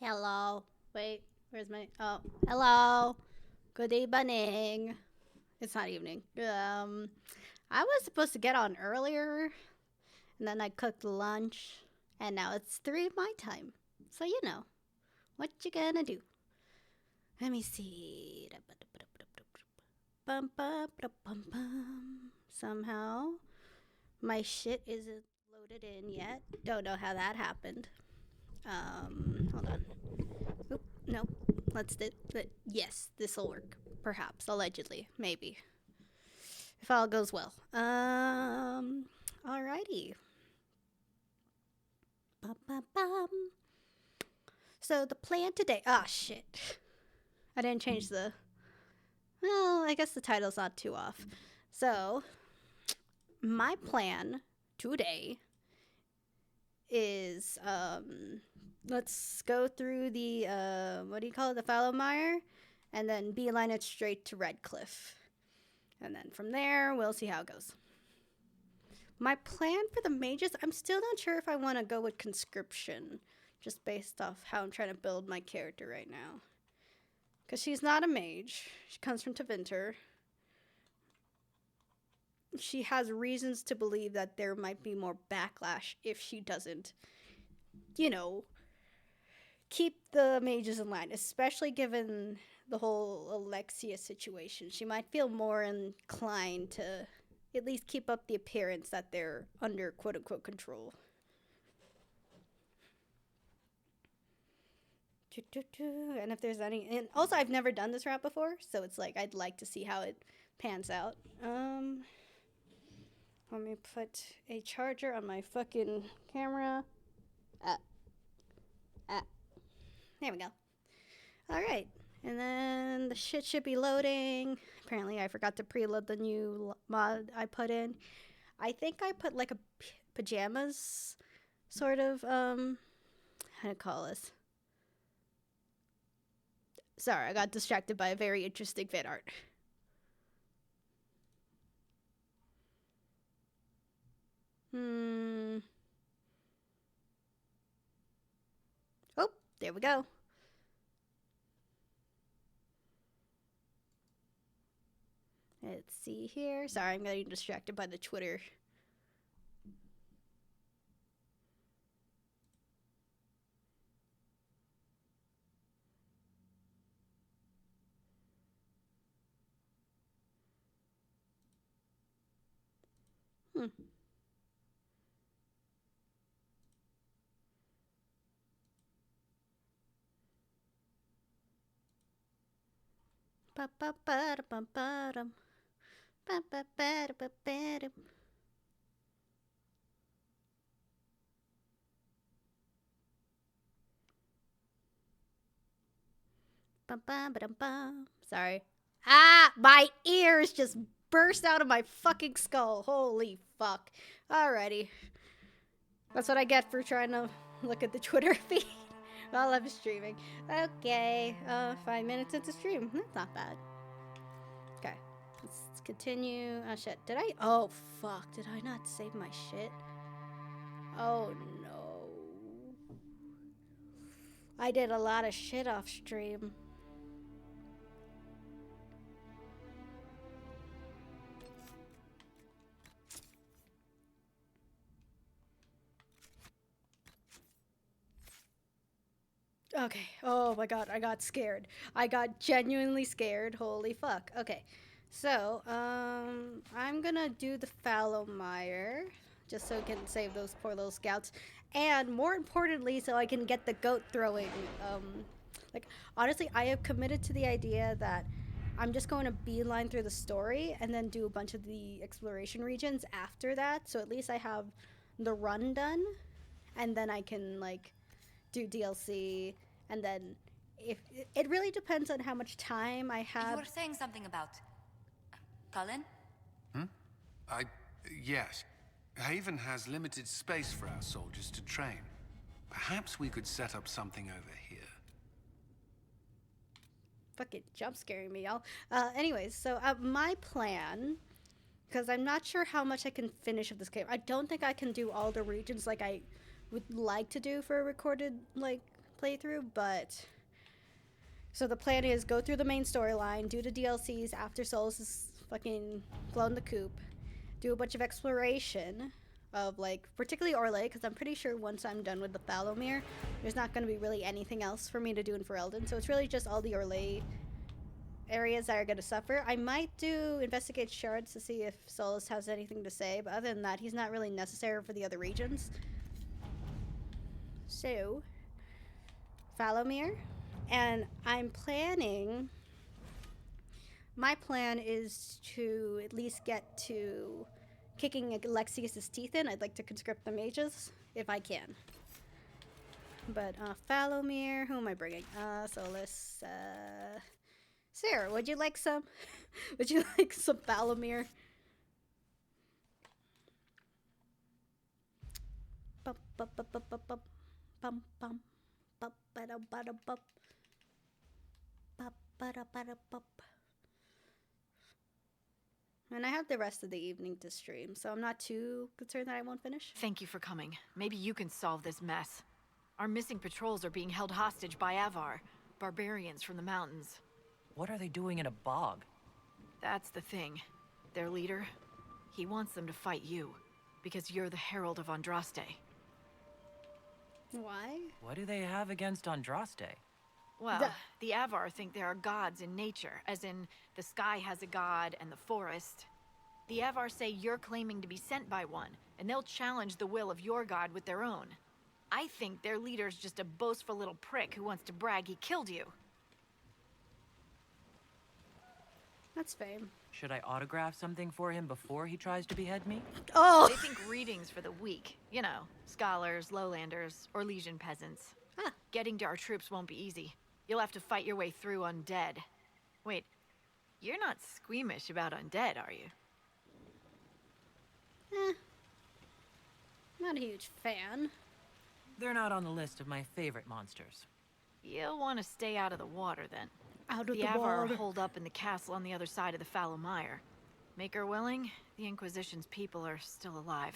Hello. Wait, where's my. Oh, hello. Good evening. It's not evening. I was supposed to get on earlier, and then I cooked lunch, and now it's 3 my time. So, what you gonna do? Let me see. Bum, bum, bum, bum, bum. Somehow, my shit isn't loaded in yet. Don't know how that happened. Hold on. Oop, no. Let's do. Yes, this will work. Perhaps, allegedly, maybe, if all goes well. Alrighty. Bum, bum, bum. So the plan today. Ah, shit. I didn't change the. Well, I guess the title's not too off. So my plan today is let's go through the what do you call it, the Fallowmire, and then beeline it straight to Redcliffe. And then from there, we'll see how it goes. My plan for the mages, I'm still not sure if I want to go with conscription, just based off how I'm trying to build my character right now. Because she's not a mage. She comes from Tevinter. She has reasons to believe that there might be more backlash if she doesn't, you know, keep the mages in line, especially given the whole Alexius situation. She might feel more inclined to at least keep up the appearance that they're under quote unquote control. And if there's any, and also I've never done this route before, so it's like I'd like to see how it pans out. Let me put a charger on my fucking camera. Ah, ah. There we go. All right. And then the shit should be loading. Apparently, I forgot to preload the new mod I put in. I think I put like a pajamas sort of, how to call this? Sorry, I got distracted by a very interesting fan art. Oh, there we go. Let's see here. Sorry, I'm getting distracted by the Twitter. Hmm. Ba ba ba da ba ba dum. Ba ba ba da ba ba dum. Ba ba ba dum ba. Sorry. Ah, my ears just burst out of my fucking skull. Holy fuck. Alrighty. That's what I get for trying to look at the Twitter feed while I'm streaming. Okay, 5 minutes into stream. That's not bad. Okay, let's continue. Oh shit, did I? Oh fuck, did I not save my shit? Oh no. I did a lot of shit off stream. Okay. Oh my god, I got scared. I got genuinely scared. Holy fuck. Okay. So, I'm gonna do the fallow mire just so I can save those poor little scouts. And more importantly, so I can get the goat throwing. Like, honestly, I have committed to the idea that I'm just going to beeline through the story and then do a bunch of the exploration regions after that. So at least I have the run done, and then I can, like, do DLC, and then if it really depends on how much time I You have. were saying something about Cullen? I... yes. Haven has limited space for our soldiers to train. Perhaps we could set up something over here. Fucking jump scaring me, y'all. Anyways, so my plan, because I'm not sure how much I can finish of this game. I don't think I can do all the regions like I would like to do for a recorded like playthrough, but so the plan is go through the main storyline, do the DLCs after Souls is fucking blown the coop, do a bunch of exploration of like particularly Orlais, because I'm pretty sure once I'm done with the Thalomir, there's not going to be really anything else for me to do in Ferelden. So it's really just all the Orlais areas that are going to suffer. I might do investigate shards to see if Solus has anything to say, but other than that, he's not really necessary for the other regions. So, Thalomir, and I'm planning. My plan is to at least get to kicking Alexius' teeth in. I'd like to conscript the mages if I can. But Thalomir, who am I bringing? Solus. Sarah, would you like some? Would you like some Thalomir? Bum bum bum bum bum bum bum bum bum bada bada bum bum bada bada bum. And I have the rest of the evening to stream, so I'm not too concerned that I won't finish. Thank you for coming. Maybe you can solve this mess. Our missing patrols are being held hostage by Avar, barbarians from the mountains. What are they doing in a bog? That's the thing. Their leader, he wants them to fight you, because you're the Herald of Andraste. Why? What do they have against Andraste? Well, the Avar think there are gods in nature, as in the sky has a god and the forest. The Avar say you're claiming to be sent by one, and they'll challenge the will of your god with their own. I think their leader's just a boastful little prick who wants to brag he killed you. That's fame. Should I autograph something for him before he tries to behead me? Oh! They think readings for the weak. You know, scholars, lowlanders, Orlesian peasants. Huh. Getting to our troops won't be easy. You'll have to fight your way through undead. Wait, you're not squeamish about undead, are you? Not a huge fan. They're not on the list of my favorite monsters. You'll want to stay out of the water, then. Out of The the Avar water. are holed up in the castle on the other side of the Fallow Mire. Make her willing, the Inquisition's people are still alive.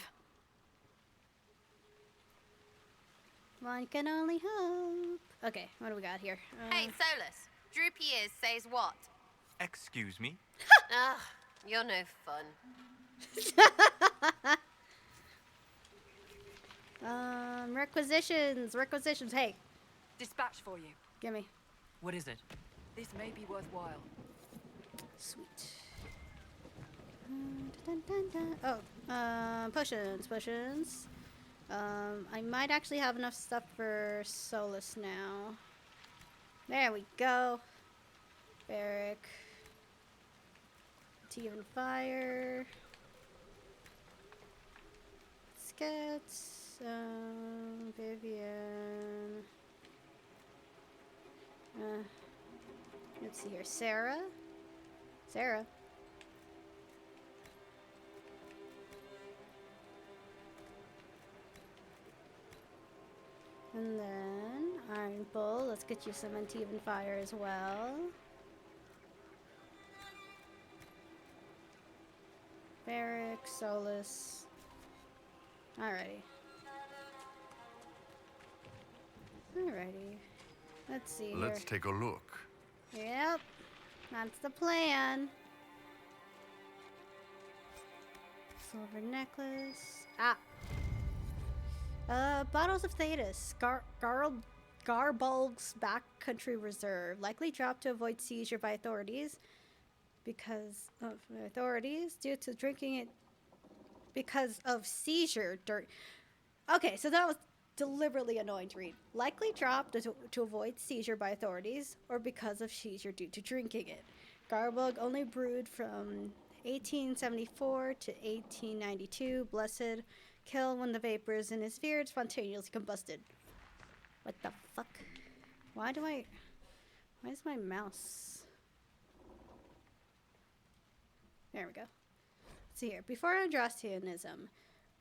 One can only hope. Okay, what do we got here? Hey, Solus. Droopy ears says what? Excuse me? Ugh, you're no fun. Requisitions. Hey, Dispatch for you. gimme. What is it? This may be worthwhile. Sweet. Oh, potions. I might actually have enough stuff for Solus now. There we go. Barrack. Tea and fire. Let's get Vivian. Let's see here. Sarah. And then Iron Bull. Let's get you some Antivan fire as well. Barrack, Solus. Alrighty. Let's see here. Let's take a look. Yep. That's the plan. Silver necklace. Bottles of Thetis. Garbulg's backcountry reserve. Likely dropped to avoid seizure by authorities. Because of authorities. Due to drinking it. Because of seizure. Okay, so that was deliberately annoying to read. Likely dropped to avoid seizure by authorities. Or because of seizure due to drinking it. Garbulg only brewed from 1874 to 1892. Blessed. Kill when the vapors in his beard spontaneously combusted. What the fuck? Why is my mouse? There we go. Let's see here. Before Andrastianism,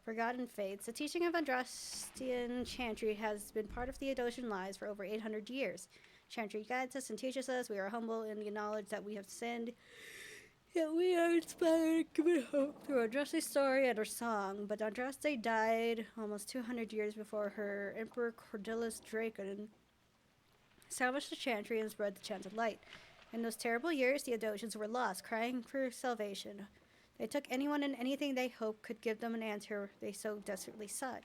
Forgotten Faiths, the teaching of Andrastian chantry has been part of Theodosian lives for over 800 years. Chantry guides us and teaches us. We are humble in the knowledge that we have sinned. Yet we are inspired, given hope through Andraste's story and her song. But Andraste died almost 200 years before her Emperor Cordillus Draken established the chantry and spread the chant of light. In those terrible years, the Adosians were lost, crying for salvation. They took anyone and anything they hoped could give them an answer they so desperately sought.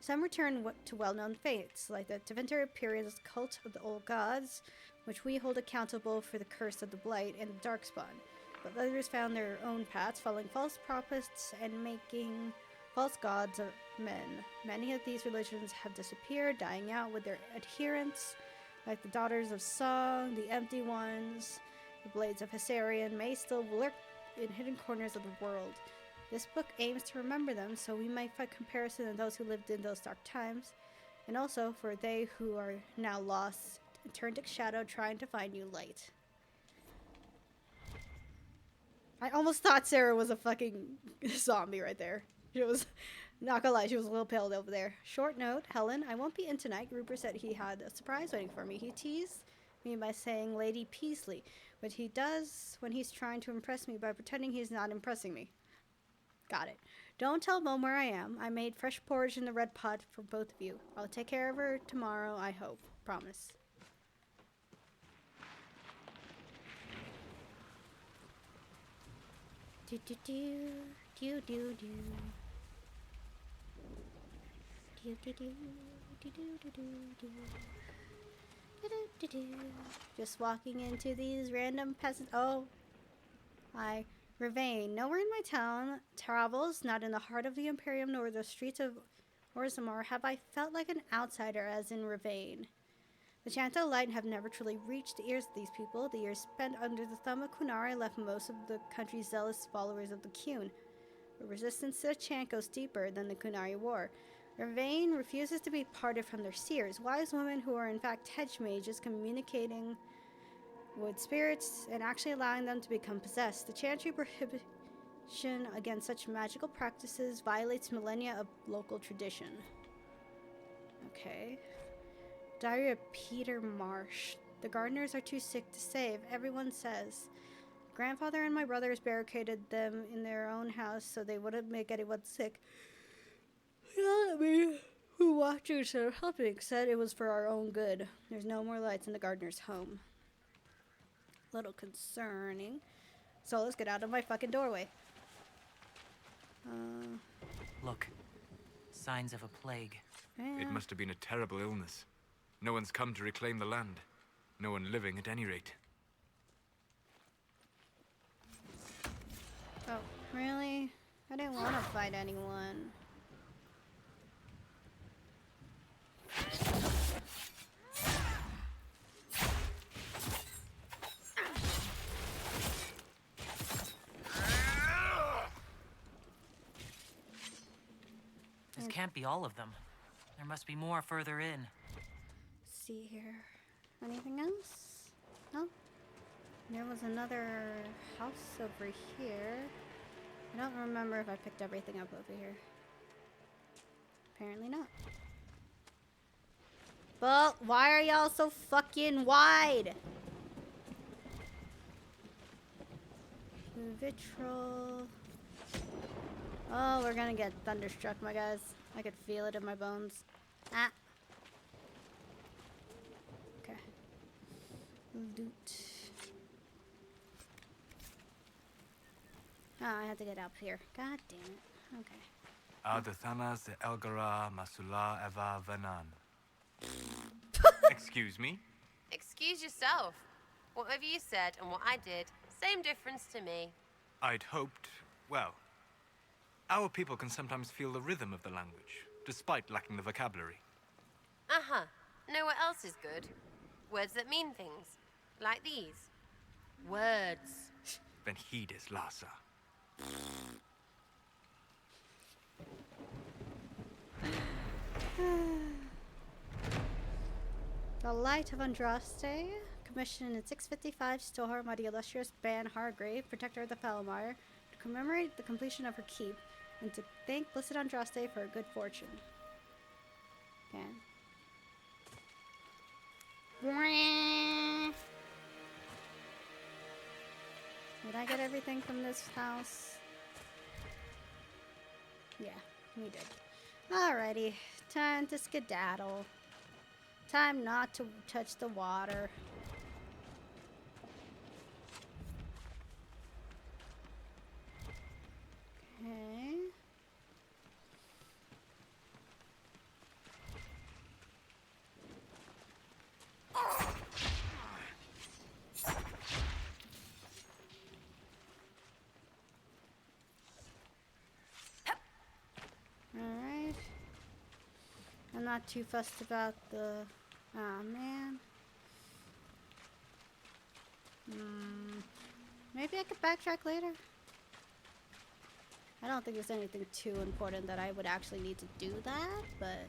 Some returned to well-known faiths, like the Deventer Imperial's cult of the old gods, which we hold accountable for the curse of the Blight and the Darkspawn. But others found their own paths, following false prophets and making false gods of men. Many of these religions have disappeared, dying out with their adherents, like the Daughters of Song, the Empty Ones. The Blades of Hessarian may still lurk in hidden corners of the world. This book aims to remember them, so we might find comparison in those who lived in those dark times, and also for they who are now lost and turned to shadow trying to find new light. I almost thought Sarah was a fucking zombie right there. She was, not gonna lie, she was a little pale over there. Short note, Helen, I won't be in tonight. Rupert said he had a surprise waiting for me. He teased me by saying Lady Peasley, but he does when he's trying to impress me by pretending he's not impressing me. Got it. Don't tell Mom where I am. I made fresh porridge in the red pot for both of you. I'll take care of her tomorrow, I hope. Promise. Do do do do do do do do do do do do do. Just walking into these random peasant. Oh, hi. Ravane. Nowhere in my town travels, not in the heart of the Imperium nor the streets of Orzammar, have I felt like an outsider as in Ravane. The chant of light have never truly reached the ears of these people. The years spent under the thumb of Kunari left most of the country's zealous followers of the Qun. The resistance to the chant goes deeper than the Kunari War. Ravane refuses to be parted from their seers, wise women who are in fact hedge mages communicating with spirits and actually allowing them to become possessed. The chantry prohibition against such magical practices violates millennia of local tradition. Okay. Diary of Peter Marsh. The gardeners are too sick to save, everyone says. Grandfather and my brothers barricaded them in their own house so they wouldn't make anyone sick. Yelled at me, who watched instead of helping, said it was for our own good. There's no more lights in the gardener's home. Little concerning. So let's get out of my fucking doorway. Look. Signs of a plague. Yeah. It must have been a terrible illness. No one's come to reclaim the land. No one living at any rate. Oh, really? I didn't want to fight anyone. This can't be all of them. There must be more further in. Let's see here. Anything else? No? There was another house over here. I don't remember if I picked everything up over here. Apparently not. But why are y'all so fucking wide? Vitriol. Oh, we're gonna get thunderstruck, my guys. I could feel it in my bones. Ah. Okay. Loot. Oh, I have to get up here. God damn it. Okay. Adathanas de Elgara Masula Eva Venan. Excuse me? Excuse yourself. Whatever you said and what I did, same difference to me. I'd hoped, well, our people can sometimes feel the rhythm of the language, despite lacking the vocabulary. Uh-huh. Know what else is good? Words that mean things. Like these. Words. Then heed is Lhasa. The Light of Andraste, commissioned in 655 Stohar by the illustrious Ban Hargrave, protector of the Falmire, to commemorate the completion of her keep, and to thank Blessed Andraste for her good fortune. Okay. Did I get everything from this house? Yeah, we did. Alrighty, time to skedaddle. Time not to touch the water. Okay. Alright. I'm not too fussed about the... Aw, man. Maybe I could backtrack later. I don't think there's anything too important that I would actually need to do that, but...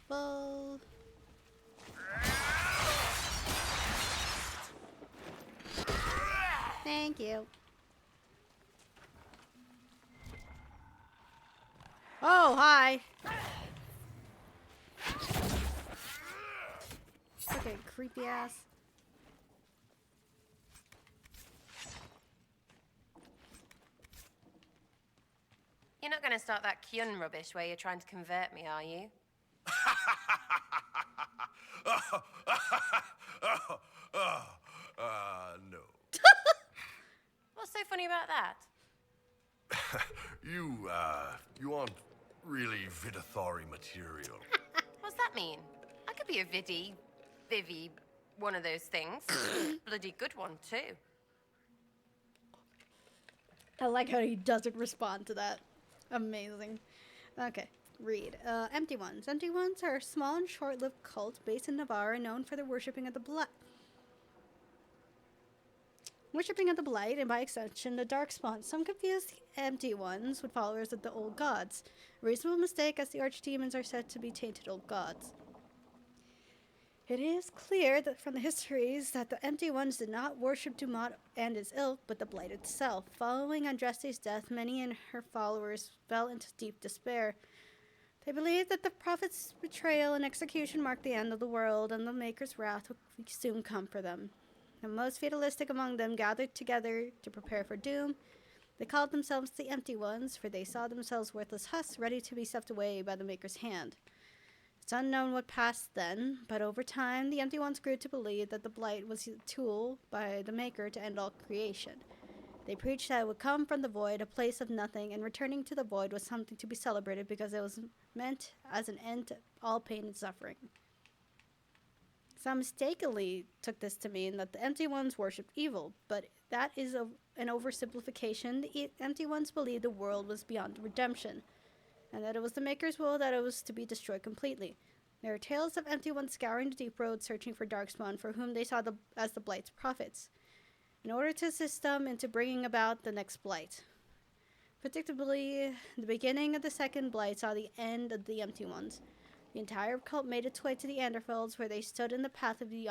Bull. Thank you. Oh, hi. Fucking creepy ass. You're not going to start that Kyun rubbish where you're trying to convert me, are you? No. What's so funny about that? You aren't really Vidithari material. What's that mean? I could be a Vivi, one of those things. Bloody good one, too. I like how he doesn't respond to that. Amazing. Okay, read. Empty Ones. Empty Ones are a small and short-lived cult based in Navarre known for their worshipping of the blood. Worshipping of the Blight, and by extension, the Darkspawn. Some confuse the Empty Ones with followers of the Old Gods. A reasonable mistake, as the Archdemons are said to be tainted Old Gods. It is clear that from the histories that the Empty Ones did not worship Dumont and his ilk, but the Blight itself. Following Andraste's death, many and her followers fell into deep despair. They believed that the Prophet's betrayal and execution marked the end of the world, and the Maker's wrath would soon come for them. The most fatalistic among them gathered together to prepare for doom. They called themselves the Empty Ones, for they saw themselves worthless husks ready to be swept away by the Maker's hand. It's unknown what passed then, but over time, the Empty Ones grew to believe that the Blight was a tool by the Maker to end all creation. They preached that it would come from the void, a place of nothing, and returning to the void was something to be celebrated because it was meant as an end to all pain and suffering. Some mistakenly took this to mean that the Empty Ones worshipped evil, but that is an oversimplification. The Empty Ones believed the world was beyond redemption, and that it was the Maker's will that it was to be destroyed completely. There are tales of Empty Ones scouring the deep road searching for Darkspawn, for whom they saw as the Blight's prophets, in order to assist them into bringing about the next Blight. Predictably, the beginning of the second Blight saw the end of the Empty Ones. The entire cult made its way to the Anderfelds, where they stood in the path of the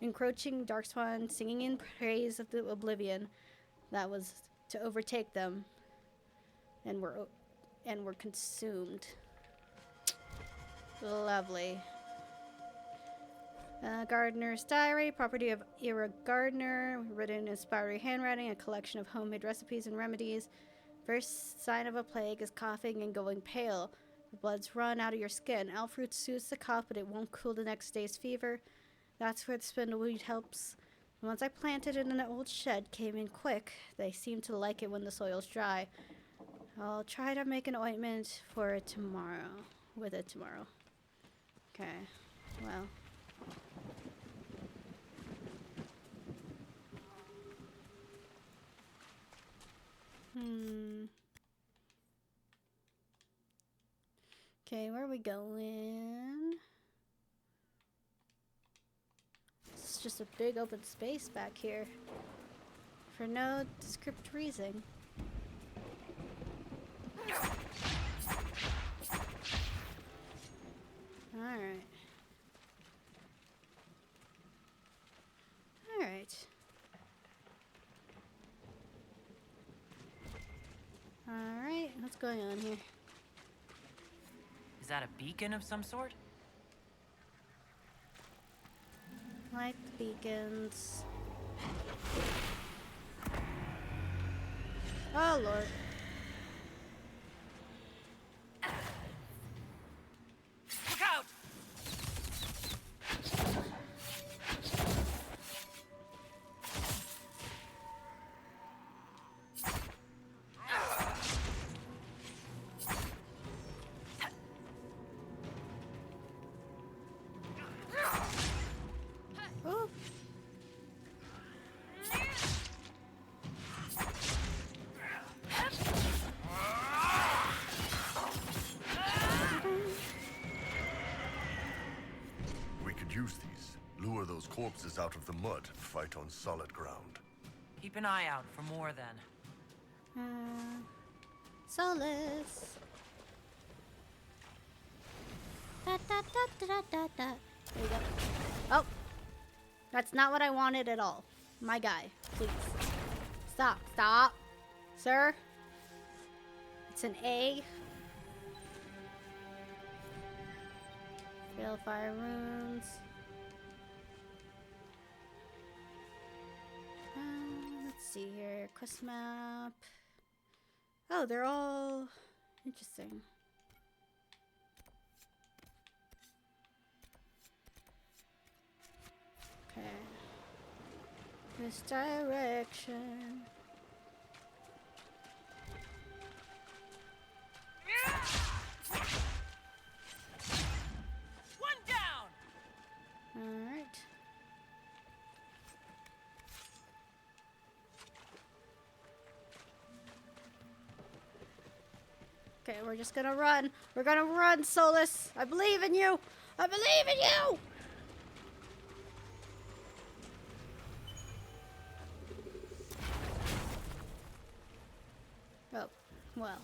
encroaching Darkspawn, singing in praise of the oblivion that was to overtake them, and were consumed. Lovely. Gardener's Diary, property of Ira Gardner, written in spiry handwriting, a collection of homemade recipes and remedies. First sign of a plague is coughing and going pale. The blood's run out of your skin. Elf fruit soothes the cough, but it won't cool the next day's fever. That's where the spindleweed helps. The ones I planted in an old shed came in quick. They seem to like it when the soil's dry. I'll try to make an ointment for it tomorrow. With it tomorrow. Okay. Well. Okay, where are we going? It's just a big open space back here. For no descript reason. Alright. Alright. Alright, what's going on here? Is that a beacon of some sort? Like the beacons. Oh, Lord. those corpses out of the mud and fight on solid ground. Keep an eye out for more then. Solus. Da, da, da, da, da, da. There you go. Oh, that's not what I wanted at all. My guy, please. Stop, stop. Sir. It's an A. Balefire runes. Let's see here. Quest map. Oh, they're all interesting. Okay. This direction. One down. All right. Okay, we're just gonna run. We're gonna run, Solus. I believe in you. I believe in you. Oh, well.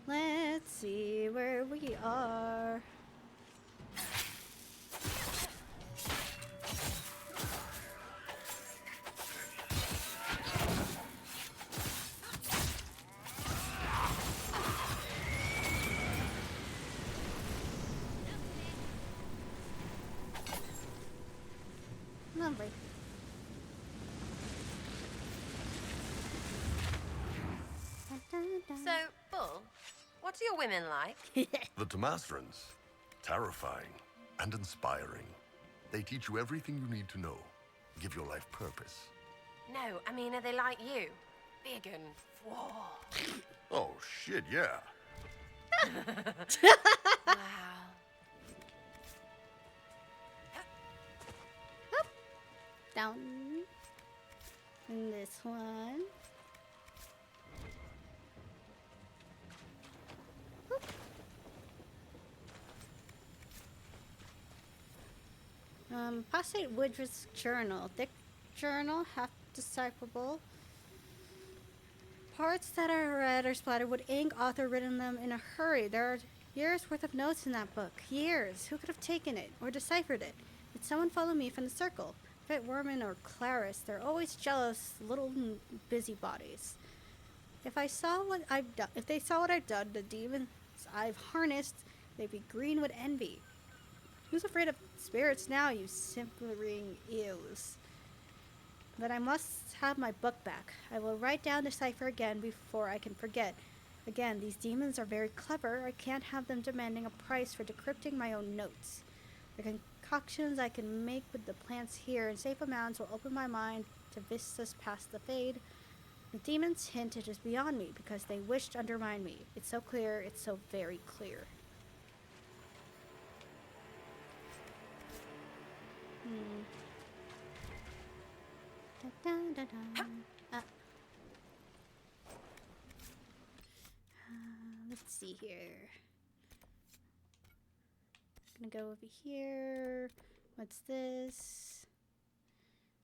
Let's see where we are. Lovely. So, Bull, what are your women like? The Tomasrans, terrifying and inspiring. They teach you everything you need to know, give your life purpose. No, I mean, are they like you? Big and whoa. Oh, shit, yeah. Wow. Down. And this one. Whoop. Apostate Woodruff's journal. Thick journal, half decipherable. Parts that are read are splattered with ink, author written them in a hurry. There are years worth of notes in that book. Years. Who could have taken it or deciphered it? Did someone follow me from the circle? Fit Werman or Clarice, they're always jealous little busybodies. If they saw what I've done, the demons I've harnessed, they'd be green with envy. Who's afraid of spirits now, you simpering eels? But I must have my book back. I will write down the cipher again before I can forget. Again, these demons are very clever. I can't have them demanding a price for decrypting my own notes. The concoctions I can make with the plants here in safe amounts will open my mind to vistas past the fade. The demons hint it is beyond me because they wish to undermine me. It's so clear, it's so very clear. Da, da, da, da. Let's see here. Gonna go over here. What's this?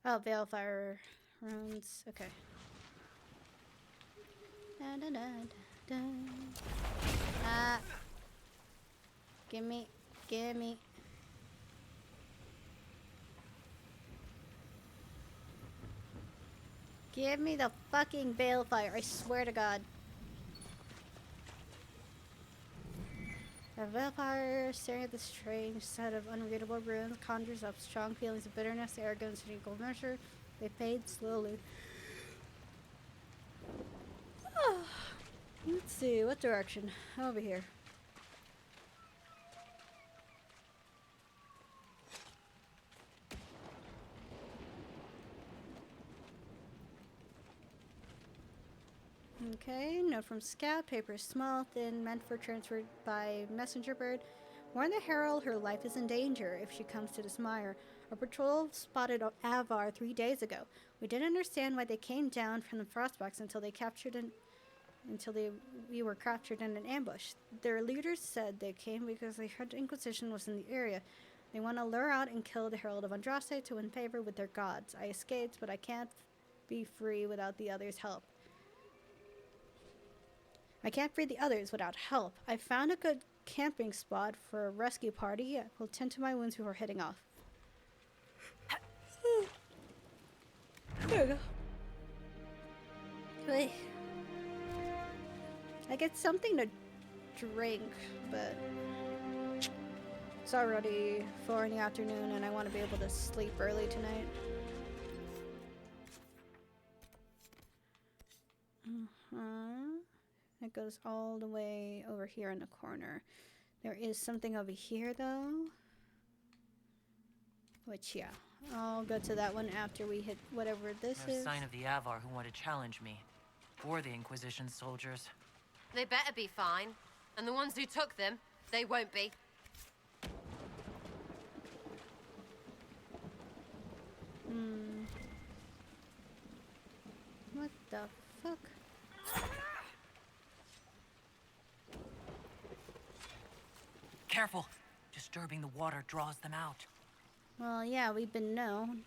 Oh, Veilfire runes. Okay. Da, da, da, da, da. Ah. Gimme. Gimme. Give me the fucking Balefire, I swear to God. A Balefire staring at the strange set of unreadable runes conjures up strong feelings of bitterness, arrogance, and equal measure. They fade slowly. Let's see, what direction? Over here. Okay, note from Scout. Paper is small, thin, meant for transfer by messenger bird. Warn the herald her life is in danger if she comes to this mire. Our patrol spotted Avar 3 days ago. We didn't understand why they came down from the frostbox until we were captured in an ambush. Their leaders said they came because they heard the Inquisition was in the area. They want to lure out and kill the Herald of Andraste to win favor with their gods. I escaped, but I can't be free without the others' help. I can't free the others without help. I found a good camping spot for a rescue party. I will tend to my wounds before heading off. There we go. Wait. I get something to drink, but it's already 4 in the afternoon and I want to be able to sleep early tonight. It goes all the way over here in the corner. There is something over here though. Which, yeah, I'll go to that one after we hit whatever this No is. sign of the Avar who want to challenge me. Or the Inquisition soldiers. They better be fine. And the ones who took them, they won't be. What the fuck? Careful! Disturbing the water draws them out. Well, yeah, we've been known.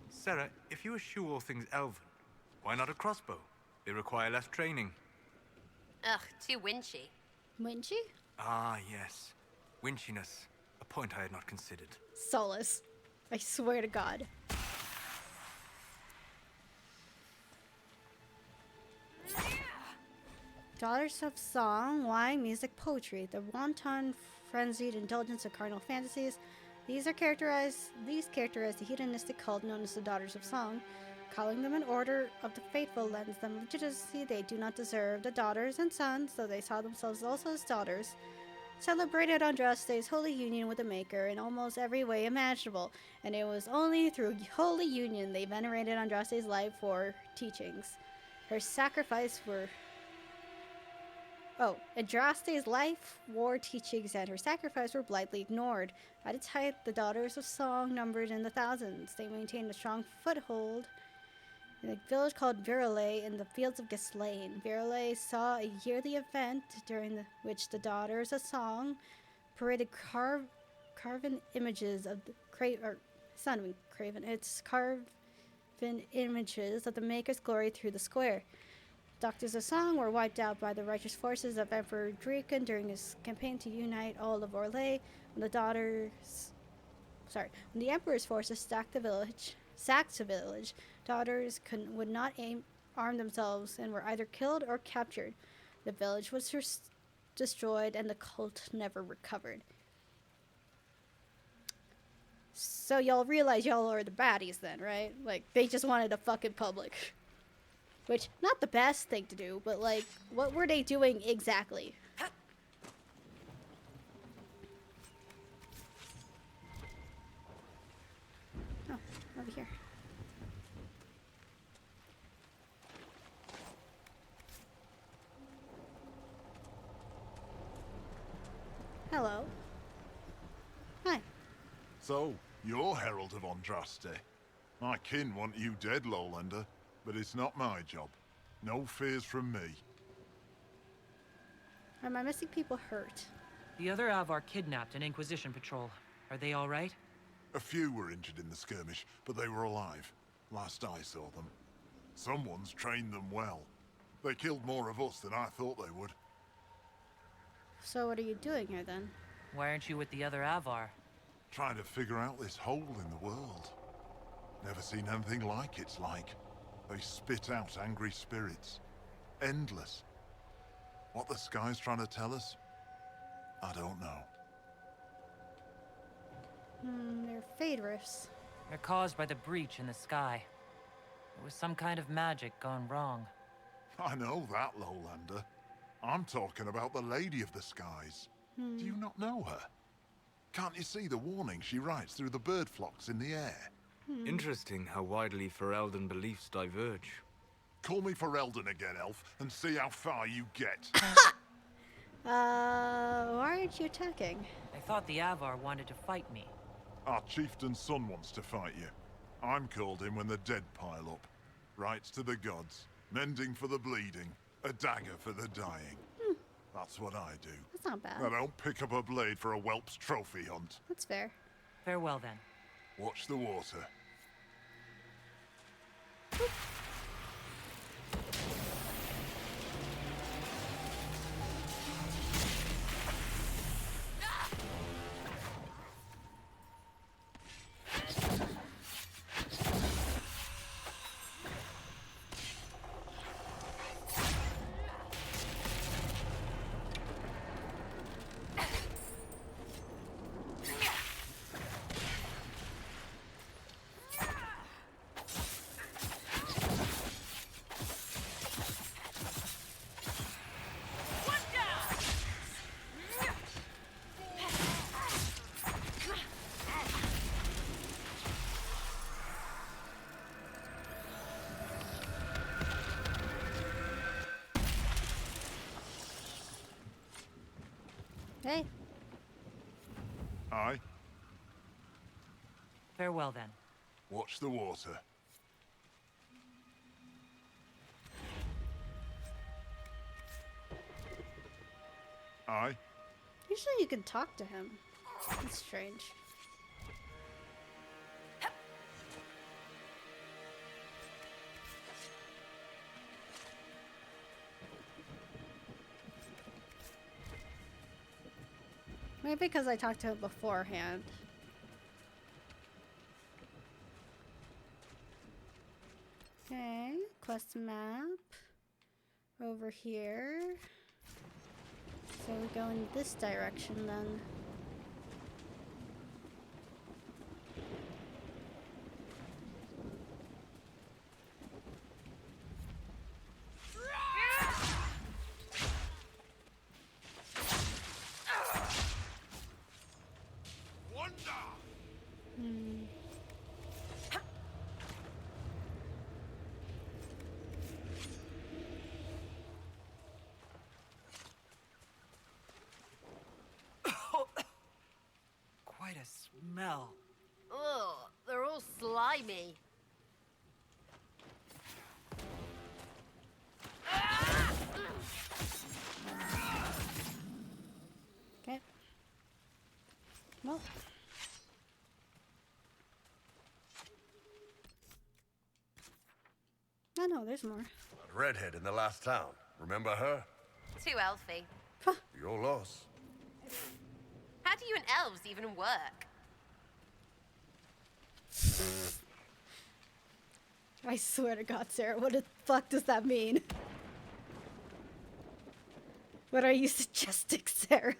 Sarah, if you eschew all things elven, why not a crossbow? They require less training. Ugh, too winchy. Winchy? Ah, yes. Winchiness. A point I had not considered. Solace. I swear to God. Daughters of Song, wine, music, poetry. The wanton, frenzied indulgence of carnal fantasies. These characterize the hedonistic cult known as the Daughters of Song. Calling them an order of the faithful lends them legitimacy they do not deserve. The daughters and sons, though they saw themselves also as daughters, celebrated Andraste's holy union with the Maker in almost every way imaginable, and it was only through holy union they venerated Andraste's life for teachings. Her sacrifice were... Andraste's life, war, teachings, and her sacrifice were blithely ignored. At its height, the Daughters of Song numbered in the thousands. They maintained a strong foothold in a village called Virale in the fields of Gislaine. Virale saw a yearly event during which the Daughters of Song paraded carven images of the it's not even Craven, it's carven images of the Maker's glory through the square. Doctors of Song were wiped out by the righteous forces of Emperor Draken during his campaign to unite all of Orlais. When the Emperor's forces sacked the village, daughters would not arm themselves and were either killed or captured. The village was destroyed and the cult never recovered. So y'all realize y'all are the baddies then, right? Like, they just wanted a fucking public. Which, not the best thing to do, but like, what were they doing exactly? Oh, over here. Hello. Hi. So, you're Herald of Andraste. My kin want you dead, Lowlander. But it's not my job. No fears from me. Are my missing people hurt? The other Avar kidnapped an Inquisition patrol. Are they all right? A few were injured in the skirmish, but they were alive. Last I saw them. Someone's trained them well. They killed more of us than I thought they would. So what are you doing here then? Why aren't you with the other Avar? Trying to figure out this hole in the world. Never seen anything like it's like. They spit out angry spirits. Endless. What the sky's trying to tell us? I don't know. They're fade rifts. They're caused by the breach in the sky. There was some kind of magic gone wrong. I know that, Lowlander. I'm talking about the Lady of the Skies. Do you not know her? Can't you see the warning she writes through the bird flocks in the air? Interesting how widely Ferelden beliefs diverge. Call me for Eldon again, Elf, and see how far you get. Why aren't you attacking? I thought the Avar wanted to fight me. Our chieftain's son wants to fight you. I'm called in when the dead pile up. Rights to the gods, mending for the bleeding, a dagger for the dying. That's what I do. That's not bad. I don't pick up a blade for a whelp's trophy hunt. That's fair. Farewell then. Watch the water. Hey. Aye. Farewell then. Watch the water. Aye. Usually you can talk to him. That's strange. Maybe because I talked to him beforehand. Okay, quest map. Over here. So we go in this direction then. Quite a smell. Ugh, they're all slimy. Okay. Well. Oh no, there's more. That redhead in the last town. Remember her? Too elfy. Your loss. How do you and elves even work? I swear to God, Sarah, what the fuck does that mean? What are you suggesting, Sarah?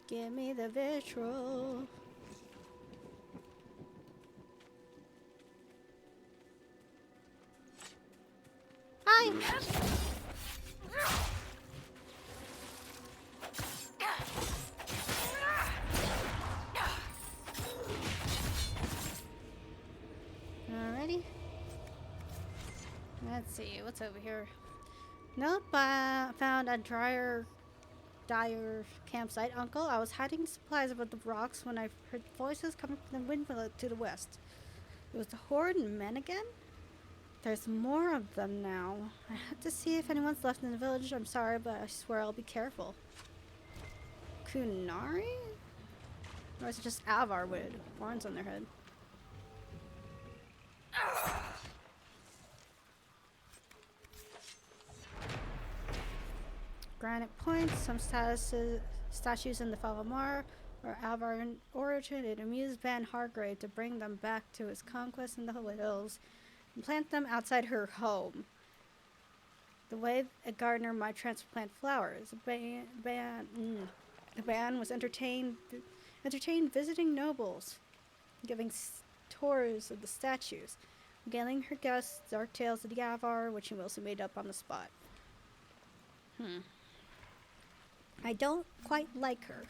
Give me the vitriol. Hi. Alrighty. Let's see, what's over here? Nope, I found a dire campsite. Uncle, I was hiding supplies above the rocks when I heard voices coming from the windmill to the west. It was the horde and men again? There's more of them now. I have to see if anyone's left in the village. I'm sorry, but I swear I'll be careful. Kunari? Or is it just Avar with horns on their head? Granite points, some statues in the Falamar or Avar in origin. It amused Van Hargrave to bring them back to his conquest in the Holy Hills and plant them outside her home. The way a gardener might transplant flowers. The band was entertained visiting nobles, giving tours of the statues. Regaling her guests dark tales of the Avar, which he mostly made up on the spot. I don't quite like her.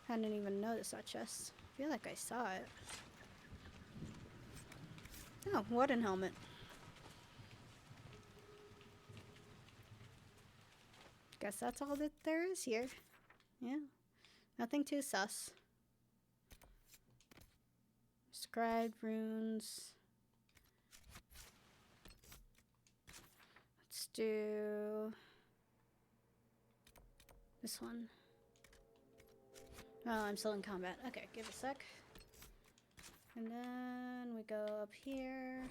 I didn't even notice that chest. I feel like I saw it. Oh, wooden helmet. Guess that's all that there is here. Yeah. Nothing too sus. Scribed runes. Let's do this one. Oh, I'm still in combat. Okay, give a sec. And then we go up here.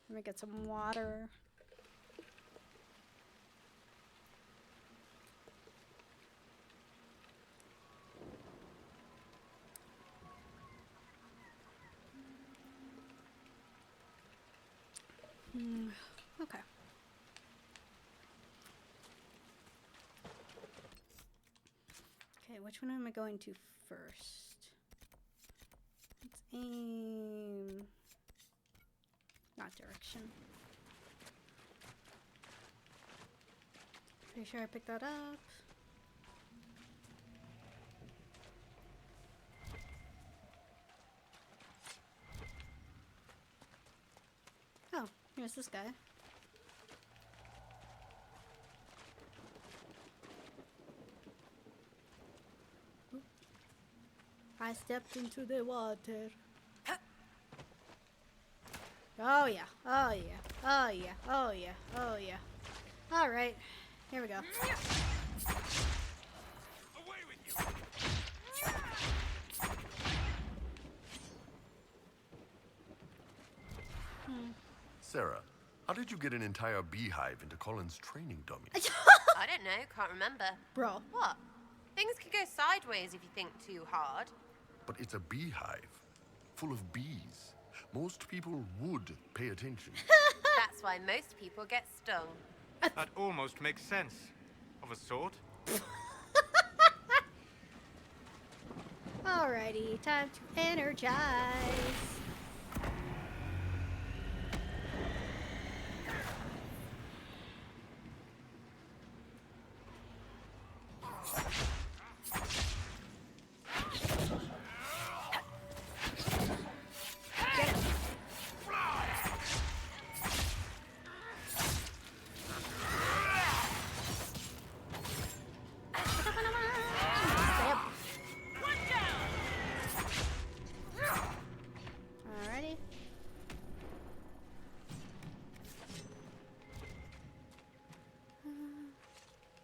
Let me get some water. Okay. Okay, which one am I going to first? Let's aim that direction. Pretty sure I picked that up. Oh, here's this guy. I stepped into the water. Oh yeah, oh yeah, oh yeah, oh yeah, oh yeah. Alright, here we go. Away with you! Sarah, how did you get an entire beehive into Colin's training dummy? I don't know, can't remember. Bro. What? Things can go sideways if you think too hard. But it's a beehive, full of bees. Most people would pay attention. That's why most people get stung. That almost makes sense. Of a sort. Alrighty, time to energize.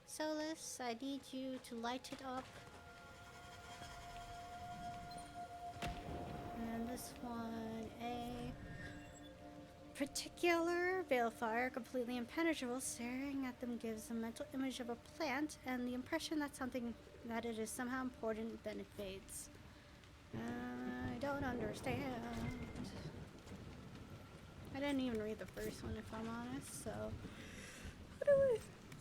Solus, I need you to light it up. And this one, a particular balefire, completely impenetrable. Staring at them gives a mental image of a plant and the impression that that it is somehow important, then it fades. I don't understand. I didn't even read the first one, if I'm honest, so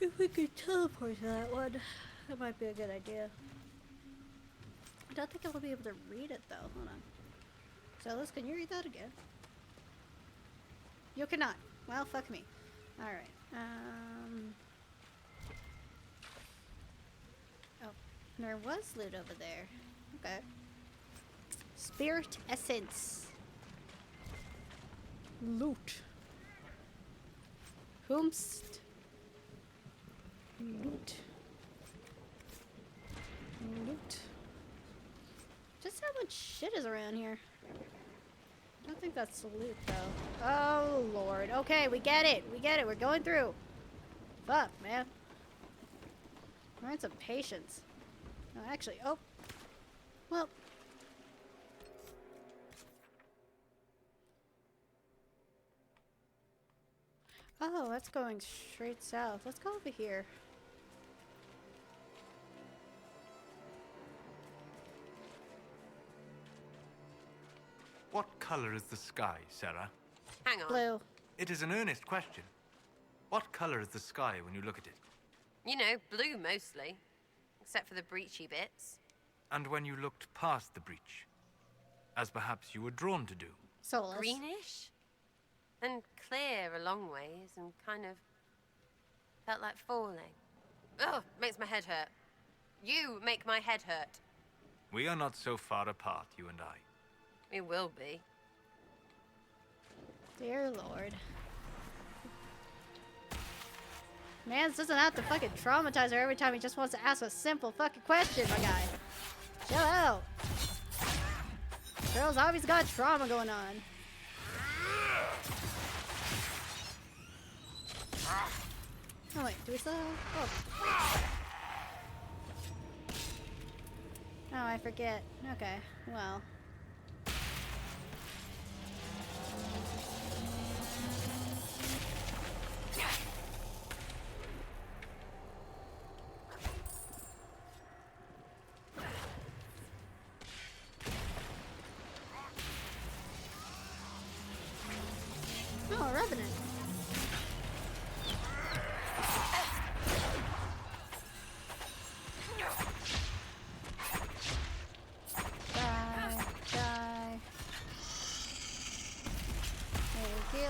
if we could teleport to that one, that might be a good idea. I don't think I will be able to read it though. Hold on. Zealous, can you read that again? You cannot. Well, fuck me. Alright. Oh, there was loot over there. Okay. Spirit essence. Loot. Whomst. Loot. Loot. Just how much shit is around here. I don't think that's the loot though. Oh lord. Okay, we get it. We get it. We're going through. Fuck, man. Learn some patience. No, actually, oh. Well. Oh, that's going straight south. Let's go over here. What color is the sky, Sarah? Hang on. Blue. It is an earnest question. What color is the sky when you look at it? You know, blue mostly. Except for the breachy bits. And when you looked past the breach? as perhaps you were drawn to do. Soulless. Greenish? And clear a long ways, and kind of felt like falling. Ugh, makes my head hurt. You make my head hurt. We are not so far apart, you and I. We will be. Dear Lord. Mans doesn't have to fucking traumatize her every time he just wants to ask a simple fucking question, my guy. Chill out. Girl's obviously got trauma going on. Oh wait, do we still have... Oh, I forget. Okay, well. Oh, a revenant. Die, die. Thank you.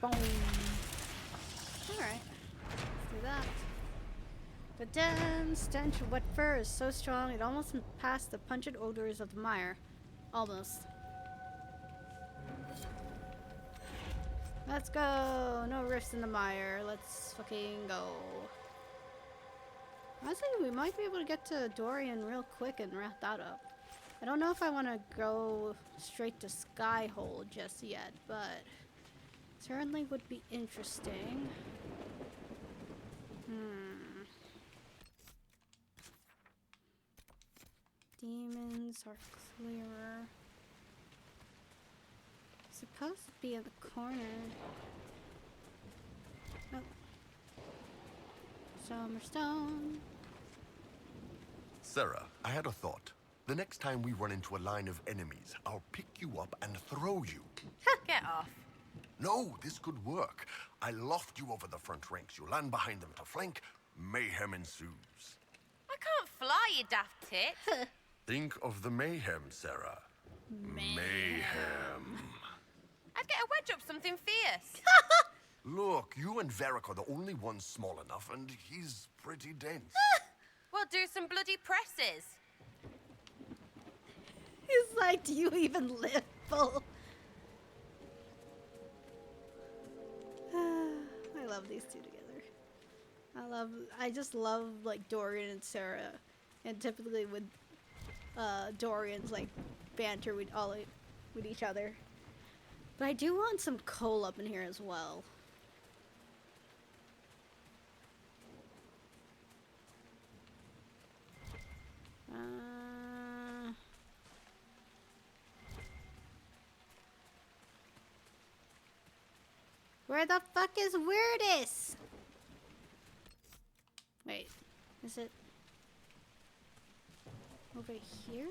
Boom. Alright. Let's do that. The dense stench of wet fur is so strong it almost passed the pungent odors of the mire. Almost. Let's go! No rifts in the mire. Let's fucking go. Honestly, we might be able to get to Dorian real quick and wrap that up. I don't know if I want to go straight to Skyhold just yet, but certainly would be interesting. Demons are clearer. Supposed to be in the corner. Nope. Summerstone. Sarah, I had a thought. The next time we run into a line of enemies, I'll pick you up and throw you. Get off. No, this could work. I loft you over the front ranks. You land behind them to flank. Mayhem ensues. I can't fly, you daft tit. Think of the mayhem, Sarah. Mayhem. I'd get a wedge up something fierce. Look, you and Varric are the only ones small enough, and he's pretty dense. We'll do some bloody presses. He's like, do you even live full? I love these two together. I just love like Dorian and Sarah, and typically with Dorian's like banter with each other. But I do want some Cole up in here as well. Where the fuck is Weirdest? Wait, is it over here?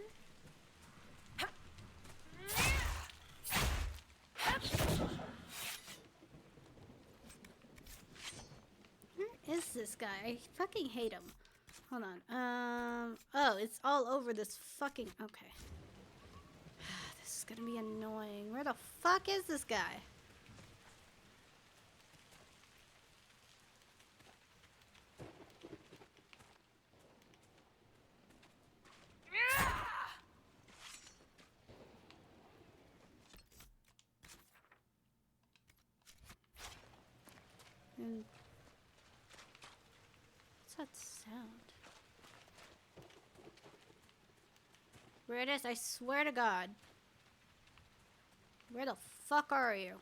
Where is this guy? I fucking hate him. Hold on. Oh, it's all over this fucking... Okay. This is gonna be annoying. Where the fuck is this guy? And what's that sound? Where it is, I swear to God. Where the fuck are you?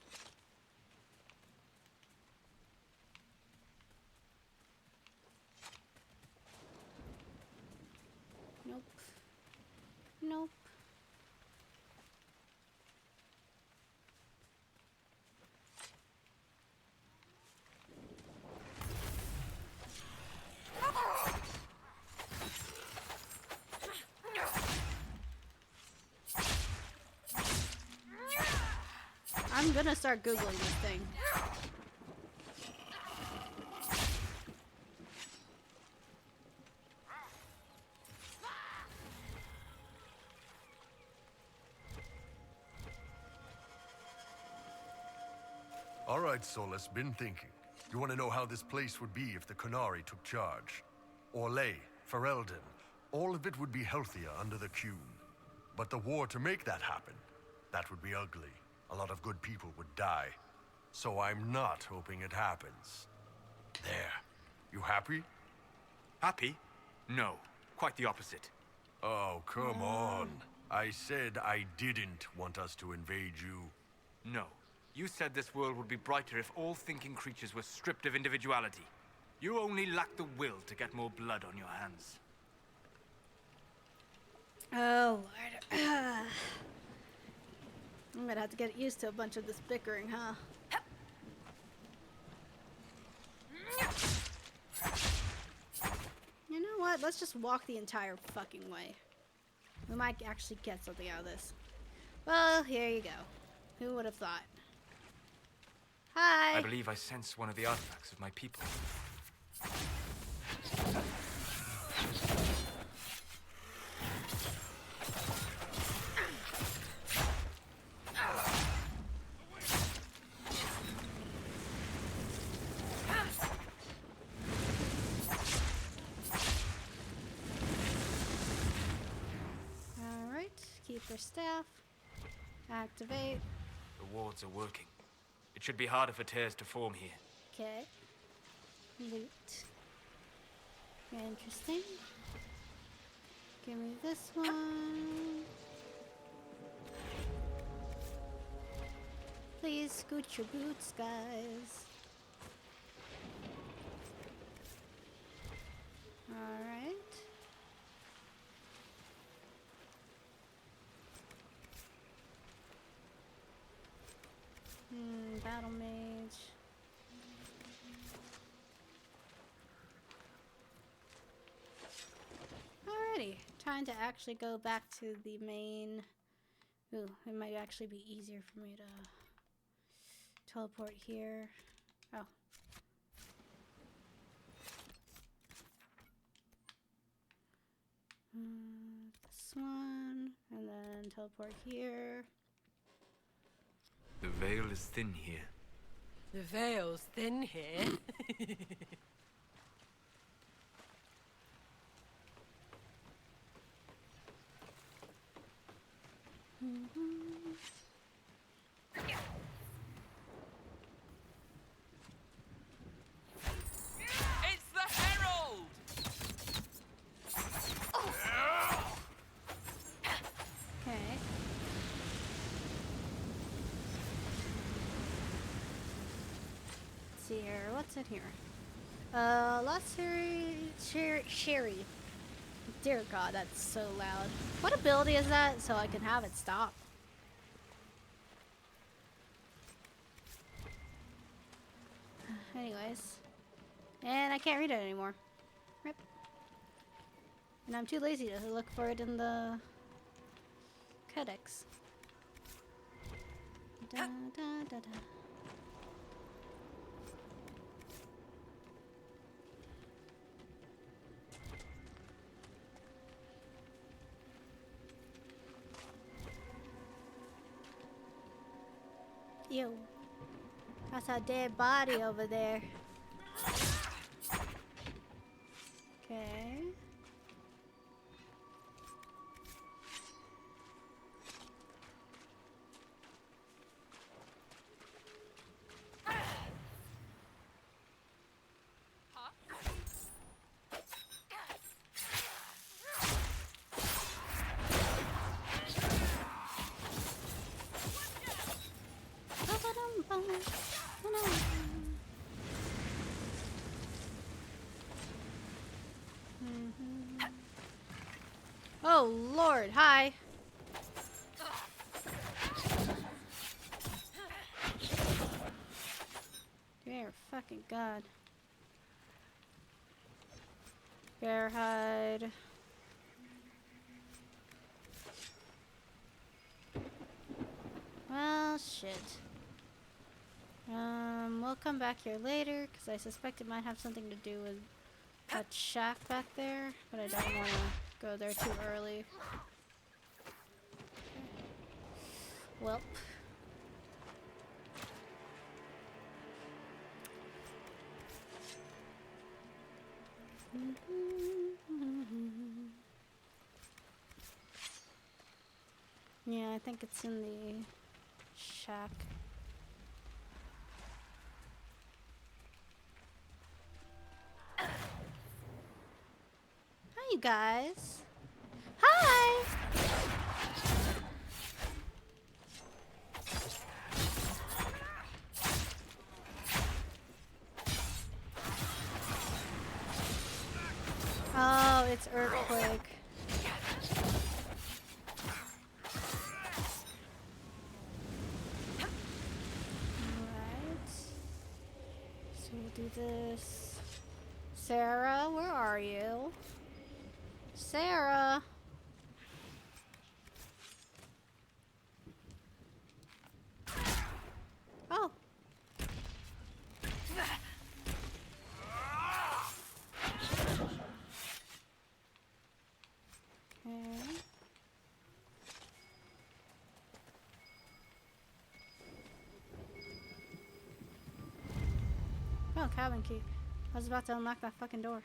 Nope. Nope. I'm gonna start Googling this thing. All right, Solus, been thinking. You want to know how this place would be if the Qunari took charge? Orlais, Ferelden, all of it would be healthier under the Qun. But the war to make that happen, that would be ugly. A lot of good people would die. So I'm not hoping it happens. There. You happy? Happy? No. Quite the opposite. Oh, come on. I said I didn't want us to invade you. No. You said this world would be brighter if all thinking creatures were stripped of individuality. You only lack the will to get more blood on your hands. Oh, Lord. I'm gonna have to get used to a bunch of this bickering, huh? You know what? Let's just walk the entire fucking way. We might actually get something out of this. Well, here you go. Who would have thought? Hi! I believe I sense one of the artifacts of my people. Alright, keep your staff. Activate. The wards are working. It should be harder for tears to form here. Okay. Loot. Interesting. Give me this one. Please scoot your boots, guys. Alright. Battle mage. Alrighty, time to actually go back to the main. Ooh, it might actually be easier for me to teleport here. Oh. This one, and then teleport here. The veil is thin here. The veil's thin here. It's the Herald! Okay. Let's see here. What's in here? Sherry. Dear God, that's so loud. What ability is that? So I can have it stop. Anyways. And I can't read it anymore. Rip. And I'm too lazy to look for it in the codex. Da, da, da, da. Ew. That's a dead body over there. Okay. Oh Lord, hi. Dear fucking God. Bear hide. Well, shit. We'll come back here later because I suspect it might have something to do with that shack back there, but I don't want to go there too early. Welp. Yeah, I think it's in the shack. Hi, you guys. Hi! Oh, it's earthquake. Alright. So we'll do this. Sarah, where are you? Sarah! Oh! Okay. Oh, cabin key. I was about to unlock that fucking door.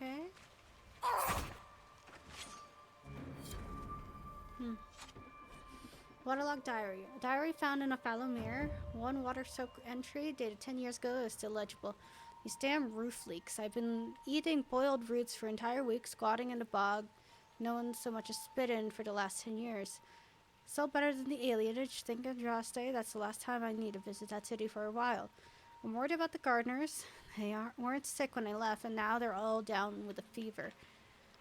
Okay. Waterlogged diary. A diary found in a fallow mirror. One water-soaked entry dated 10 years ago is still legible. These damn roof leaks. I've been eating boiled roots for entire weeks, squatting in the bog. No one so much as spit in for the last 10 years. Still better than the alienage. Think of Droste. That's the last time I need to visit that city for a while. I'm worried about the gardeners. They weren't sick when I left, and now they're all down with a fever.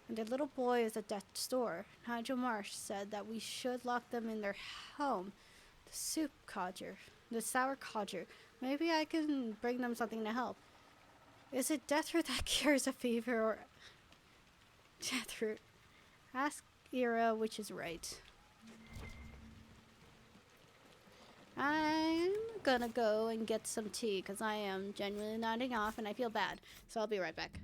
And their little boy is at death's door. Nigel Marsh said that we should lock them in their home. The soup codger. The sour codger. Maybe I can bring them something to help. Is it deathroot that cures a fever, or... Deathroot. Ask Ira which is right. I'm gonna go and get some tea, because I am genuinely nodding off and I feel bad. So I'll be right back.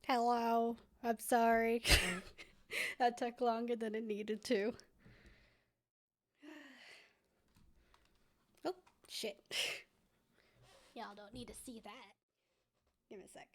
Hello. I'm sorry. That took longer than it needed to. Oh, shit. Y'all don't need to see that. Give me a sec.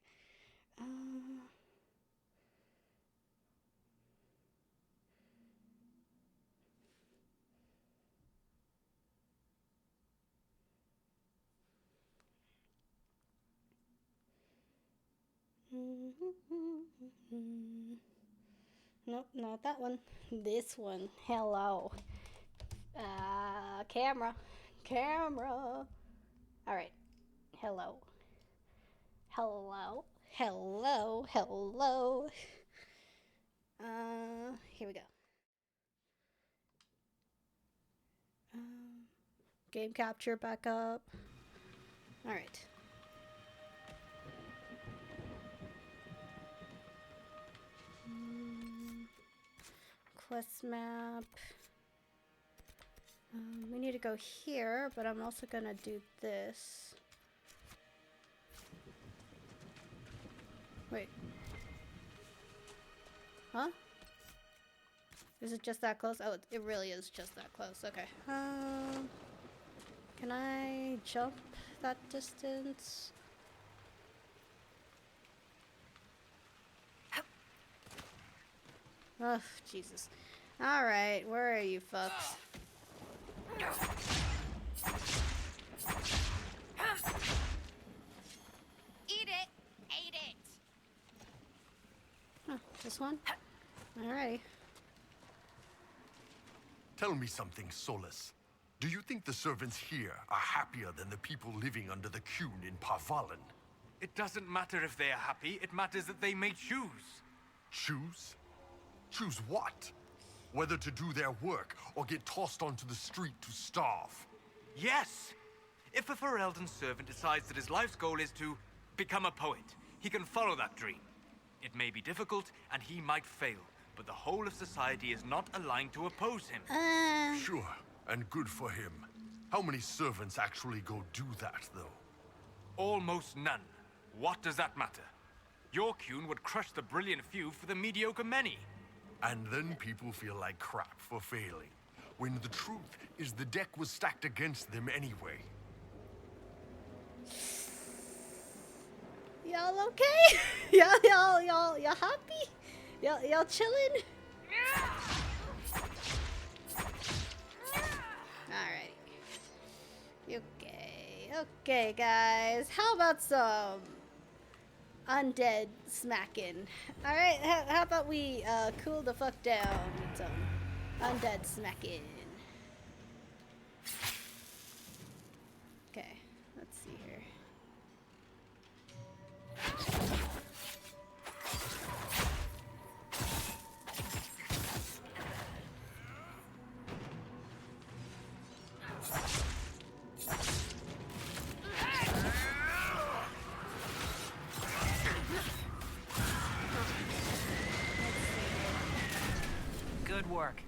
Nope, not that one. This one. Hello. Camera. Camera. Alright. Hello. Hello. Hello. Hello. Here we go. Game capture back up. Alright. Quest map. We need to go here, but I'm also gonna do this. Wait. Huh? Is it just that close? Oh, it really is just that close. Okay. Can I jump that distance? Oh, Jesus. Alright, where are you fucks? Eat it! Eat it! Huh, this one? Alrighty. Tell me something, Solus. Do you think the servants here are happier than the people living under the Qun in Parvalan? It doesn't matter if they are happy, it matters that they may choose. Choose? Choose what? Whether to do their work or get tossed onto the street to starve? Yes! If a Ferelden servant decides that his life's goal is to become a poet, he can follow that dream. It may be difficult, and he might fail, but the whole of society is not aligned to oppose him. Sure, and good for him. How many servants actually go do that, though? Almost none. What does that matter? Your Qun would crush the brilliant few for the mediocre many. And then people feel like crap for failing, when the truth is the deck was stacked against them anyway. Y'all okay? y'all happy? Y'all chilling? Alright. Okay, guys. How about some undead smacking? Alright, how about we cool the fuck down with some undead smacking? Okay, let's see here. Good work.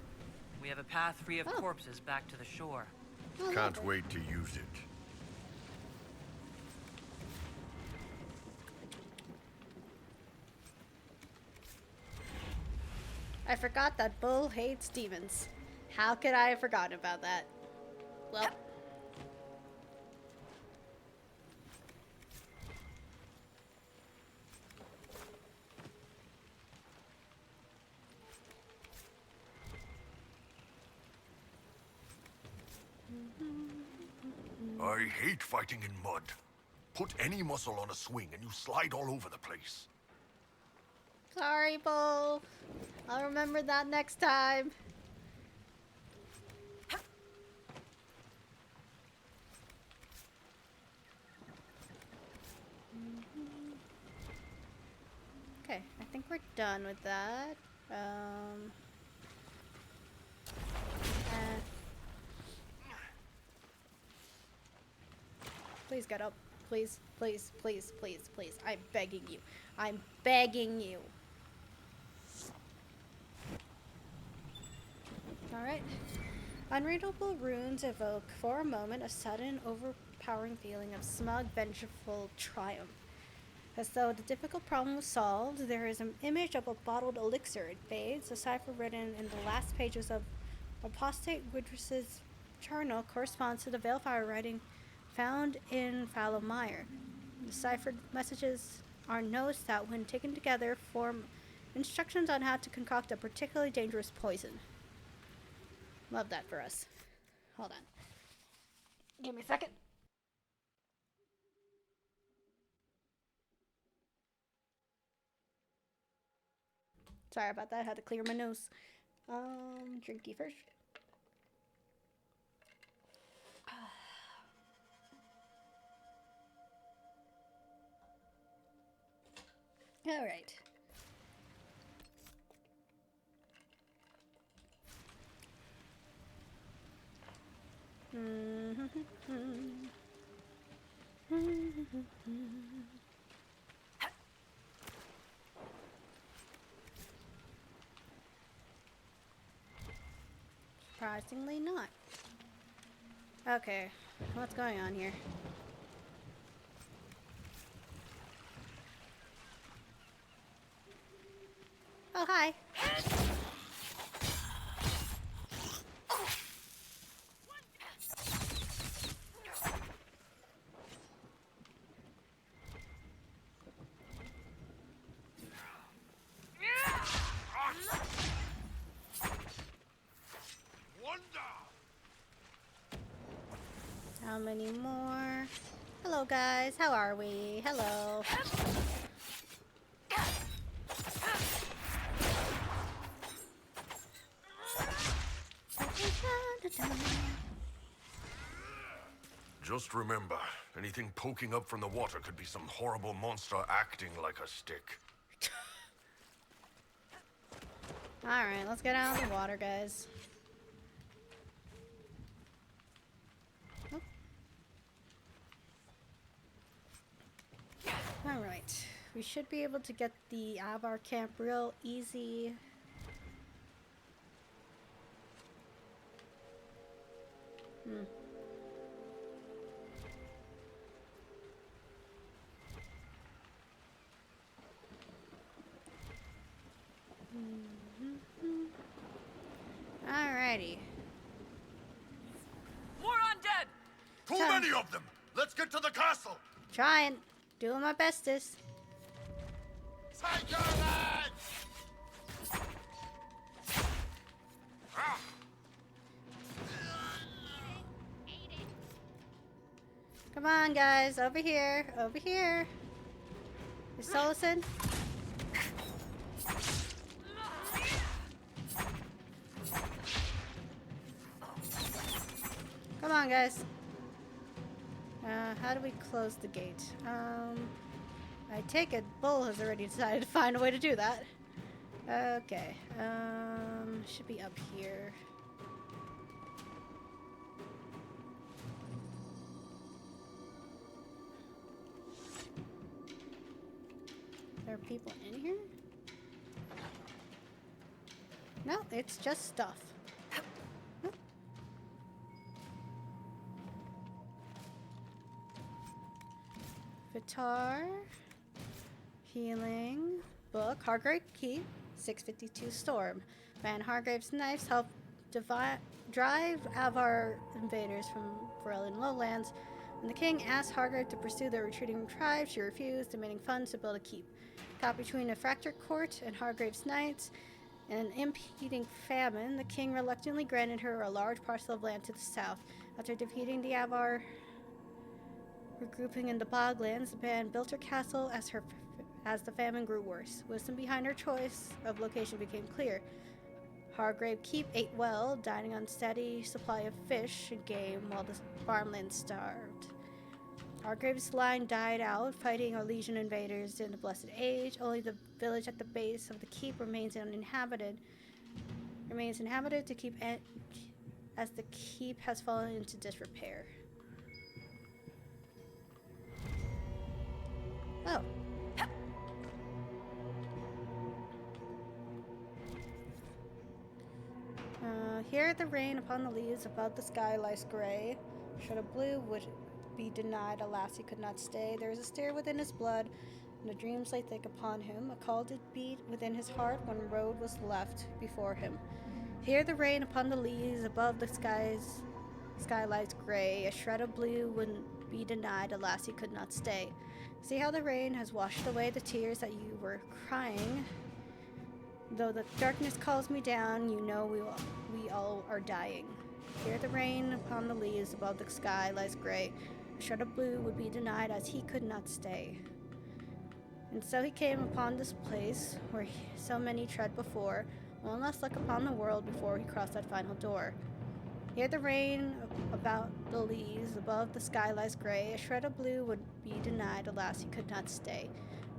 We have a path free of corpses back to the shore. Can't wait to use it. I forgot that Bull hates demons. How could I have forgotten about that? Well. I hate fighting in mud. Put any muscle on a swing and you slide all over the place. Sorry, Bull. I'll remember that next time. Okay, I think we're done with that. Please get up. Please, please, please, please, please. I'm begging you. I'm begging you. Alright. Unreadable runes evoke for a moment a sudden, overpowering feeling of smug, vengeful triumph. As though the difficult problem was solved, there is an image of a bottled elixir. It fades. A cipher written in the last pages of apostate Widris's journal corresponds to the Veilfire writing found in Fallow Mire. The ciphered messages are notes that, when taken together, form instructions on how to concoct a particularly dangerous poison. Love that for us. Hold on. Give me a second. Sorry about that. I had to clear my nose. Drinky first. All right. Surprisingly not. Okay, what's going on here? Oh, hi. How many more? Hello, guys. How are we? Hello. Just remember, anything poking up from the water could be some horrible monster acting like a stick. Alright, let's get out of the water, guys. Oh. Alright, we should be able to get the Avar camp real easy. Alrighty. More undead! Too many of them! Let's get to the castle! Trying. Doing my bestest. Take your legs! Come on, guys. Over here. Over here. Is Solison? Come on, guys. How do we close the gate? I take it Bull has already decided to find a way to do that. Okay. Should be up here. There are people in here? No, it's just stuff. Guitar, healing, book, Hargrave Keep, 652 Storm. Man, Hargrave's knives help drive Avar invaders from Varelian lowlands. When the king asked Hargrave to pursue the retreating tribes, she refused, demanding funds to build a keep. Caught between a fractured court and Hargrave's knights and an impending famine, the king reluctantly granted her a large parcel of land to the south. After defeating the Avar regrouping in the boglands, the band built her castle as the famine grew worse. Wisdom behind her choice of location became clear. Hargrave Keep ate well, dining on steady supply of fish and game while the farmland starved. Hargrave's line died out, fighting Orlesian invaders in the Blessed Age. Only the village at the base of the keep remains uninhabited. As the keep has fallen into disrepair. Oh. Here the rain upon the leaves above the sky lies gray. Should a blue would be denied, alas he could not stay. There is a stir within his blood, and the dreams lay thick upon him. A call did beat within his heart when road was left before him. Hear the rain upon the leaves, above the sky lies gray. A shred of blue wouldn't be denied, alas he could not stay. See how the rain has washed away the tears that you were crying. Though the darkness calls me down, you know we all are dying. Hear the rain upon the leaves, above the sky lies gray. A shred of blue would be denied, as he could not stay. And so he came upon this place, where so many tread before. One last look upon the world before he crossed that final door. Hear the rain about the leaves, above the sky lies gray. A shred of blue would be denied, alas he could not stay.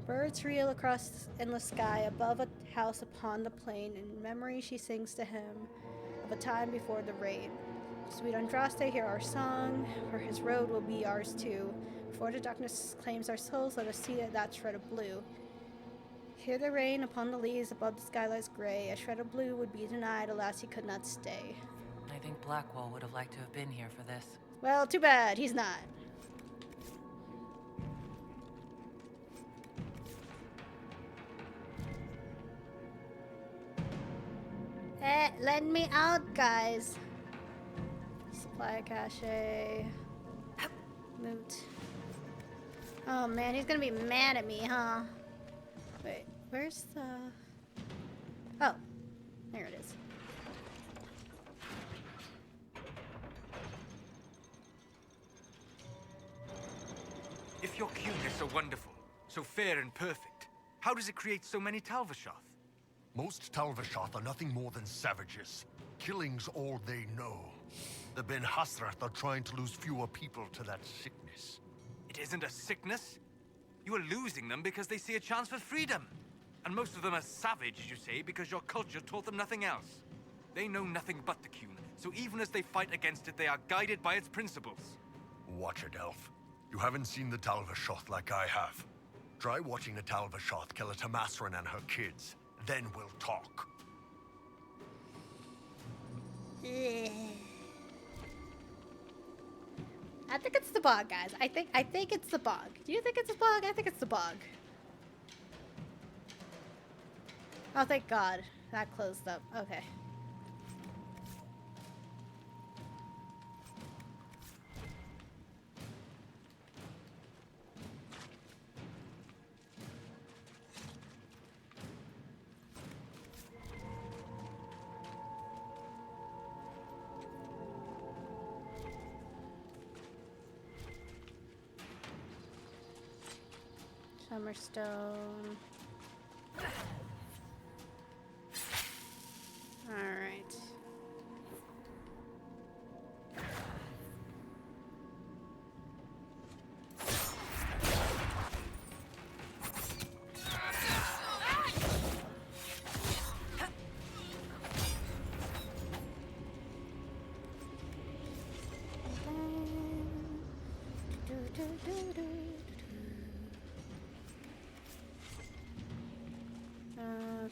Birds reel across the endless sky, above a house upon the plain. In memory she sings to him of a time before the rain. Sweet Andraste, hear our song, for his road will be ours too. Before the darkness claims our souls, let us see that shred of blue. Hear the rain upon the leaves, above the sky lies gray. A shred of blue would be denied, alas he could not stay. I think Blackwall would have liked to have been here for this. Well, too bad, he's not. Let me out, guys. Supply cache. Loot. Oh man, he's gonna be mad at me, huh? Wait, where's the... Oh, there it is. If your Kickin is so wonderful, so fair and perfect, how does it create so many Talvashoth? Most Talvashoth are nothing more than savages. Killing's all they know. The Ben Hasrath are trying to lose fewer people to that sickness. It isn't a sickness. You are losing them because they see a chance for freedom. And most of them are savage, you say, because your culture taught them nothing else. They know nothing but the Kickin, so even as they fight against it, they are guided by its principles. Watch it, Elf. You haven't seen the Talvashoth like I have. Try watching a Talvashoth kill a Tamasran and her kids. Then we'll talk. I think it's the bog, guys. I think it's the bog. Do you think it's the bog? I think it's the bog. Oh, thank God. That closed up. Okay. Summerstone. All right.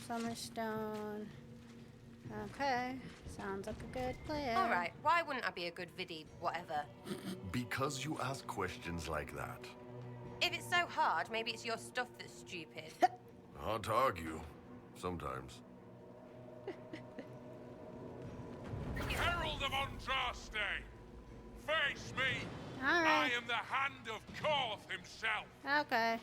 Summerstone. Okay, sounds like a good plan. All right, why wouldn't I be a good viddy whatever? Because you ask questions like that. If it's so hard, maybe it's your stuff that's stupid. Hard to argue. Sometimes. Herald of Andraste! Face me! All right. I am the Hand of Korth himself! Okay.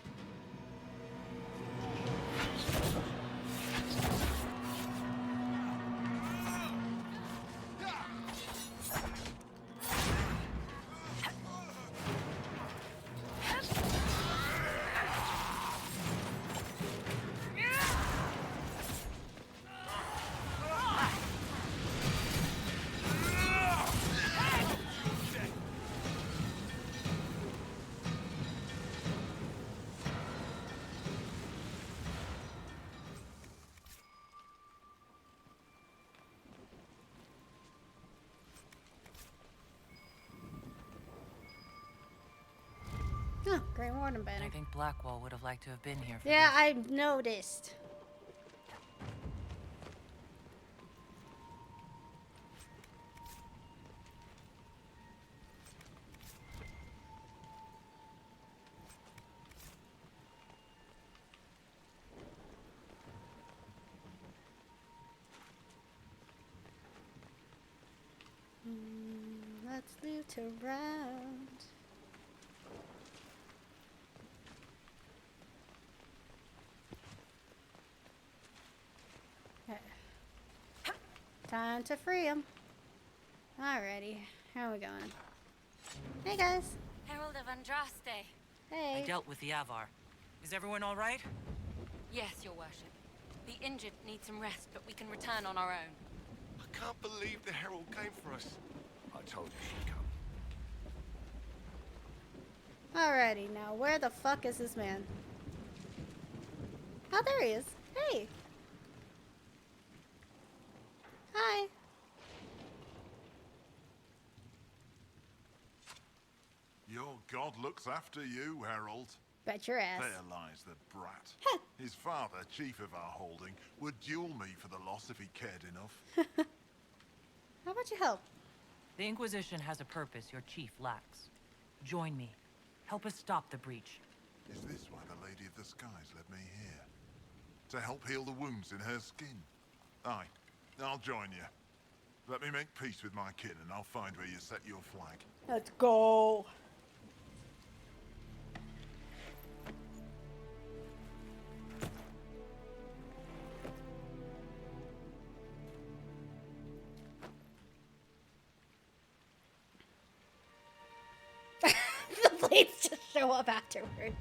Oh, Grey Warden banner. I think Blackwall would have liked to have been here for Yeah, this. I noticed. Loot around. Okay. Time to free him. Alrighty, how are we going? Hey guys. Herald of Andraste. Hey. I dealt with the Avar. Is everyone all right? Yes, your worship. The injured need some rest, but we can return on our own. I can't believe the Herald came for us. I told you she'd come. Alrighty, now where the fuck is this man? Oh, there he is. Hey. Hi. Your god looks after you, Herald. Bet your ass. There lies the brat. His father, chief of our holding, would duel me for the loss if he cared enough. How about you help? The Inquisition has a purpose your chief lacks. Join me. Help us stop the breach. Is this why the Lady of the Skies led me here? To help heal the wounds in her skin? Aye, I'll join you. Let me make peace with my kin and I'll find where you set your flag. Let's go. The blades just show up afterwards.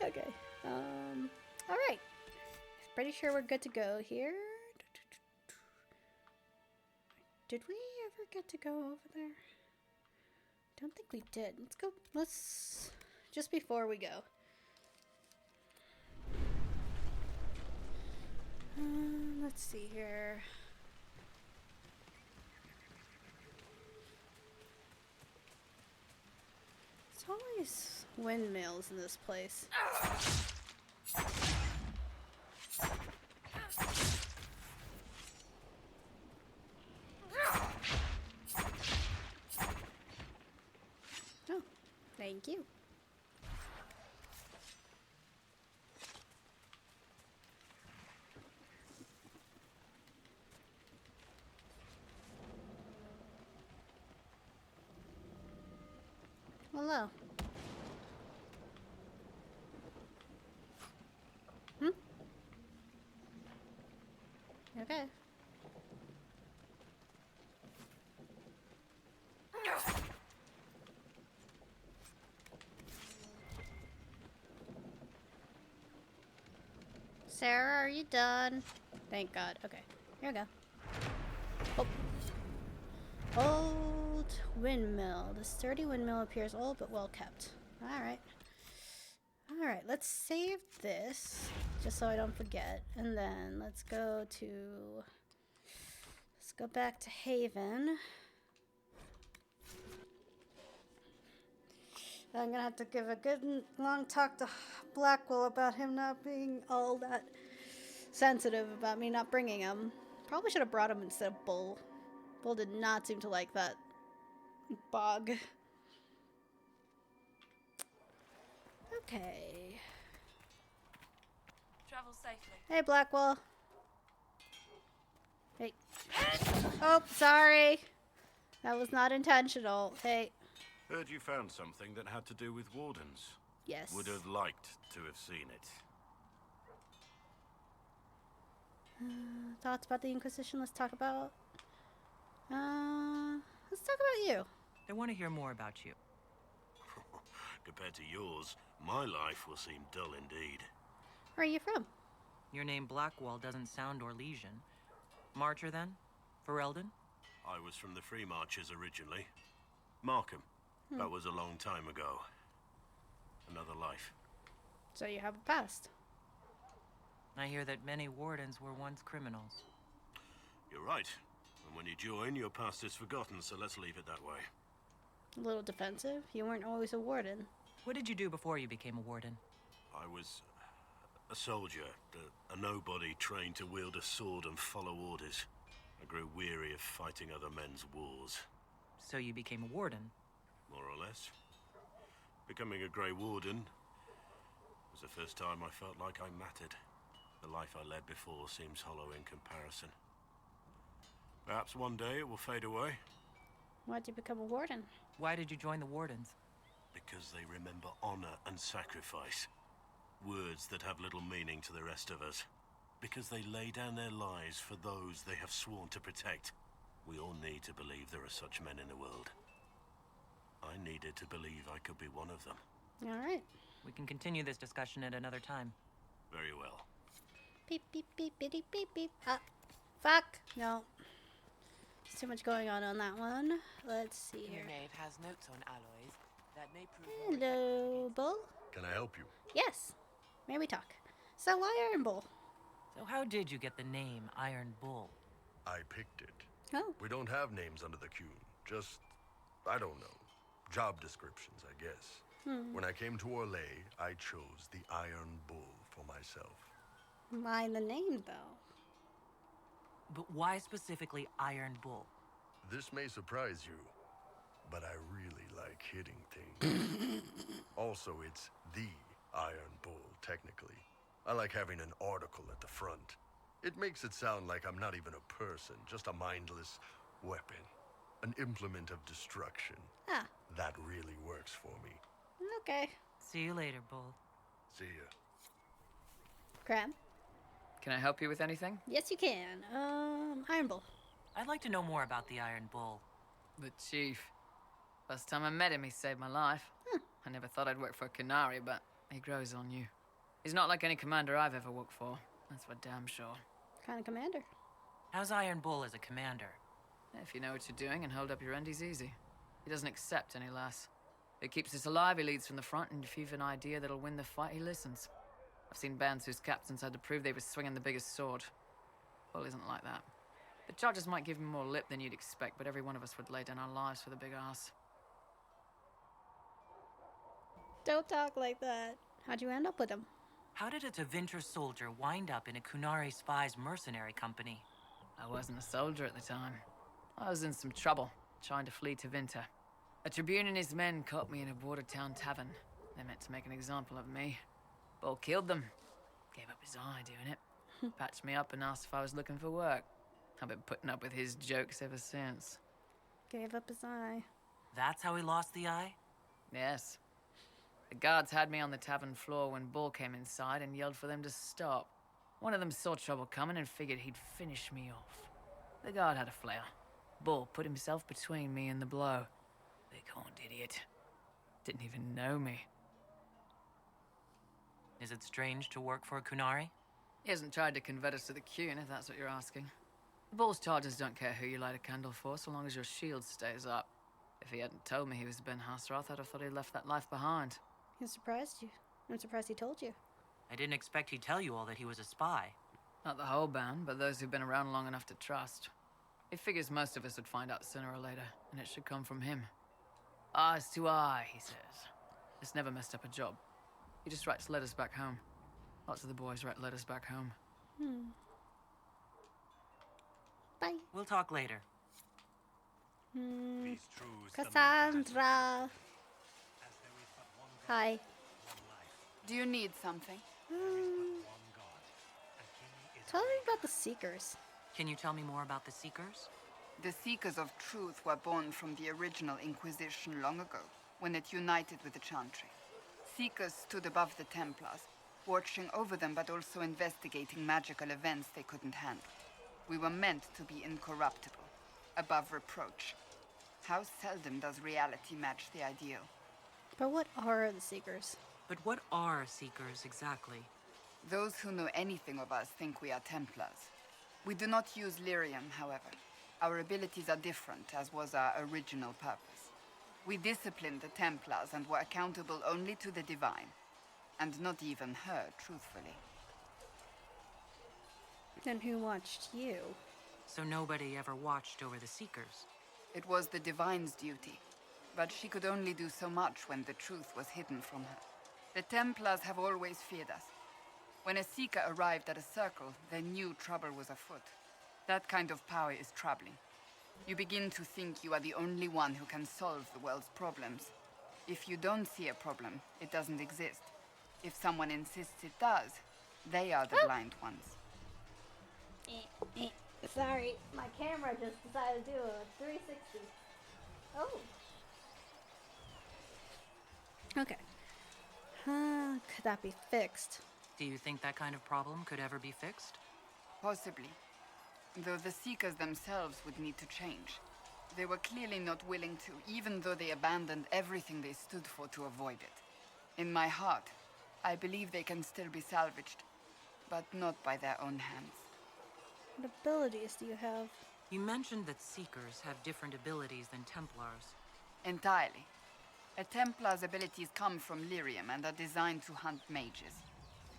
Okay. All right. Pretty sure we're good to go here. Did we ever get to go over there? Don't think we did. Let's go. Let's just before we go. Let's see here. There's always windmills in this place. Oh, thank you. Hello. Okay. Sarah, are you done? Thank God. Okay, here we go. Oh. Old windmill. The sturdy windmill appears old but well kept. Alright. Alright, let's save this just so I don't forget. And then let's go back to Haven. I'm gonna have to give a good long talk to Blackwell about him not being all that sensitive about me not bringing him. Probably should have brought him instead of Bull. Bull did not seem to like that bog. Okay. Travel safely. Hey, Blackwell. Hey. Oh, sorry. That was not intentional. Hey. Heard you found something that had to do with wardens. Yes. Would have liked to have seen it. Thoughts about the Inquisition? Let's talk about you. I want to hear more about you. Compared to yours, my life will seem dull indeed. Where are you from? Your name Blackwall doesn't sound Orlesian. Marcher, then? Ferelden? I was from the Free Marchers originally. Markham. That was a long time ago. Another life. So you have a past. I hear that many wardens were once criminals. You're right. And when you join, your past is forgotten, so let's leave it that way. A little defensive. You weren't always a warden. What did you do before you became a warden? I was a soldier, a nobody trained to wield a sword and follow orders. I grew weary of fighting other men's wars. So you became a warden? More or less. Becoming a Grey Warden was the first time I felt like I mattered. The life I led before seems hollow in comparison. Perhaps one day it will fade away. Why'd you become a warden? Why did you join the Wardens? Because they remember honor and sacrifice. Words that have little meaning to the rest of us. Because they lay down their lives for those they have sworn to protect. We all need to believe there are such men in the world. I needed to believe I could be one of them. Alright. We can continue this discussion at another time. Very well. Beep, beep, beep, beep, beep, beep. Ah, fuck. No. There's too much going on that one. Let's see here. The nave has notes on alloys that may prove. Hello, Bull. Can I help you? Yes. May we talk? So why Iron Bull? So how did you get the name Iron Bull? I picked it. Oh. We don't have names under the Qun. Just, I don't know, job descriptions, I guess. When I came to Orlais, I chose the Iron Bull for myself. Why the name, though? But why specifically Iron Bull? This may surprise you, but I really like hitting things. Also, it's the Iron Bull, technically. I like having an article at the front. It makes it sound like I'm not even a person, just a mindless weapon. An implement of destruction. Ah. That really works for me. Okay. See you later, Bull. See ya. Crab? Can I help you with anything? Yes, you can. Iron Bull. I'd like to know more about the Iron Bull. The chief. First time I met him, he saved my life. I never thought I'd work for a Canary, but he grows on you. He's not like any commander I've ever worked for. That's for damn sure. Kind of commander. How's Iron Bull as a commander? If you know what you're doing and hold up your end, he's easy. He doesn't accept any less. He keeps us alive, he leads from the front, and if you've an idea that'll win the fight, he listens. I've seen bands whose captains had to prove they were swinging the biggest sword. Bull isn't like that. The charges might give him more lip than you'd expect, but every one of us would lay down our lives for the big ass. Don't talk like that. How'd you end up with him? How did a Tevinter soldier wind up in a Kunari spy's mercenary company? I wasn't a soldier at the time. I was in some trouble, trying to flee to Tevinter. A tribune and his men caught me in a border town tavern. They meant to make an example of me. Bull killed them. Gave up his eye doing it. Patched me up and asked if I was looking for work. I've been putting up with his jokes ever since. Gave up his eye. That's how he lost the eye? Yes. The guards had me on the tavern floor when Bull came inside and yelled for them to stop. One of them saw trouble coming and figured he'd finish me off. The guard had a flare. Bull put himself between me and the blow. Big horned idiot. Didn't even know me. Is it strange to work for a Kunari? He hasn't tried to convert us to the Qun, if that's what you're asking. The Bull's charges don't care who you light a candle for, so long as your shield stays up. If he hadn't told me he was Ben Hasrath, I'd have thought he'd left that life behind. He surprised you. I'm surprised he told you. I didn't expect he'd tell you all that he was a spy. Not the whole band, but those who've been around long enough to trust. He figures most of us would find out sooner or later, and it should come from him. Eyes to eye, he says. It's never messed up a job. He just writes letters back home. Lots of the boys write letters back home. Bye. We'll talk later. Cassandra. Hi. Do you need something? Tell me about the Seekers. Can you tell me more about the Seekers? The Seekers of Truth were born from the original Inquisition long ago, when it united with the Chantry. Seekers stood above the Templars, watching over them but also investigating magical events they couldn't handle. We were meant to be incorruptible, above reproach. How seldom does reality match the ideal? But what are the Seekers? But what are Seekers exactly? Those who know anything of us think we are Templars. We do not use lyrium, however. Our abilities are different, as was our original purpose. We disciplined the Templars and were accountable only to the Divine. And not even her, truthfully. Then who watched you? So nobody ever watched over the Seekers? It was the Divine's duty. But she could only do so much when the truth was hidden from her. The Templars have always feared us. When a Seeker arrived at a circle, they knew trouble was afoot. That kind of power is troubling. You begin to think you are the only one who can solve the world's problems. If you don't see a problem, it doesn't exist. If someone insists it does, they are the blind ones. Sorry, my camera just decided to do a 360. Oh. Okay. Could that be fixed? Do you think that kind of problem could ever be fixed? Possibly. Though the Seekers themselves would need to change. They were clearly not willing to, even though they abandoned everything they stood for to avoid it. In my heart, I believe they can still be salvaged, but not by their own hands. What abilities do you have? You mentioned that Seekers have different abilities than Templars. Entirely. A Templar's abilities come from lyrium and are designed to hunt mages.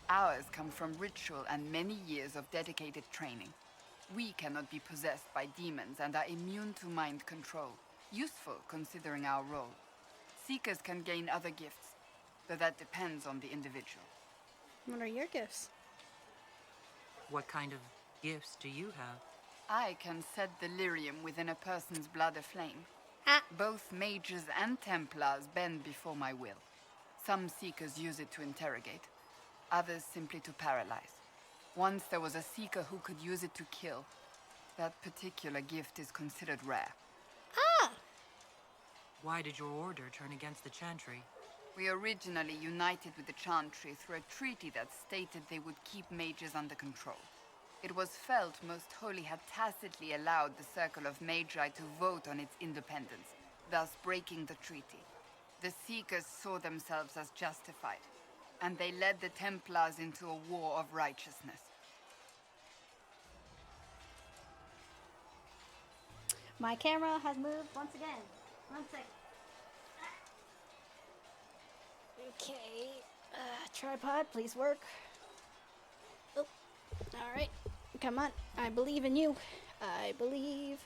Ours come from ritual and many years of dedicated training. We cannot be possessed by demons and are immune to mind control. Useful considering our role. Seekers can gain other gifts, though that depends on the individual. What are your gifts? What kind of gifts do you have? I can set the lyrium within a person's blood aflame. Both mages and Templars bend before my will. Some Seekers use it to interrogate, others simply to paralyze. Once there was a Seeker who could use it to kill. That particular gift is considered rare. Why did your order turn against the Chantry? We originally united with the Chantry through a treaty that stated they would keep mages under control. It was felt Most Holy had tacitly allowed the Circle of Magi to vote on its independence, thus breaking the treaty. The Seekers saw themselves as justified, and they led the Templars into a war of righteousness. My camera has moved once again. One sec. Okay. Tripod, please work. Oh, alright. Come on. I believe in you. I believe.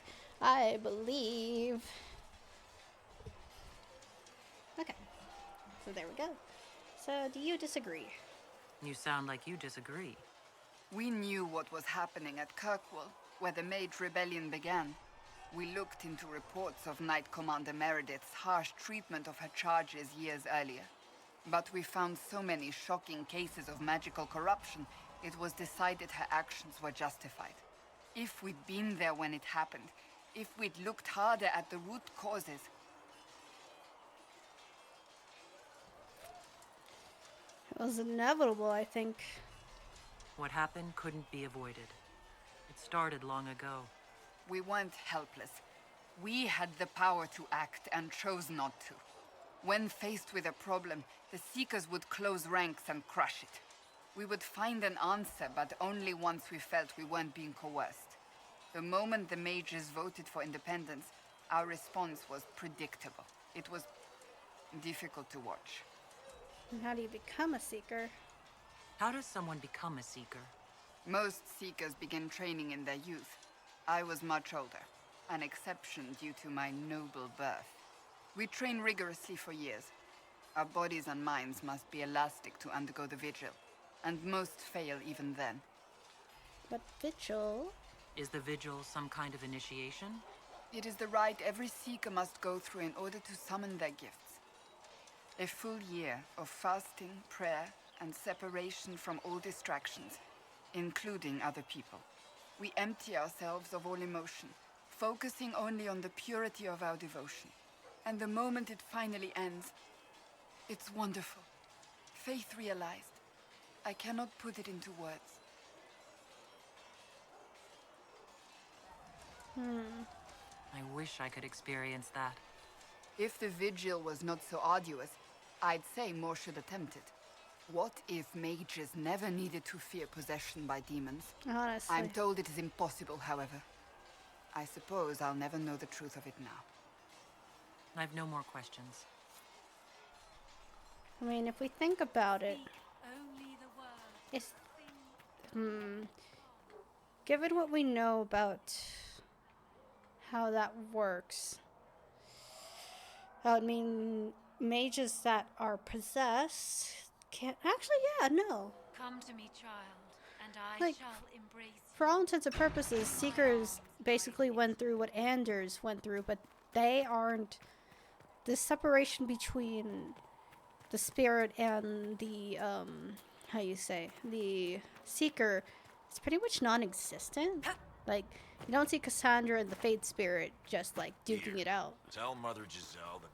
Okay. So there we go. So, do you disagree? You sound like you disagree. We knew what was happening at Kirkwall, where the Mage Rebellion began. We looked into reports of Knight Commander Meredith's harsh treatment of her charges years earlier. But we found so many shocking cases of magical corruption, it was decided her actions were justified. If we'd been there when it happened, if we'd looked harder at the root causes... It was inevitable, I think. What happened couldn't be avoided. It started long ago. We weren't helpless. We had the power to act and chose not to. When faced with a problem, the Seekers would close ranks and crush it. We would find an answer, but only once we felt we weren't being coerced. The moment the mages voted for independence, our response was predictable. It was difficult to watch. And how do you become a Seeker? How does someone become a Seeker? Most Seekers begin training in their youth. I was much older, an exception due to my noble birth. We train rigorously for years. Our bodies and minds must be elastic to undergo the vigil, and most fail even then. But vigil? Is the vigil some kind of initiation? It is the rite every Seeker must go through in order to summon their gifts. A full year of fasting, prayer, and separation from all distractions, including other people. We empty ourselves of all emotion, focusing only on the purity of our devotion. And the moment it finally ends, it's wonderful. Faith realized. I cannot put it into words. I wish I could experience that. If the vigil was not so arduous, I'd say more should attempt it. What if mages never needed to fear possession by demons? Honestly. I'm told it is impossible, however. I suppose I'll never know the truth of it now. I've no more questions. I mean, if we think about it, it's... Given what we know about how that works, I mean, mages that are possessed can't... Actually, yeah, no. Come to me, child, and I Like, shall embrace you. For all intents and purposes, Seekers basically went through what Anders went through, but they aren't... The separation between the spirit and the, how you say, the Seeker is pretty much non-existent. Like, you don't see Cassandra and the Fate Spirit just, like, duking it out. Tell Mother Giselle that...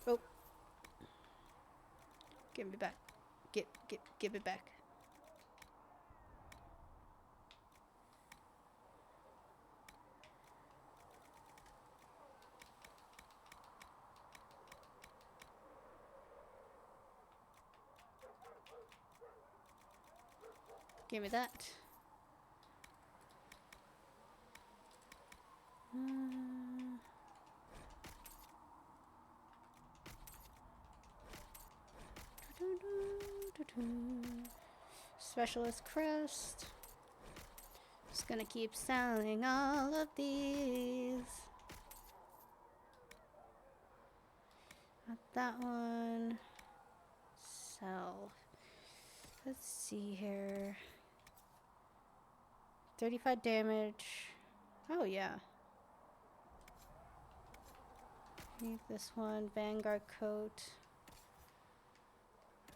Oh. Give me back. Give it back. Give me that. Specialist crest. Just gonna keep selling all of these. Not that one. Sell. Let's see here. 35 damage. Oh yeah. Need this one. Veilguard coat.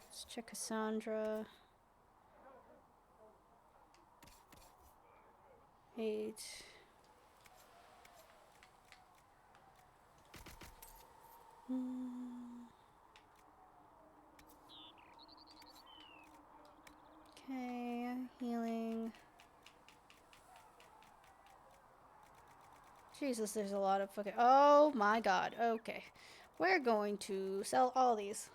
Let's check Cassandra. 8. Okay, healing. Jesus, there's a lot of fucking... Oh my god, okay. We're going to sell all these.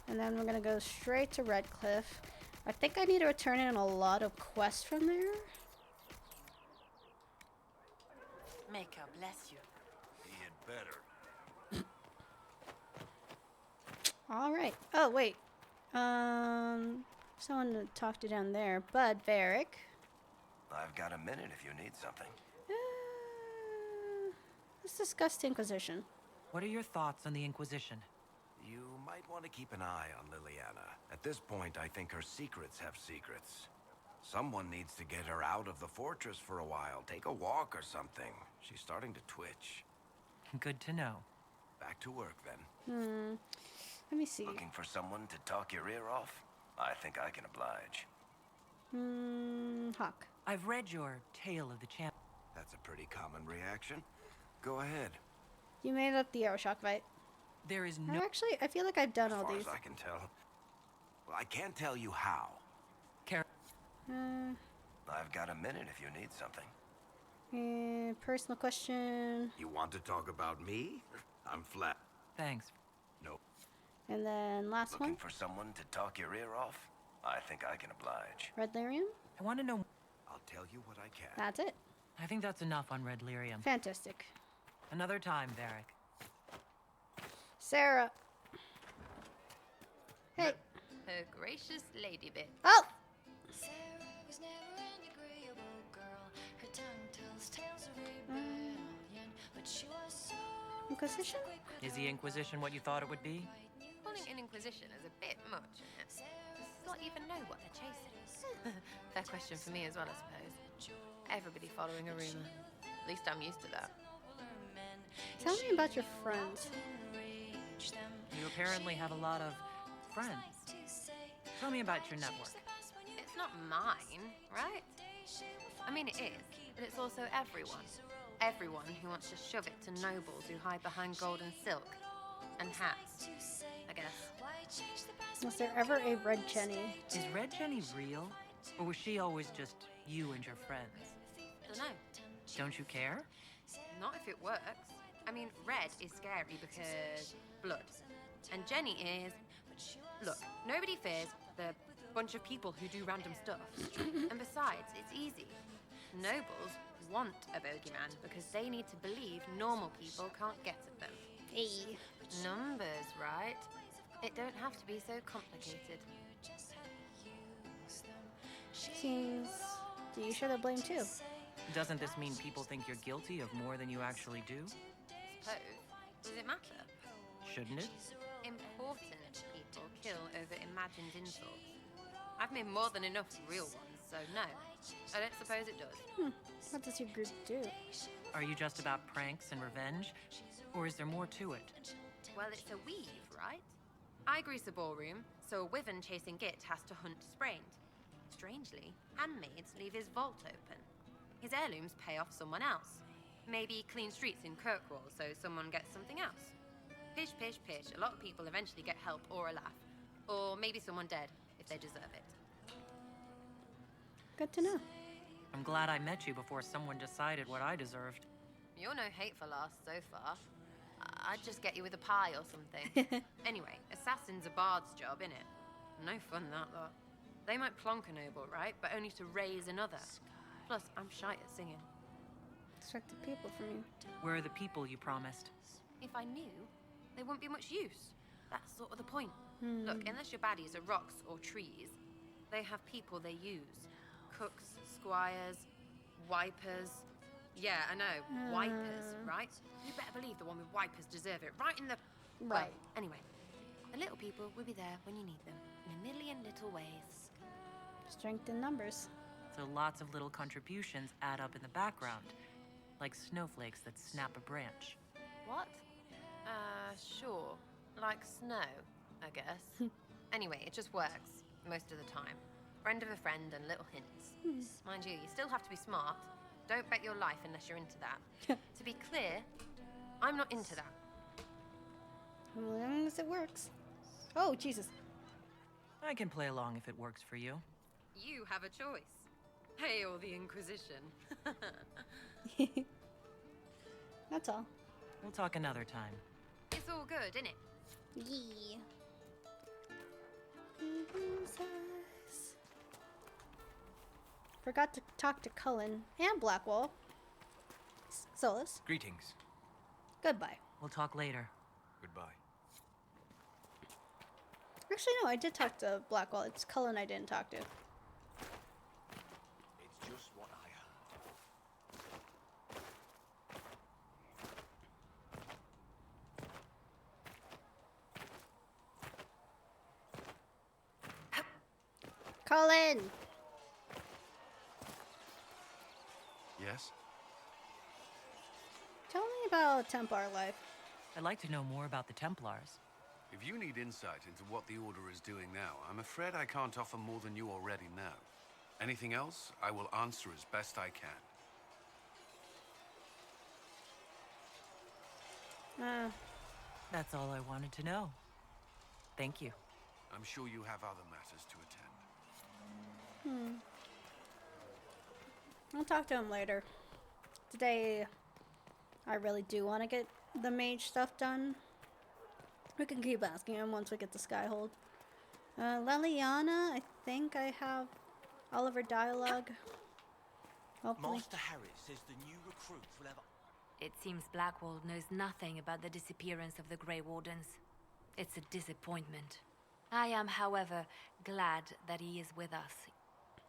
And then we're gonna go straight to Redcliffe. I think I need to return in a lot of quests from there. May God bless you. He had better. Alright. Oh, wait. Someone to talk to down there. Bud Varric. I've got a minute if you need something. Let's discuss the Inquisition. What are your thoughts on the Inquisition? You might want to keep an eye on Liliana. At this point, I think her secrets have secrets. Someone needs to get her out of the fortress for a while. Take a walk or something. She's starting to twitch. Good to know. Back to work, then. Let me see. Looking for someone to talk your ear off? I think I can oblige. Hawk. I've read your Tale of the Champ. That's a pretty common reaction. Go ahead. You made up the arrow shock bite. There is no... Actually, I feel like I've done all As far these. as I can tell. Well, I can't tell you how. I've got a minute if you need something. Personal question. You want to talk about me? I'm flat. Thanks. No. And then last Looking one. for someone to talk your ear off? I think I can oblige. Red Lyrium. I want to know... I'll tell you what I can. That's it. I think that's enough on Red Lyrium. Fantastic. Another time, Varric. Sarah. Hey. Her gracious lady bit. Oh! Sarah was never an agreeable girl. Her tongue tells tales of rebellion, but she was so... Inquisition? Is the Inquisition what you thought it would be? Calling an Inquisition is a bit much, isn't it? Does not even know what they're chasing. Fair question for me as well, I suppose. Everybody following a rumor. At least I'm used to that. Tell me about your friends. You apparently have a lot of friends. Tell me about your network. It's not mine, right? I mean, it is, but it's also everyone. Everyone who wants to shove it to nobles who hide behind gold and silk. And hats, I guess. Was there ever a Red Jenny? Is Red Jenny real? Or was she always just you and your friends? Dunno. Don't you care? Not if it works. I mean, red is scary because blood. And Jenny is... Look, nobody fears the bunch of people who do random stuff. And besides, it's easy. Nobles want a bogeyman because they need to believe normal people can't get at them. Hey. Numbers, right? It don't have to be so complicated. Seems... Do you share the blame too? Doesn't this mean people think you're guilty of more than you actually do? Suppose. Does it matter? Shouldn't it? Important people kill over imagined insults. I've made more than enough real ones, so no. I don't suppose it does. What does your group do? Are you just about pranks and revenge? Or is there more to it? Well, it's a weave, right? I grease a ballroom, so a wyvern chasing Git has to hunt sprained. Strangely, handmaids leave his vault open. His heirlooms pay off someone else. Maybe clean streets in Kirkwall so someone gets something else. Pish, pish, pish. A lot of people eventually get help or a laugh. Or maybe someone dead, if they deserve it. Good to know. I'm glad I met you before someone decided what I deserved. You're no hateful ass so far. I'd just get you with a pie or something. Anyway, assassin's a bard's job, innit? No fun, that lot. They might plonk a noble, right? But only to raise another. Plus, I'm shy at singing. Distract the people from you. Where are the people you promised? If I knew, they wouldn't be much use. That's sort of the point. Look, unless your baddies are rocks or trees, they have people they use. Cooks, squires, wipers. Yeah, I know. Wipers, right? You better believe the one with wipers deserve it. Right in the... Right. Well, anyway, the little people will be there when you need them. In a million little ways. Strength in numbers. So lots of little contributions add up in the background. Like snowflakes that snap a branch. What? Sure. Like snow, I guess. Anyway, it just works. Most of the time. Friend of a friend and little hints. Mind you, you still have to be smart. Don't bet your life unless you're into that. To be clear, I'm not into that. As long as it works. Oh, Jesus. I can play along if it works for you. You have a choice. Hail the Inquisition. That's all. We'll talk another time. It's all good, innit? Yeah. Forgot to talk to Cullen and Blackwall. Solus. Greetings. Goodbye. We'll talk later. Goodbye. Actually, no, I did talk to Blackwall. It's Cullen I didn't talk to. It's just what I heard. Cullen! Yes? Tell me about Templar life. I'd like to know more about the Templars. If you need insight into what the Order is doing now, I'm afraid I can't offer more than you already know. Anything else, I will answer as best I can. That's all I wanted to know. Thank you. I'm sure you have other matters to attend. I'll talk to him later. Today, I really do want to get the mage stuff done. We can keep asking him once we get the Skyhold. Leliana, I think I have all of her dialogue. Hopefully. Master Harris says the new recruits will have... It seems Blackwall knows nothing about the disappearance of the Grey Wardens. It's a disappointment. I am, however, glad that he is with us,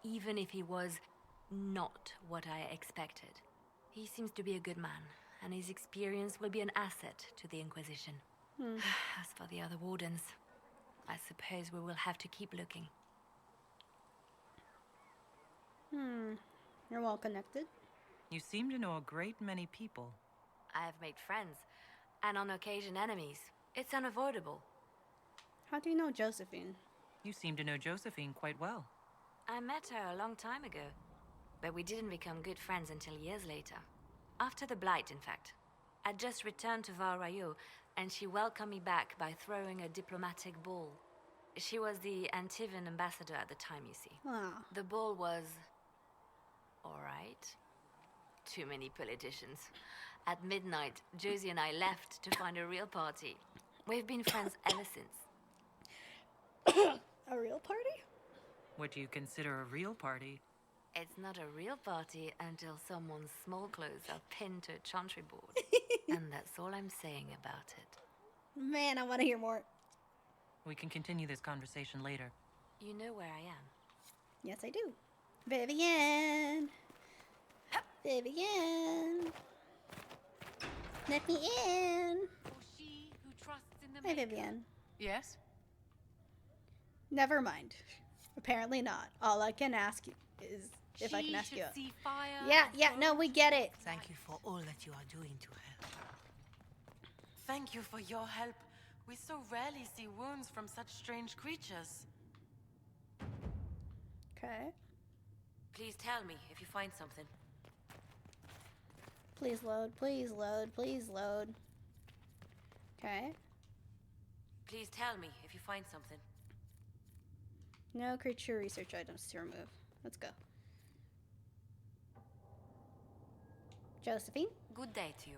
even if he was not what I expected. He seems to be a good man, and his experience will be an asset to the Inquisition. As for the other Wardens, I suppose we will have to keep looking. You're well connected. You seem to know a great many people. I have made friends, and on occasion enemies. It's unavoidable. How do you know Josephine? You seem to know Josephine quite well. I met her a long time ago, but we didn't become good friends until years later. After the Blight, in fact. I'd just returned to Val Rayo, and she welcomed me back by throwing a diplomatic ball. She was the Antivan ambassador at the time, you see. The ball was... alright. Too many politicians. At midnight, Josie and I left to find a real party. We've been friends ever since. A real party? What do you consider a real party? It's not a real party until someone's small clothes are pinned to a chantry board. And that's all I'm saying about it. Man, I want to hear more. We can continue this conversation later. You know where I am. Yes, I do. Vivian! Vivian! Let me in! Hi, Vivian. Yes? Never mind. Apparently not. All I can ask you is if I can ask you. Yeah, no, we get it. Thank you for all that you are doing to help. Thank you for your help We so rarely see wounds from such strange creatures. Okay. Please tell me if you find something. Please load, please load, please load. Okay. Please tell me if you find something. No creature research items to remove. Let's go. Josephine? Good day to you.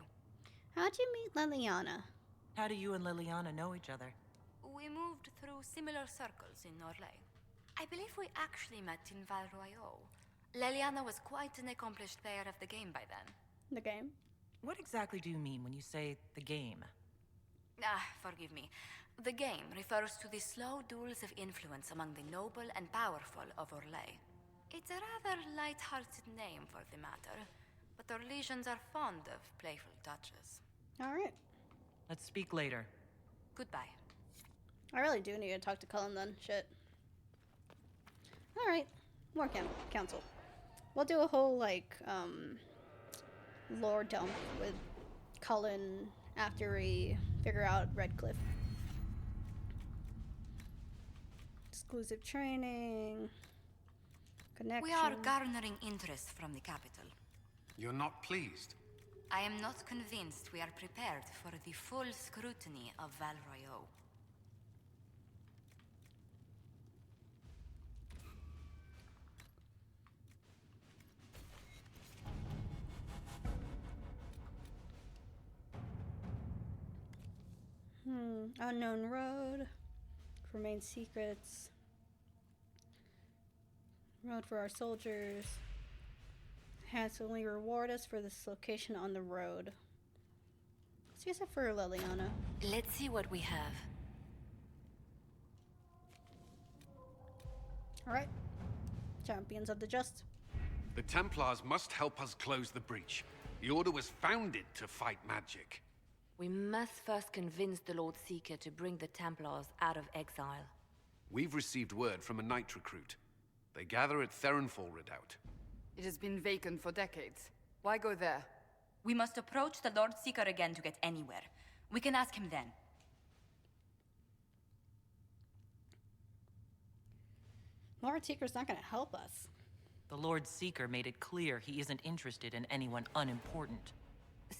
How'd you meet Liliana? How do you and Liliana know each other? We moved through similar circles in Orlais. I believe we actually met in Val Royeaux. Liliana was quite an accomplished player of the game by then. The game? What exactly do you mean when you say the game? Forgive me. The game refers to the slow duels of influence among the noble and powerful of Orlais. It's a rather light-hearted name for the matter, but Orlesians are fond of playful touches. Alright. Let's speak later. Goodbye. I really do need to talk to Cullen then. Shit. Alright. More council. We'll do a whole, like, lore dump with Cullen after we figure out Redcliffe. Exclusive training. Connection. We are garnering interest from the capital. You're not pleased? I am not convinced we are prepared for the full scrutiny of Val Royeaux. Unknown road. Remain secrets. Road for our soldiers. Handsomely reward us for this location on the road. Let's use it for Liliana. Let's see what we have. Alright. Champions of the Just. The Templars must help us close the breach. The Order was founded to fight magic. We must first convince the Lord Seeker to bring the Templars out of exile. We've received word from a knight recruit. They gather at Theronfall Redoubt. It has been vacant for decades. Why go there? We must approach the Lord Seeker again to get anywhere. We can ask him then. Lord Seeker's not gonna help us. The Lord Seeker made it clear he isn't interested in anyone unimportant.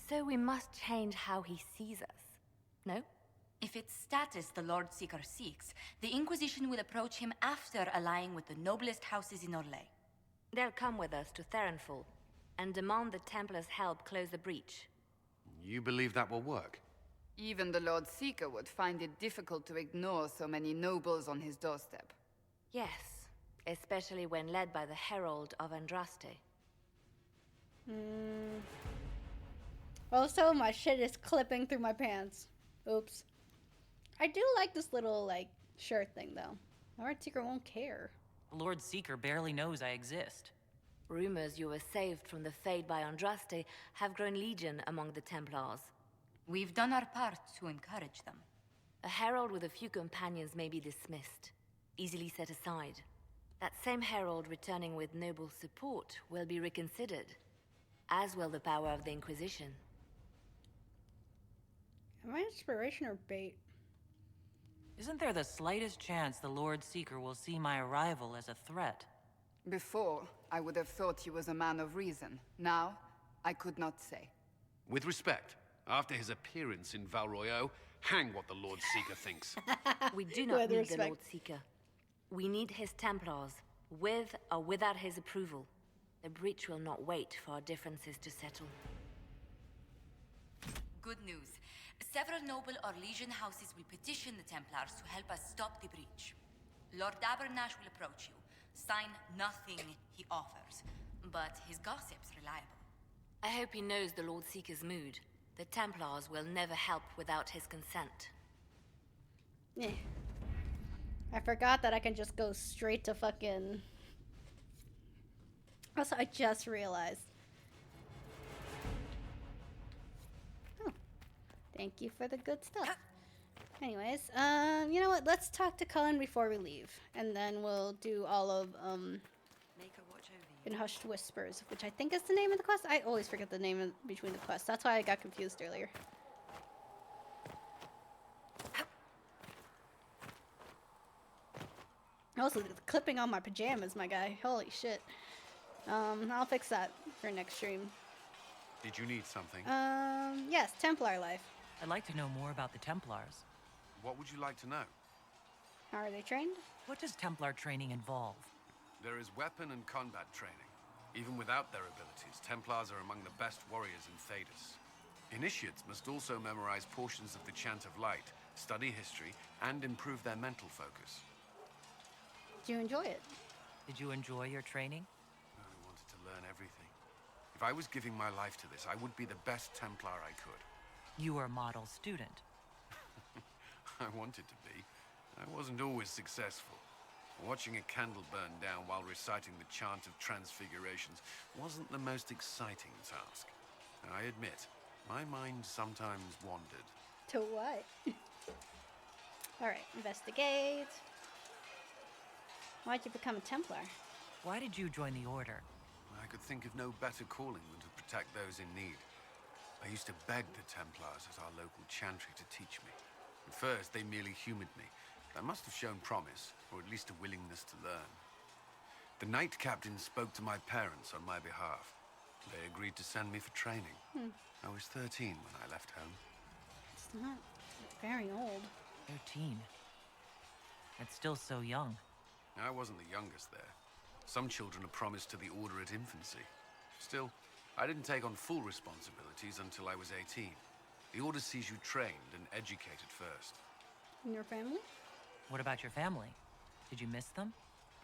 So we must change how he sees us, no? If it's status the Lord Seeker seeks, the Inquisition will approach him after allying with the noblest houses in Orlais. They'll come with us to Theronfall and demand the Templars' help close the breach. You believe that will work? Even the Lord Seeker would find it difficult to ignore so many nobles on his doorstep. Yes, especially when led by the Herald of Andraste. Also, my shit is clipping through my pants. Oops. I do like this little, like, shirt thing, though. Lord Seeker won't care. The Lord Seeker barely knows I exist. Rumors you were saved from the fate by Andraste have grown legion among the Templars. We've done our part to encourage them. A herald with a few companions may be dismissed, easily set aside. That same herald returning with noble support will be reconsidered, as will the power of the Inquisition. Am I inspiration or bait? Isn't there the slightest chance the Lord Seeker will see my arrival as a threat? Before, I would have thought he was a man of reason. Now, I could not say. With respect, after his appearance in Val Royeaux, hang what the Lord Seeker thinks. We do not need the Lord Seeker. We need his Templars, with or without his approval. The breach will not wait for our differences to settle. Good news. Several noble Orlesian houses will petition the Templars to help us stop the breach. Lord Abernash will approach you. Sign nothing he offers, but his gossip's reliable. I hope he knows the Lord Seeker's mood. The Templars will never help without his consent. I forgot that I can just go straight to fucking... Also, I just realized. Oh. Thank you for the good stuff. Anyways, you know what? Let's talk to Cullen before we leave. And then we'll do all of, In Hushed Whispers, which I think is the name of the quest. I always forget the name between the quests. That's why I got confused earlier. Also, clipping on my pajamas, my guy. Holy shit. I'll fix that for next stream. Did you need something? Yes, Templar life. I'd like to know more about the Templars. What would you like to know? How are they trained? What does Templar training involve? There is weapon and combat training. Even without their abilities, Templars are among the best warriors in Thedas. Initiates must also memorize portions of the Chant of Light, study history, and improve their mental focus. Do you enjoy it? Did you enjoy your training? I wanted to learn everything. If I was giving my life to this, I would be the best Templar I could. You were a model student. I wanted to be. I wasn't always successful. Watching a candle burn down while reciting the Chant of Transfigurations wasn't the most exciting task. I admit, my mind sometimes wandered. To what? Alright, investigate. Why'd you become a Templar? Why did you join the Order? I could think of no better calling than to protect those in need. I used to beg the Templars at our local chantry to teach me. At first, they merely humored me. I must have shown promise, or at least a willingness to learn. The Knight Captain spoke to my parents on my behalf. They agreed to send me for training. I was 13 when I left home. It's not very old. 13. That's still so young. I wasn't the youngest there. Some children are promised to the Order at infancy. Still, I didn't take on full responsibilities until I was 18. The Order sees you trained and educated first. And your family? What about your family? Did you miss them?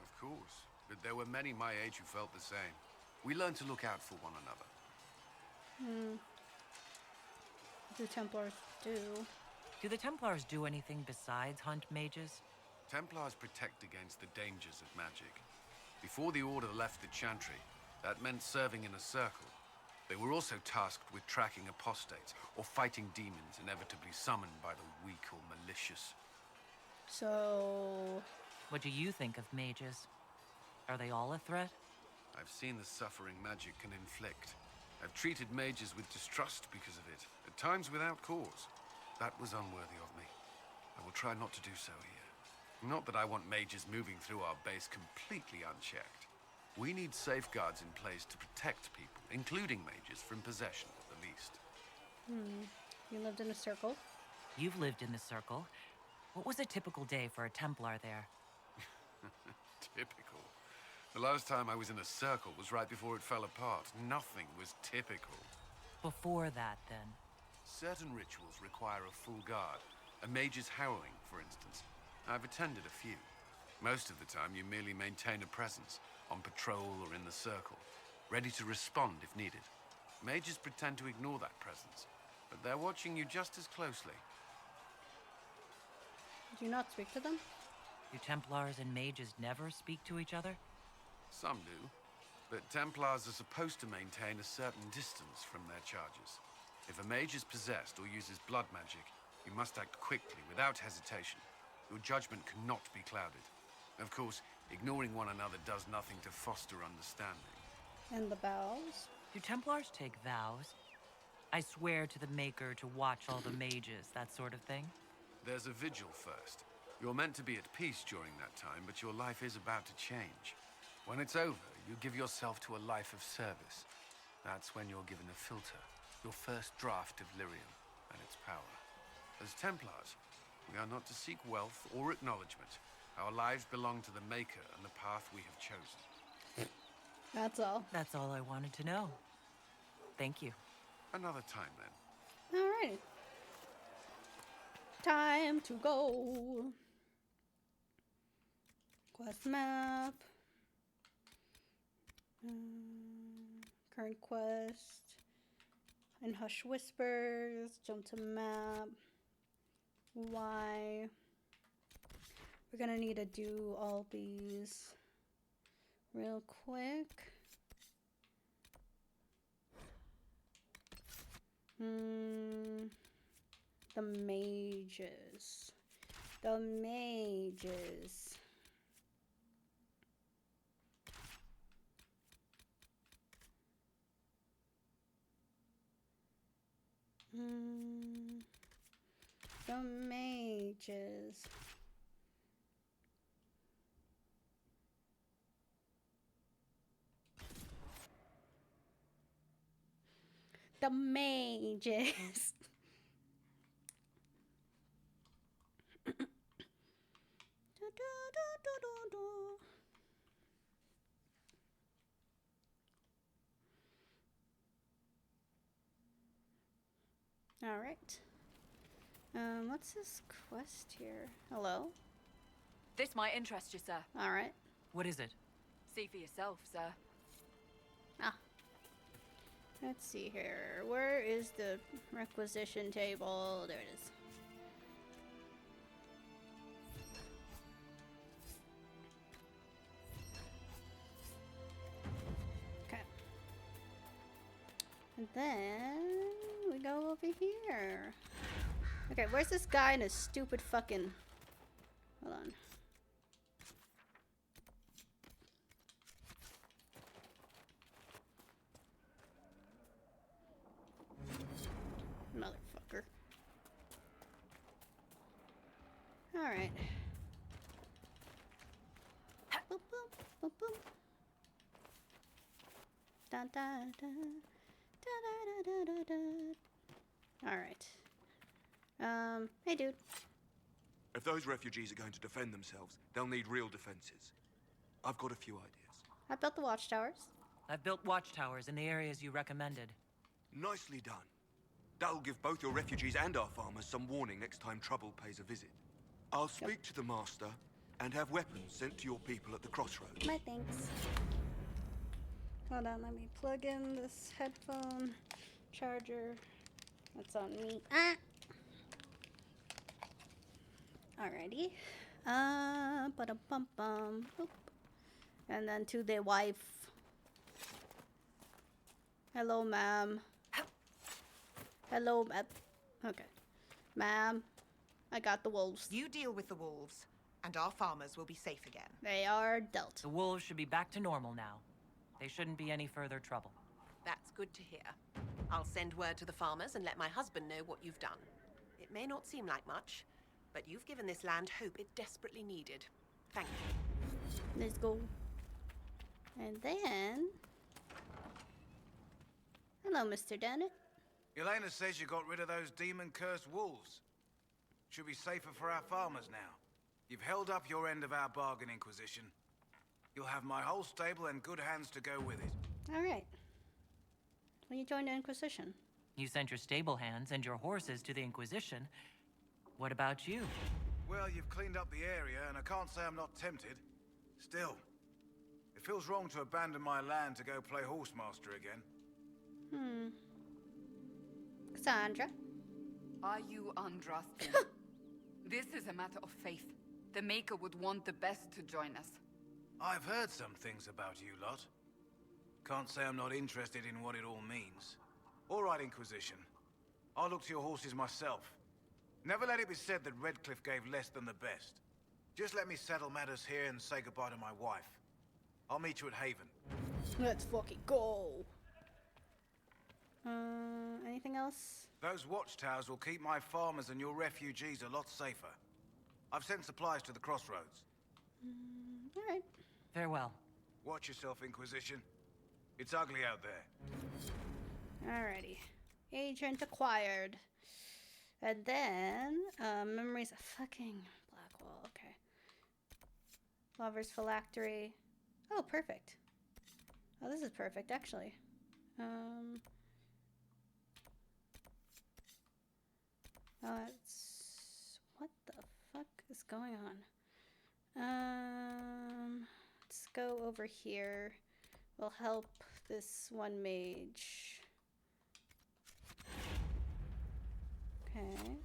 Of course, but there were many my age who felt the same. We learned to look out for one another. What do Templars do? Do the Templars do anything besides hunt mages? Templars protect against the dangers of magic. Before the Order left the Chantry, that meant serving in a circle. They were also tasked with tracking apostates or fighting demons inevitably summoned by the weak or malicious. So... What do you think of mages? Are they all a threat? I've seen the suffering magic can inflict. I've treated mages with distrust because of it, at times without cause. That was unworthy of me. I will try not to do so here. Not that I want mages moving through our base completely unchecked. We need safeguards in place to protect people, including mages, from possession at the least. You lived in a circle? You've lived in the Circle. What was a typical day for a Templar there? Typical. The last time I was in a circle was right before it fell apart. Nothing was typical. Before that, then? Certain rituals require a full guard. A mage's harrowing, for instance. I've attended a few. Most of the time, you merely maintain a presence, on patrol or in the circle, ready to respond if needed. Mages pretend to ignore that presence, but they're watching you just as closely. Do you not speak to them? Do Templars and mages never speak to each other? Some do, but Templars are supposed to maintain a certain distance from their charges. If a mage is possessed or uses blood magic, you must act quickly, without hesitation. Your judgment cannot be clouded. Of course, ignoring one another does nothing to foster understanding. And the vows? Do Templars take vows? I swear to the Maker to watch all the mages, that sort of thing? There's a vigil first. You're meant to be at peace during that time, but your life is about to change. When it's over, you give yourself to a life of service. That's when you're given a filter, your first draft of lyrium and its power. As Templars, we are not to seek wealth or acknowledgement. Our lives belong to the Maker and the path we have chosen. That's all. That's all I wanted to know. Thank you. Another time, then. Alrighty. Time to go. Quest map. Current quest. And Hush Whispers. Jump to map. Y. We're gonna need to do all these real quick. The mages. The mages. The mages. the mages. All right. What's this quest here? Hello? This might interest you, sir. All right. What is it? See for yourself, sir. Ah. Let's see here. Where is the requisition table? There it is. Okay. And then we go over here. Okay, where's this guy in his stupid fucking... Hold on. Motherfucker. Alright. Boop, boop, boop, boop. Da, da, da. Da, da, da, da, da. Alright. Hey dude. If those refugees are going to defend themselves, they'll need real defenses. I've got a few ideas. I built the watchtowers. I've built watchtowers in the areas you recommended. Nicely done. That'll give both your refugees and our farmers some warning next time trouble pays a visit. I'll speak to the master and have weapons sent to your people at the crossroads. My thanks. Hold on, let me plug in this headphone charger. That's on me. Ah! Alrighty. Ba-dum-bum-bum. Boop. And then to the wife. Hello, ma'am. Hello, ma'am. Okay. Ma'am, I got the wolves. You deal with the wolves, and our farmers will be safe again. They are dealt. The wolves should be back to normal now. They shouldn't be any further trouble. That's good to hear. I'll send word to the farmers and let my husband know what you've done. It may not seem like much, but you've given this land hope it desperately needed. Thank you. Let's go. And then... Hello, Mr. Dennett. Elena says you got rid of those demon-cursed wolves. Should be safer for our farmers now. You've held up your end of our bargain, Inquisition. You'll have my whole stable and good hands to go with it. Alright. Well, you joined the Inquisition. You sent your stable hands and your horses to the Inquisition. What about you? Well, you've cleaned up the area, and I can't say I'm not tempted. Still, it feels wrong to abandon my land to go play horsemaster again. Cassandra? Are you untrusting? This is a matter of faith. The Maker would want the best to join us. I've heard some things about you lot. Can't say I'm not interested in what it all means. All right, Inquisition. I'll look to your horses myself. Never let it be said that Redcliffe gave less than the best. Just let me settle matters here and say goodbye to my wife. I'll meet you at Haven. Let's fucking go. Anything else? Those watchtowers will keep my farmers and your refugees a lot safer. I've sent supplies to the crossroads. Alright. Farewell. Watch yourself, Inquisition. It's ugly out there. Alrighty. Agent acquired. And then, memories of fucking Blackwall. Okay. Lover's phylactery. Oh, perfect. Oh, this is perfect, actually. What the fuck is going on? Let's go over here. We'll help this one mage. Okay.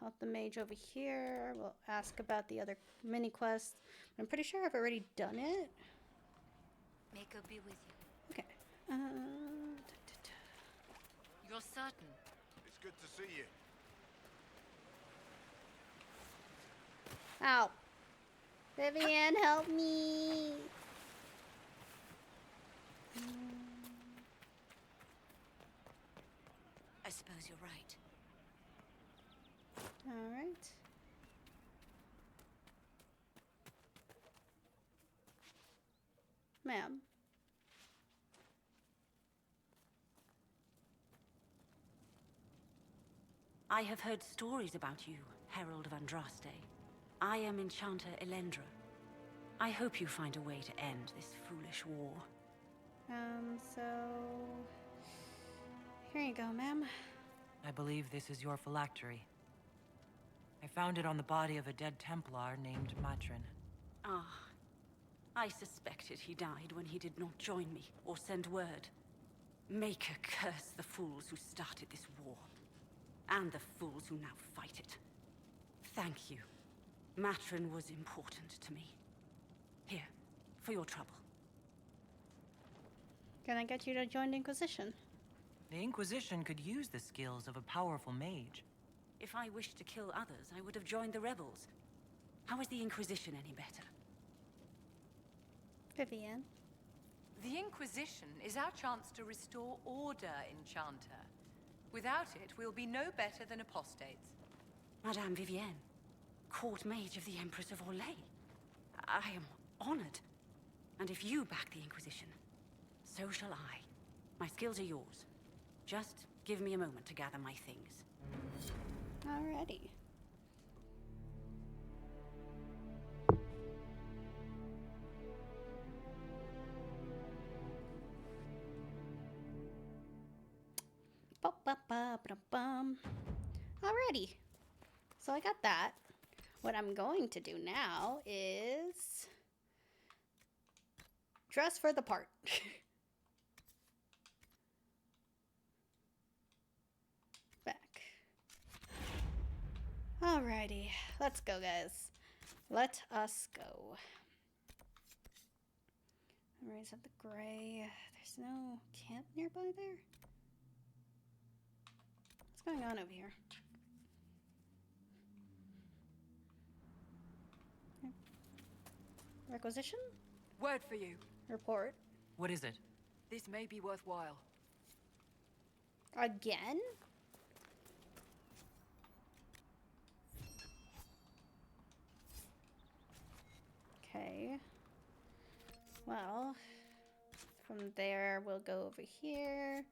Help the mage over here. We'll ask about the other mini quest. I'm pretty sure I've already done it. May God be with you. Okay. You're certain? It's good to see you. Ow. Vivian, help me. I suppose you're right. All right. Ma'am. I have heard stories about you, Herald of Andraste. I am Enchanter Elendra. I hope you find a way to end this foolish war. So... Here you go, ma'am. I believe this is your phylactery. I found it on the body of a dead Templar named Matrin. Ah, I suspected he died when he did not join me or send word. Maker curse the fools who started this war, and the fools who now fight it. Thank you. Matrin was important to me. Here, for your trouble. Can I get you to join the Inquisition? The Inquisition could use the skills of a powerful mage. If I wished to kill others, I would have joined the rebels. How is the Inquisition any better? Vivienne. The Inquisition is our chance to restore order, Enchanter. Without it, we'll be no better than apostates. Madame Vivienne, court mage of the Empress of Orlais. I am honored. And if you back the Inquisition, so shall I. My skills are yours. Just give me a moment to gather my things. Alrighty. Ba-ba-ba-ba-bum. Alrighty. So I got that. What I'm going to do now is dress for the part. Back. Alrighty. Let's go, guys. Let us go. Raise up the gray. There's no camp nearby there. What's going on over here? Requisition? Word for you. Report. What is it? This may be worthwhile. Again? Okay. Well, from there we'll go over here.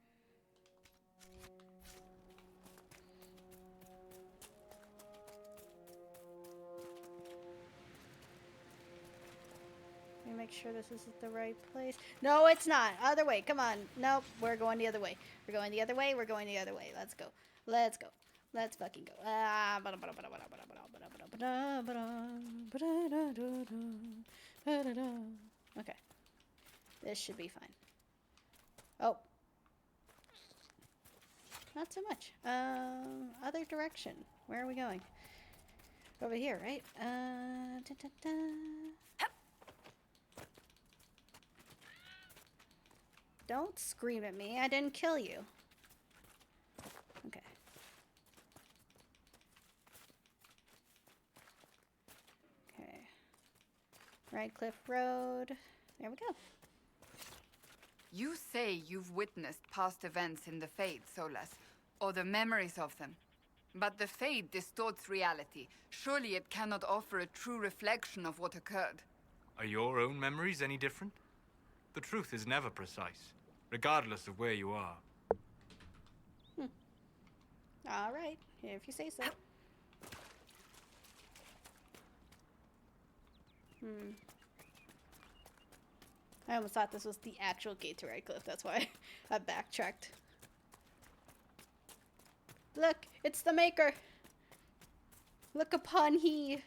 Let me make sure this is the right place. No, it's not. Other way. Come on. Nope. We're going the other way. We're going the other way. We're going the other way. Let's go. Let's go. Let's fucking go. Okay. This should be fine. Oh. Not so much. Other direction. Where are we going? Over here, right? Don't scream at me. I didn't kill you. Okay. Okay. Red Cliff Road. There we go. You say you've witnessed past events in the Fade, Solas, or the memories of them. But the Fade distorts reality. Surely it cannot offer a true reflection of what occurred. Are your own memories any different? The truth is never precise, regardless of where you are. All right, if you say so. I almost thought this was the actual gate to Red Cliff. That's why I backtracked. Look, it's the Maker. Look upon he.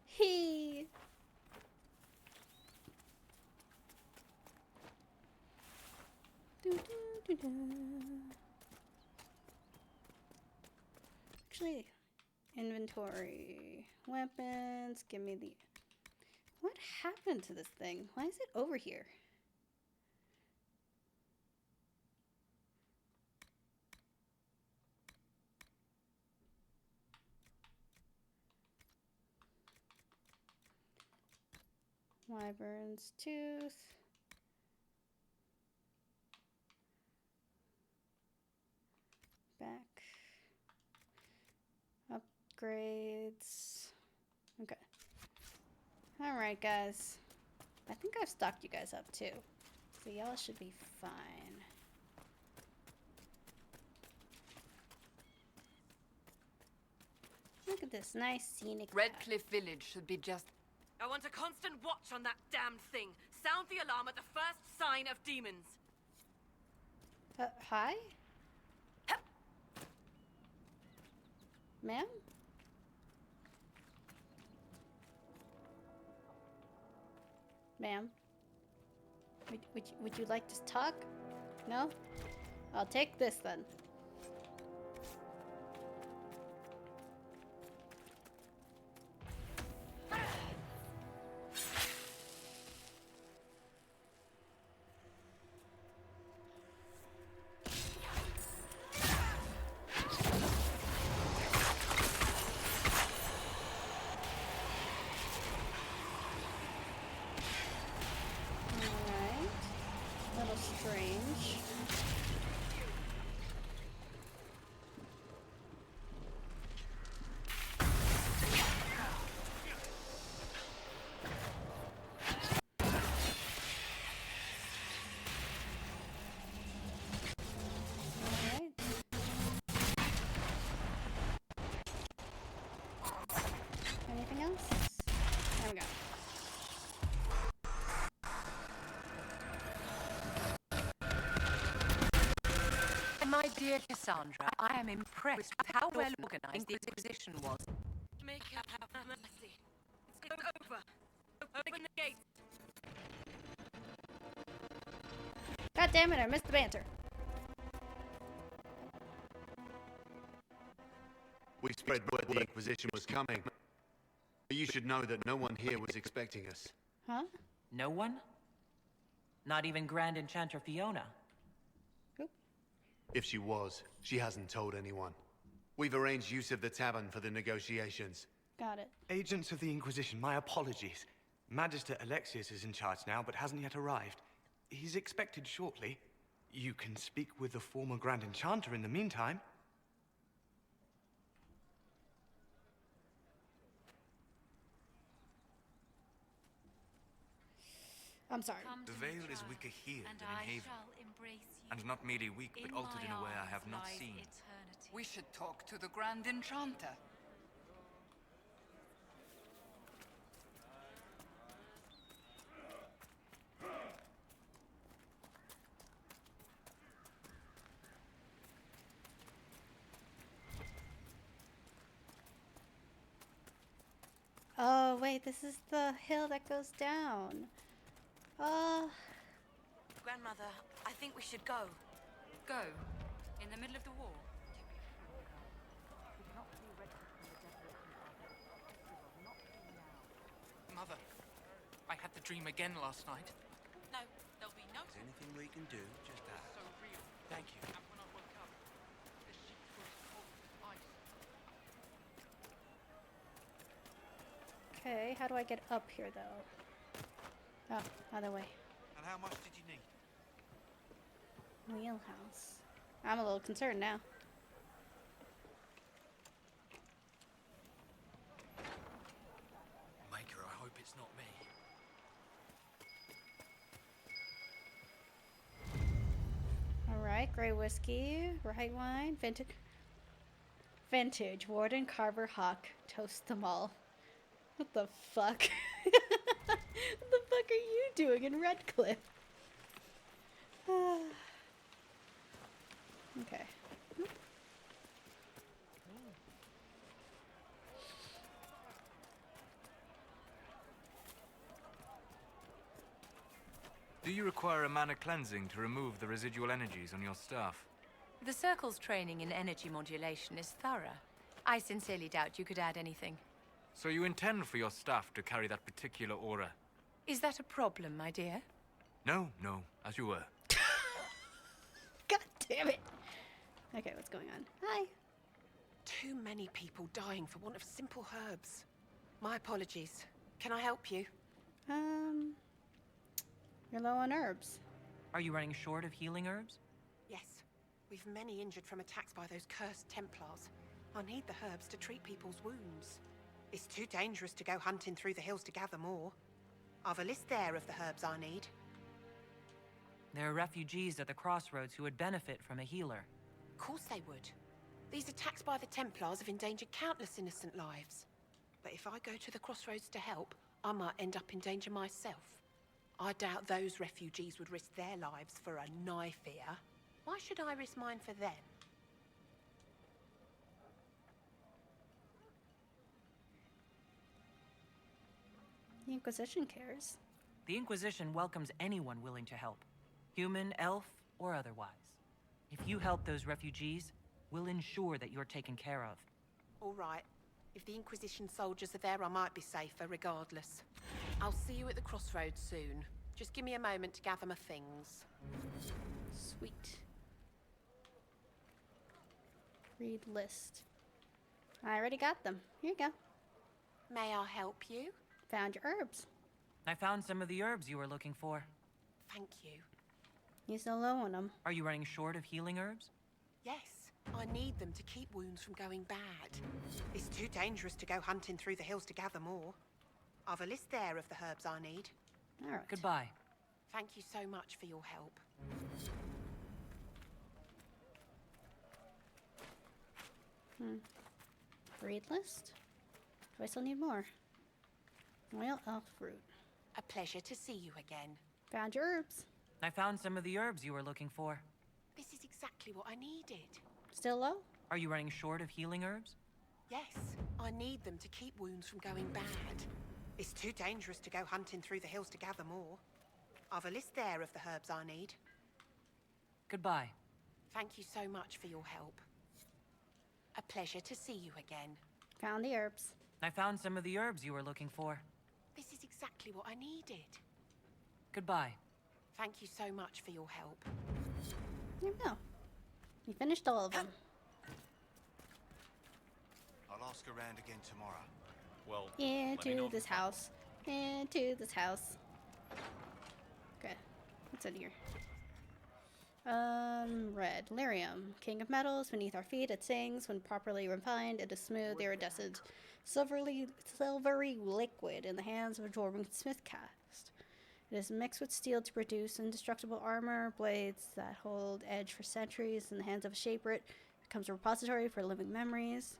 He. Actually, inventory, weapons, give me the... What happened to this thing? Why is it over here? Wyvern's Tooth. Back. Upgrades. Okay. Alright, guys. I think I've stocked you guys up, too. So y'all should be fine. Look at this nice scenic. Redcliffe Village should be just... I want a constant watch on that damned thing. Sound the alarm at the first sign of demons. Hi? Ma'am? Ma'am? Would you like to talk? No? I'll take this then. Anything else? There we go. My dear Cassandra, I am impressed with how well organized the Inquisition was. Make it have mercy. It's over. Open the gates. God damn it, I missed the banter. We spread word the Inquisition was coming. But you should know that no one here was expecting us. Huh? No one? Not even Grand Enchanter Fiona? If she was, she hasn't told anyone. We've arranged use of the tavern for the negotiations. Got it. Agents of the Inquisition, my apologies. Magister Alexius is in charge now, but hasn't yet arrived. He's expected shortly. You can speak with the former Grand Enchanter in the meantime. I'm sorry. The veil is weaker here than in Haven. And not merely weak, but altered in a way I have not seen. We should talk to the Grand Enchanter. Oh, wait, this is the hill that goes down. Grandmother, I think we should go. Go? In the middle of the war? Mother, I had the dream again last night. No, there'll be no... Is anything we can do? Just ask. So real. Thank you. And when I woke up, the sheet was cold as ice. Okay, how do I get up here, though? Oh, other way. And how much did you need? Wheelhouse. I'm a little concerned now. Maker, I hope it's not me. Alright, grey whiskey, white wine, vintage, Warden, Carver, Hawk, toast them all. What the fuck? What the fuck are you doing in Redcliffe? Okay. Do you require a mana cleansing to remove the residual energies on your staff? The Circle's training in energy modulation is thorough. I sincerely doubt you could add anything. So you intend for your staff to carry that particular aura? Is that a problem, my dear? No, as you were. God damn it. Okay, what's going on? Hi. Too many people dying for want of simple herbs. My apologies. Can I help you? You're low on herbs. Are you running short of healing herbs? Yes. We've many injured from attacks by those cursed Templars. I need the herbs to treat people's wounds. It's too dangerous to go hunting through the hills to gather more. I've a list there of the herbs I need. There are refugees at the crossroads who would benefit from a healer. Of course they would. These attacks by the Templars have endangered countless innocent lives. But if I go to the crossroads to help, I might end up in danger myself. I doubt those refugees would risk their lives for a knife here. Why should I risk mine for them? The Inquisition cares. The Inquisition welcomes anyone willing to help. Human, elf, or otherwise. If you help those refugees, we'll ensure that you're taken care of. All right. If the Inquisition soldiers are there, I might be safer regardless. I'll see you at the crossroads soon. Just give me a moment to gather my things. Sweet. Read list. I already got them. Here you go. May I help you? Found your herbs. I found some of the herbs you were looking for. Thank you. You still low on them. Are you running short of healing herbs? Yes. I need them to keep wounds from going bad. It's too dangerous to go hunting through the hills to gather more. I've a list there of the herbs I need. All right. Goodbye. Thank you so much for your help. Read list? Do I still need more? Oil elf fruit. A pleasure to see you again. Found your herbs. I found some of the herbs you were looking for. This is exactly what I needed. Still low? Are you running short of healing herbs? Yes. I need them to keep wounds from going bad. It's too dangerous to go hunting through the hills to gather more. I've a list there of the herbs I need. Goodbye. Thank you so much for your help. A pleasure to see you again. Found the herbs. I found some of the herbs you were looking for. This is exactly what I needed. Goodbye. Thank you so much for your help. There we go. We finished all of them. I'll ask around again tomorrow. Well, Into this house. Into this house. Okay. What's in here? Red. Lyrium. King of metals. Beneath our feet, it sings. When properly refined, it is smooth, iridescent, silvery liquid in the hands of a dwarven smith cast. It is mixed with steel to produce indestructible armor, blades that hold edge for centuries. In the hands of a shaper, it becomes a repository for living memories.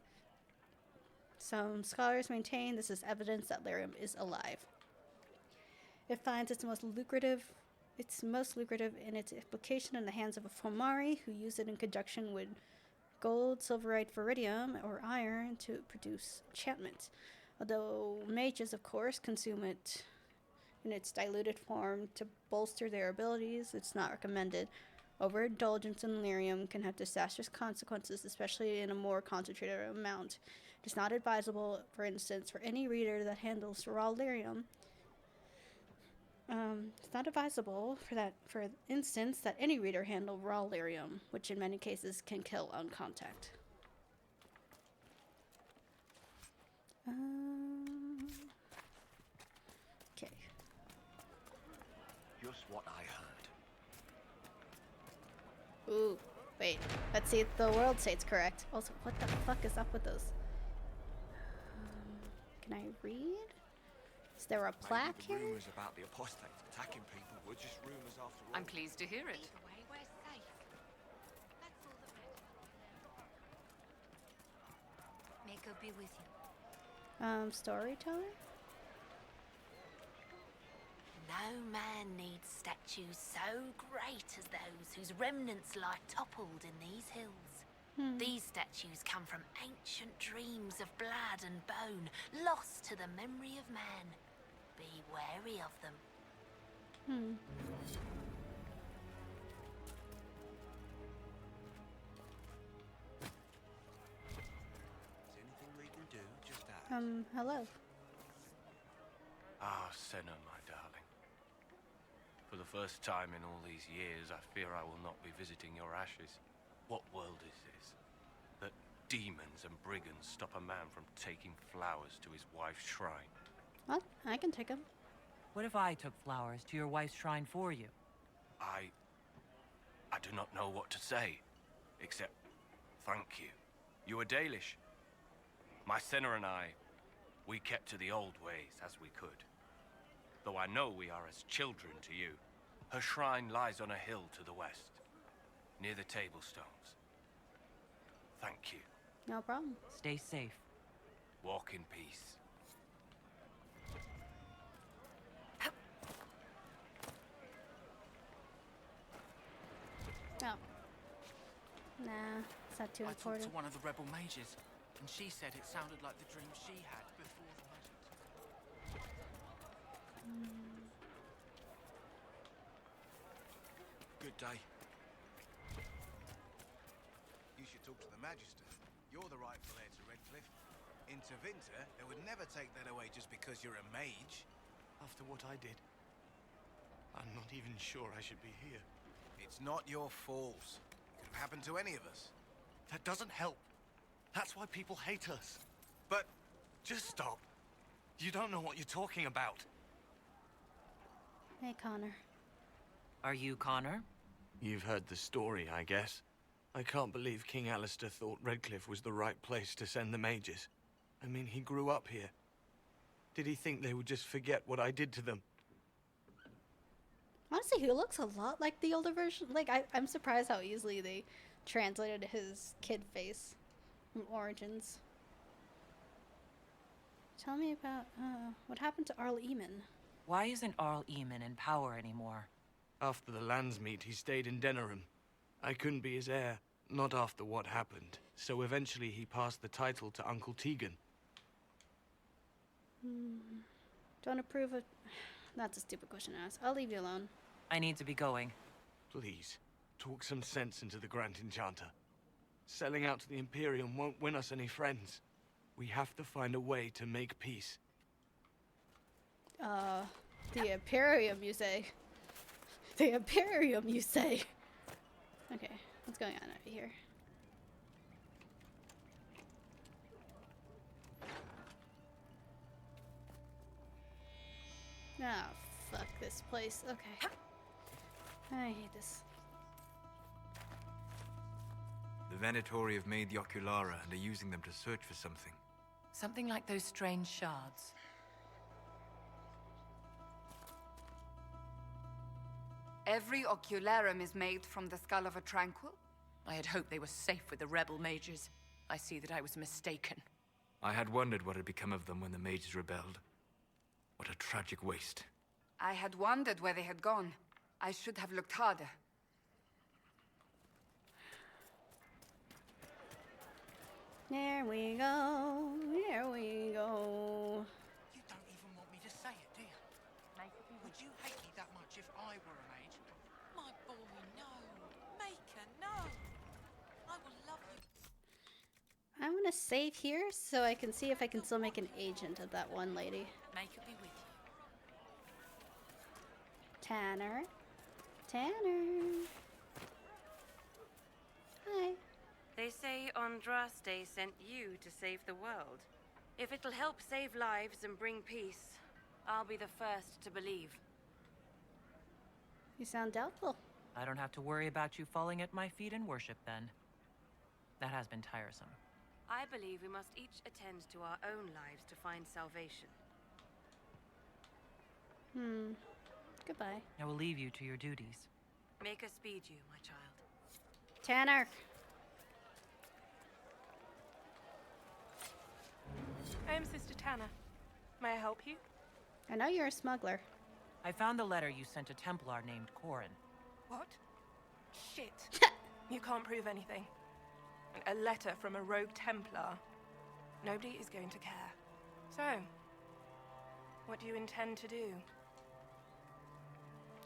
Some scholars maintain this is evidence that lyrium is alive. It finds its most lucrative in its application in the hands of a Fomari who use it in conjunction with gold, silverite, viridium, or iron to produce enchantments. Although mages, of course, consume it in its diluted form to bolster their abilities, it's not recommended. Overindulgence in lyrium can have disastrous consequences, especially in a more concentrated amount. It is not advisable, for instance, for any reader that handles raw lyrium. It's not advisable, for instance, that any reader handle raw lyrium, which in many cases can kill on contact. Okay. Just what I heard. Ooh, wait. Let's see if the world state's correct. Also, what the fuck is up with those? Can I read? Is there a plaque Maybe the here? rumors about the apostates attacking people were just rumors after all. I'm pleased to hear it. Either way, we're safe. That's all that matters. May God be with you. Storyteller? No man needs statues so great as those whose remnants lie toppled in these hills. These statues come from ancient dreams of blood and bone, lost to the memory of man. Be wary of them. Is anything we can do? Just ask. Hello. Ah, Senna, my darling. For the first time in all these years, I fear I will not be visiting your ashes. What world is this? That demons and brigands stop a man from taking flowers to his wife's shrine. Well, I can take them. What if I took flowers to your wife's shrine for you? I do not know what to say, except thank you. You were Dalish. My Senna and I, we kept to the old ways as we could. Though I know we are as children to you. Her shrine lies on a hill to the west, near the table stones. Thank Thank you. No problem. Stay safe. Walk in peace. Oh. Nah, it's not too I talked important. to one of the rebel mages, and she said it sounded like the dream she had before the magic took her. Good day. You should talk to the Magister. You're the rightful heir to Redcliffe. In Tevinter, they would never take that away just because you're a mage. After what I did, I'm not even sure I should be here. It's not your fault. It could have happened to any of us. That doesn't help. That's why people hate us. But... Just stop. You don't know what you're talking about. Hey, Connor. Are you Connor? You've heard the story, I guess. I can't believe King Alistair thought Redcliffe was the right place to send the mages. I mean, he grew up here. Did he think they would just forget what I did to them? Honestly, he looks a lot like the older version. Like, I'm surprised how easily they translated his kid face from Origins. Tell me about, what happened to Arl Eamon? Why isn't Arl Eamon in power anymore? After the lands meet, he stayed in Denerim. I couldn't be his heir, not after what happened. So eventually he passed the title to Uncle Tegan. Don't approve of... That's a stupid question to ask. I'll leave you alone. I need to be going. Please, talk some sense into the Grand Enchanter. Selling out to the Imperium won't win us any friends. We have to find a way to make peace. The Imperium, you say? The Imperium, you say? Okay, what's going on over here? Ah, fuck this place. Okay. I hate this. The Venatori have made the Oculara and are using them to search for something. Something like those strange shards. Every ocularum is made from the skull of a tranquil? I had hoped they were safe with the rebel mages. I see that I was mistaken. I had wondered what had become of them when the mages rebelled. What a tragic waste. I had wondered where they had gone. I should have looked harder. There we go. There we go. You don't even want me to say it, do you? Would you hate me that much if I were a mage? My boy, no. Maker, no. I will love you. I'm gonna save here so I can see if I can still make an agent of that one lady. Maker be with you. Tanner. Tanner. Hi. They say Andraste sent you to save the world. If it'll help save lives and bring peace, I'll be the first to believe. You sound doubtful. I don't have to worry about you falling at my feet in worship then. That has been tiresome. I believe we must each attend to our own lives to find salvation. Goodbye. I will leave you to your duties. Make us speed you, my child. Tanner. I am Sister Tanner. May I help you? I know you're a smuggler. I found the letter you sent to Templar named Corin. What? Shit. You can't prove anything. A letter from a rogue Templar. Nobody is going to care. So, what do you intend to do?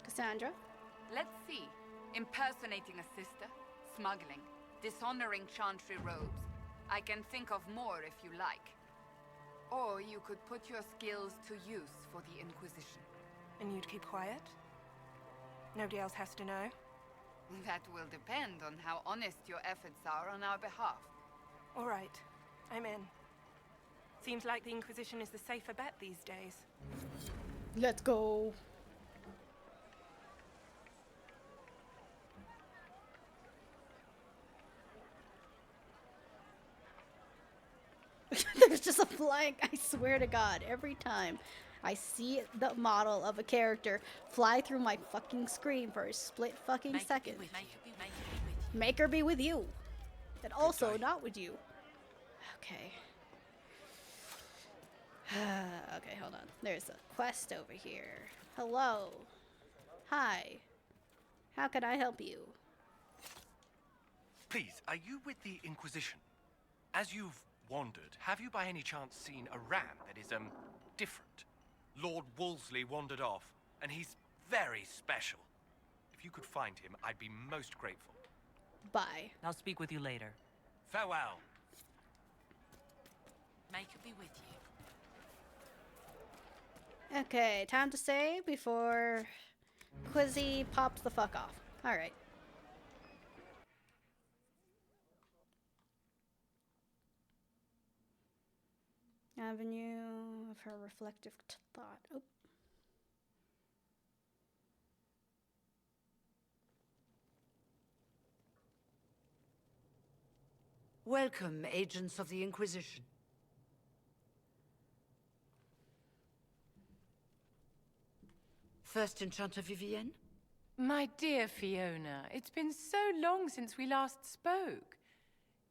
Cassandra? Let's see. Impersonating a sister, smuggling, dishonoring chantry robes. I can think of more if you like. Or you could put your skills to use for the Inquisition. And you'd keep quiet? Nobody else has to know? That will depend on how honest your efforts are on our behalf. All right. I'm in. Seems like the Inquisition is the safer bet these days. Let's go. There's just a blank. I swear to God, every time I see the model of a character fly through my fucking screen for a split fucking second. Make her be with you. And also not with you. Okay. Okay, hold on. There's a quest over here. Hello. Hi. How can I help you? Please, are you with the Inquisition? As you've wandered, have you by any chance seen a ram that is, different? Lord Wolseley wandered off, and he's very special. If you could find him, I'd be most grateful. Bye. I'll speak with you later. Farewell. May it be with you. Okay, time to save before Quizzy pops the fuck off. Alright. Avenue of her reflective thought. Oh. Welcome, agents of the Inquisition. First Enchanter Vivienne? My dear Fiona, it's been so long since we last spoke.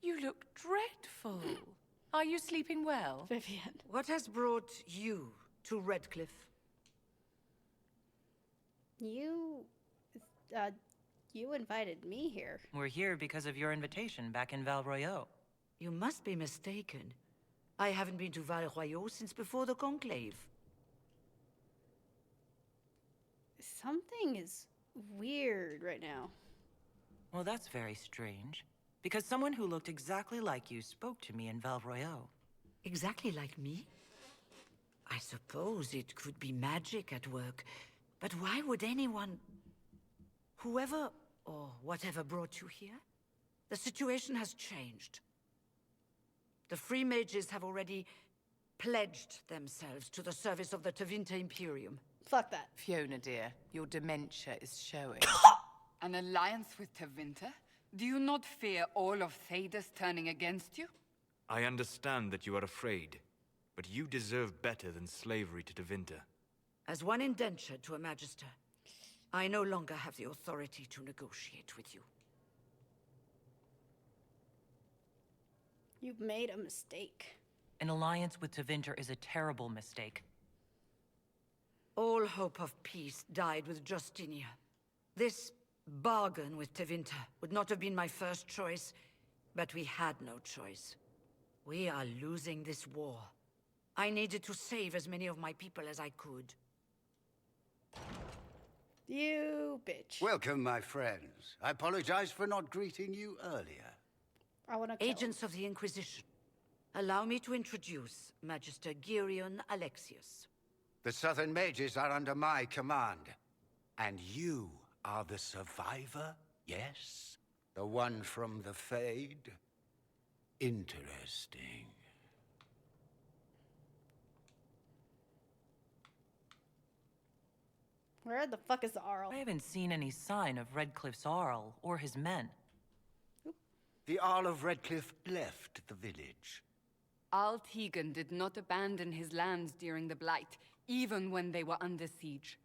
You look dreadful. Are you sleeping well? Vivienne. What has brought you to Redcliffe? You invited me here. We're here because of your invitation back in Val Royeaux. You must be mistaken. I haven't been to Val Royeaux since before the Conclave. Something is weird right now. Well, that's very strange. Because someone who looked exactly like you spoke to me in Val Royeaux. Exactly like me? I suppose it could be magic at work. But why would anyone... Whoever or whatever brought you here? The situation has changed. The Free Mages have already pledged themselves to the service of the Tevinter Imperium. Fuck that. Fiona, dear, your dementia is showing. An alliance with Tevinter? Do you not fear all of Thedas turning against you? I understand that you are afraid, but you deserve better than slavery to Tevinter. As one indentured to a Magister, I no longer have the authority to negotiate with you. You've made a mistake. An alliance with Tevinter is a terrible mistake. All hope of peace died with Justinia. This bargain with Tevinter would not have been my first choice, but we had no choice. We are losing this war. I needed to save as many of my people as I could. You bitch. Welcome, my friends. I apologize for not greeting you earlier. I want to Agents of the Inquisition, allow me to introduce Magister Girion Alexius. The Southern Mages are under my command. And you are the survivor, yes? The one from the Fade? Interesting. Where the fuck is the Arl? I haven't seen any sign of Redcliffe's Arl or his men. The Arl of Redcliffe left the village. Arl Tegan did not abandon his lands during the Blight, even when they were under siege.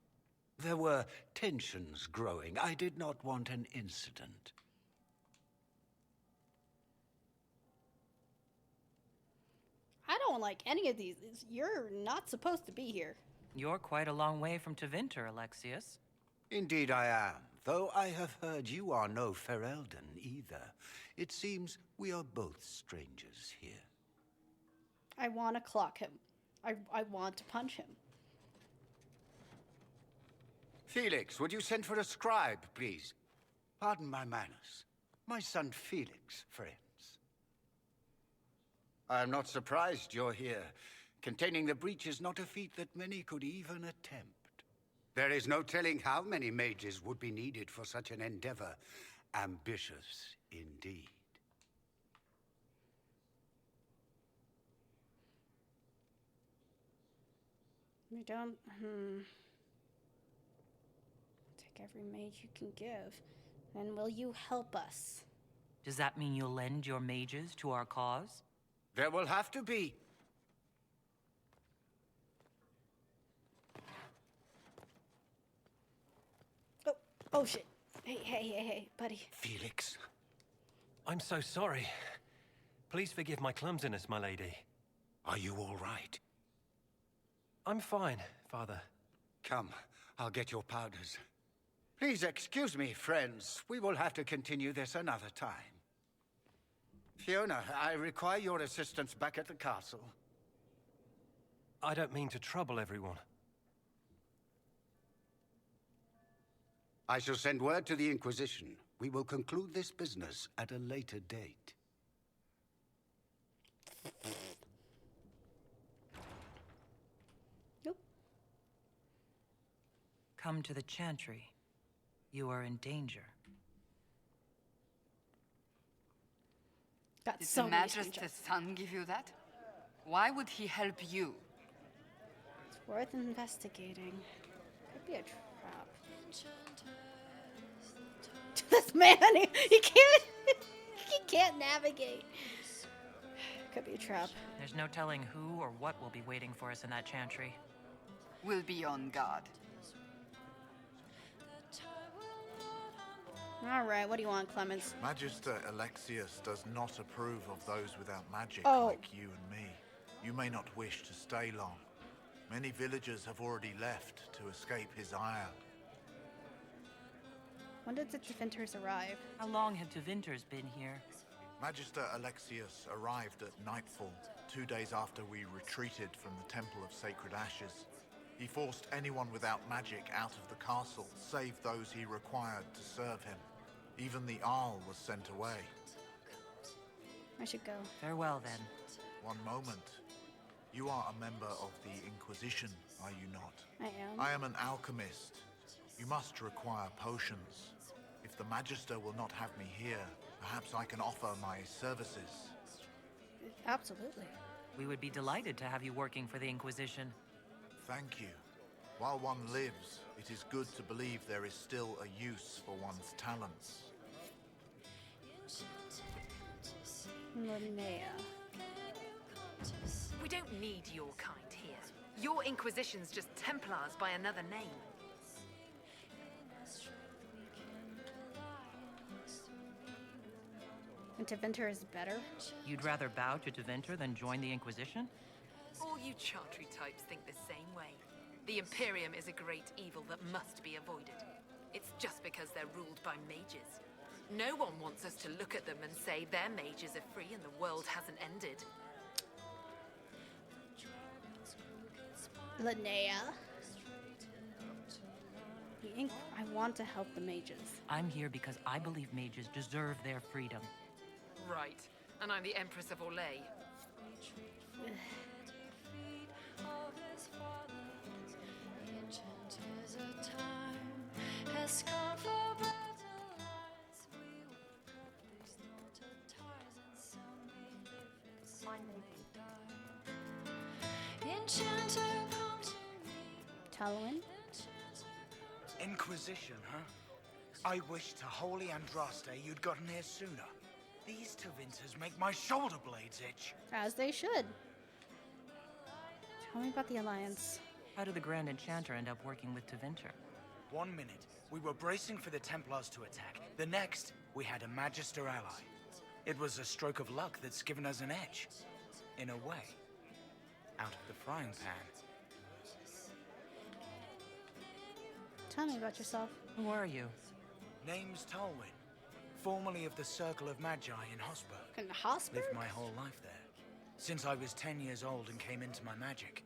There were tensions growing. I did not want an incident. I don't like any of these. You're not supposed to be here. You're quite a long way from Tevinter, Alexius. Indeed I am, though I have heard you are no Ferelden either. It seems we are both strangers here. I want to clock him. I want to punch him. Felix, would you send for a scribe, please? Pardon my manners. My son Felix, friends. I am not surprised you're here. Containing the breach is not a feat that many could even attempt. There is no telling how many mages would be needed for such an endeavor. Ambitious indeed. We don't... Take every mage you can give. And will you help us? Does that mean you'll lend your mages to our cause? There will have to be. Oh shit. Hey, buddy. Felix, I'm so sorry. Please forgive my clumsiness, my lady. Are you all right? I'm fine, Father. Come, I'll get your powders. Please excuse me, friends. We will have to continue this another time. Fiona, I require your assistance back at the castle. I don't mean to trouble everyone. I shall send word to the Inquisition. We will conclude this business at a later date. Nope. Come to the Chantry. You are in danger. Got Did so the many Magister's screenshots. son give you that? Why would he help you? It's worth investigating. Could be a trap. This man, he can't, he can't navigate. Could be a trap. There's no telling who or what will be waiting for us in that Chantry. We'll be on guard. All right, what do you want, Clemens? Magister Alexius does not approve of those without magic Oh. like you and me. You may not wish to stay long. Many villagers have already left to escape his ire. When did the Devinters arrive? How long have Devinters been here? Magister Alexius arrived at nightfall, 2 days after we retreated from the Temple of Sacred Ashes. He forced anyone without magic out of the castle, save those he required to serve him. Even the Arl was sent away. I should go. Farewell, then. One moment. You are a member of the Inquisition, are you not? I am. I am an alchemist. You must require potions. If the Magister will not have me here, perhaps I can offer my services. Absolutely. We would be delighted to have you working for the Inquisition. Thank you. While one lives, it is good to believe there is still a use for one's talents. Linnea. We don't need your kind here. Your Inquisition's just Templars by another name. And Deventer is better? You'd rather bow to Deventer than join the Inquisition? All you Chantry types think the same way. The Imperium is a great evil that must be avoided. It's just because they're ruled by mages. No one wants us to look at them and say their mages are free and the world hasn't ended. Linnea. I want to help the mages. I'm here because I believe mages deserve their freedom. Right. And I'm the Empress of Orlais. Talwyn? Inquisition, huh? I wish to holy Andraste you'd gotten here sooner. These Devinters make my shoulder blades itch. As they should. Tell me about the Alliance. How did the Grand Enchanter end up working with Deventer? 1 minute, we were bracing for the Templars to attack. The next, we had a Magister ally. It was a stroke of luck that's given us an edge. In a way. Out of the frying pan. Tell me about yourself. Who are you? Name's Talwyn. Formerly of the Circle of Magi in Hosberg. In Hosberg? Lived my whole life there. Since I was 10 years old and came into my magic.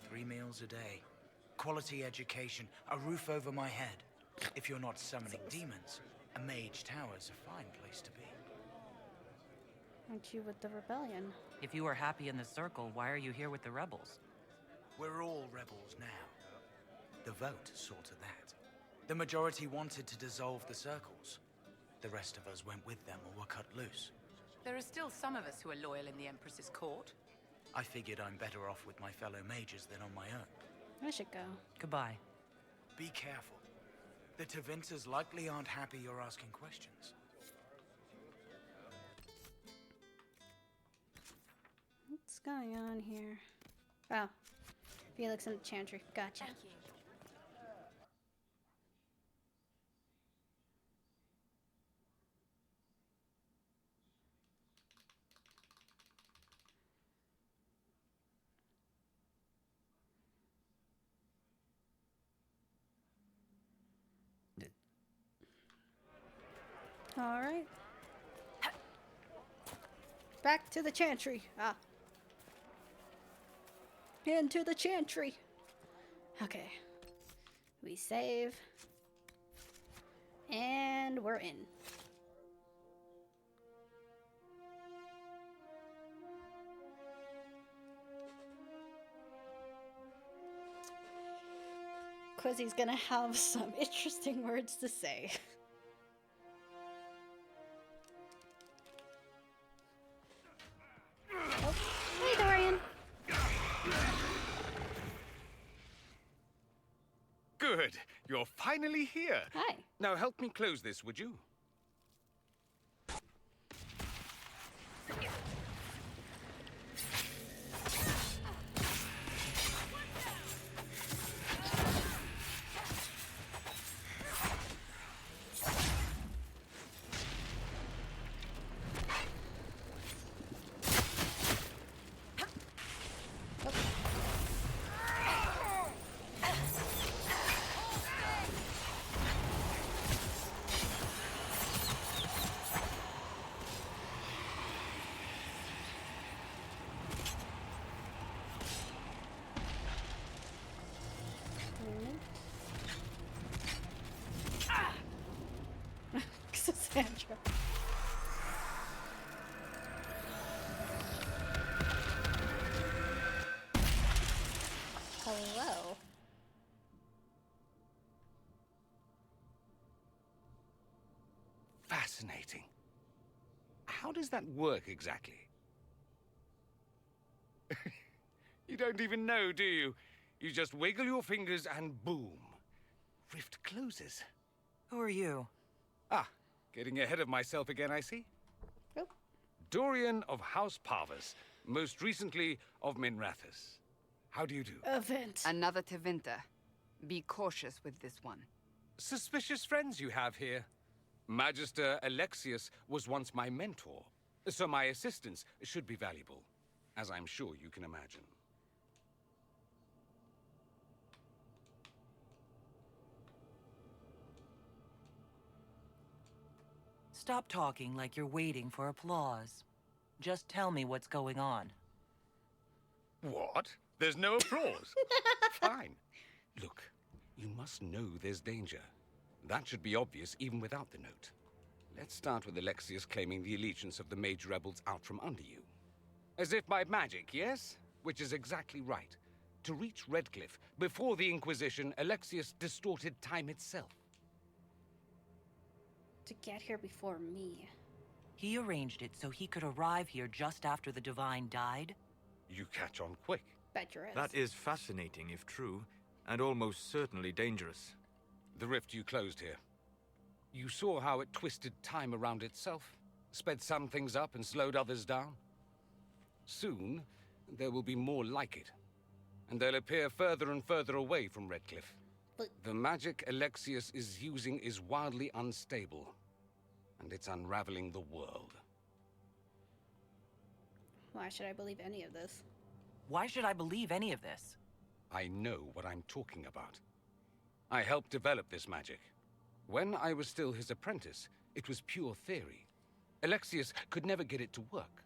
3 meals a day. Quality education. A roof over my head. If you're not summoning demons, a mage tower's a fine place to be. Aren't you with the rebellion? If you are happy in the Circle, why are you here with the rebels? We're all rebels now. The vote saw to that. The majority wanted to dissolve the circles. The rest of us went with them or were cut loose. There are still some of us who are loyal in the Empress's court. I figured I'm better off with my fellow mages than on my own. I should go. Goodbye. Be careful. The Devinters likely aren't happy you're asking questions. What's going on here? Oh. Felix and the Chantry. Gotcha. Thank you. All right. Back to the chantry. Ah. Into the chantry. Okay. We save. And we're in. Quizzy's gonna have some interesting words to say. Oh, hey, Dorian. Good. You're finally here. Hi. Now help me close this, would you? Cassandra. Hello. Fascinating. How does that work exactly? You don't even know, do you? You just wiggle your fingers and boom. Rift closes. Who are you? Ah, getting ahead of myself again, I see. Oh. Dorian of House Parvus, most recently of Minrathous. How do you do? Event. Another Tevinter. Be cautious with this one. Suspicious friends you have here. Magister Alexius was once my mentor, so my assistance should be valuable, as I'm sure you can imagine. Stop talking like you're waiting for applause. Just tell me what's going on. What? There's no applause? Fine. Look, you must know there's danger. That should be obvious even without the note. Let's start with Alexius claiming the allegiance of the mage rebels out from under you. As if by magic, yes? Which is exactly right. To reach Redcliffe, before the Inquisition, Alexius distorted time itself. To get here before me. He arranged it so he could arrive here just after the Divine died? You catch on quick. Bet your ass. That is fascinating, if true, and almost certainly dangerous. The rift you closed here. You saw how it twisted time around itself, sped some things up and slowed others down. Soon, there will be more like it, and they'll appear further and further away from Redcliffe. But the magic Alexius is using is wildly unstable, and it's unraveling the world. Why should I believe any of this? Why should I believe any of this? I know what I'm talking about. I helped develop this magic. When I was still his apprentice, it was pure theory. Alexius could never get it to work.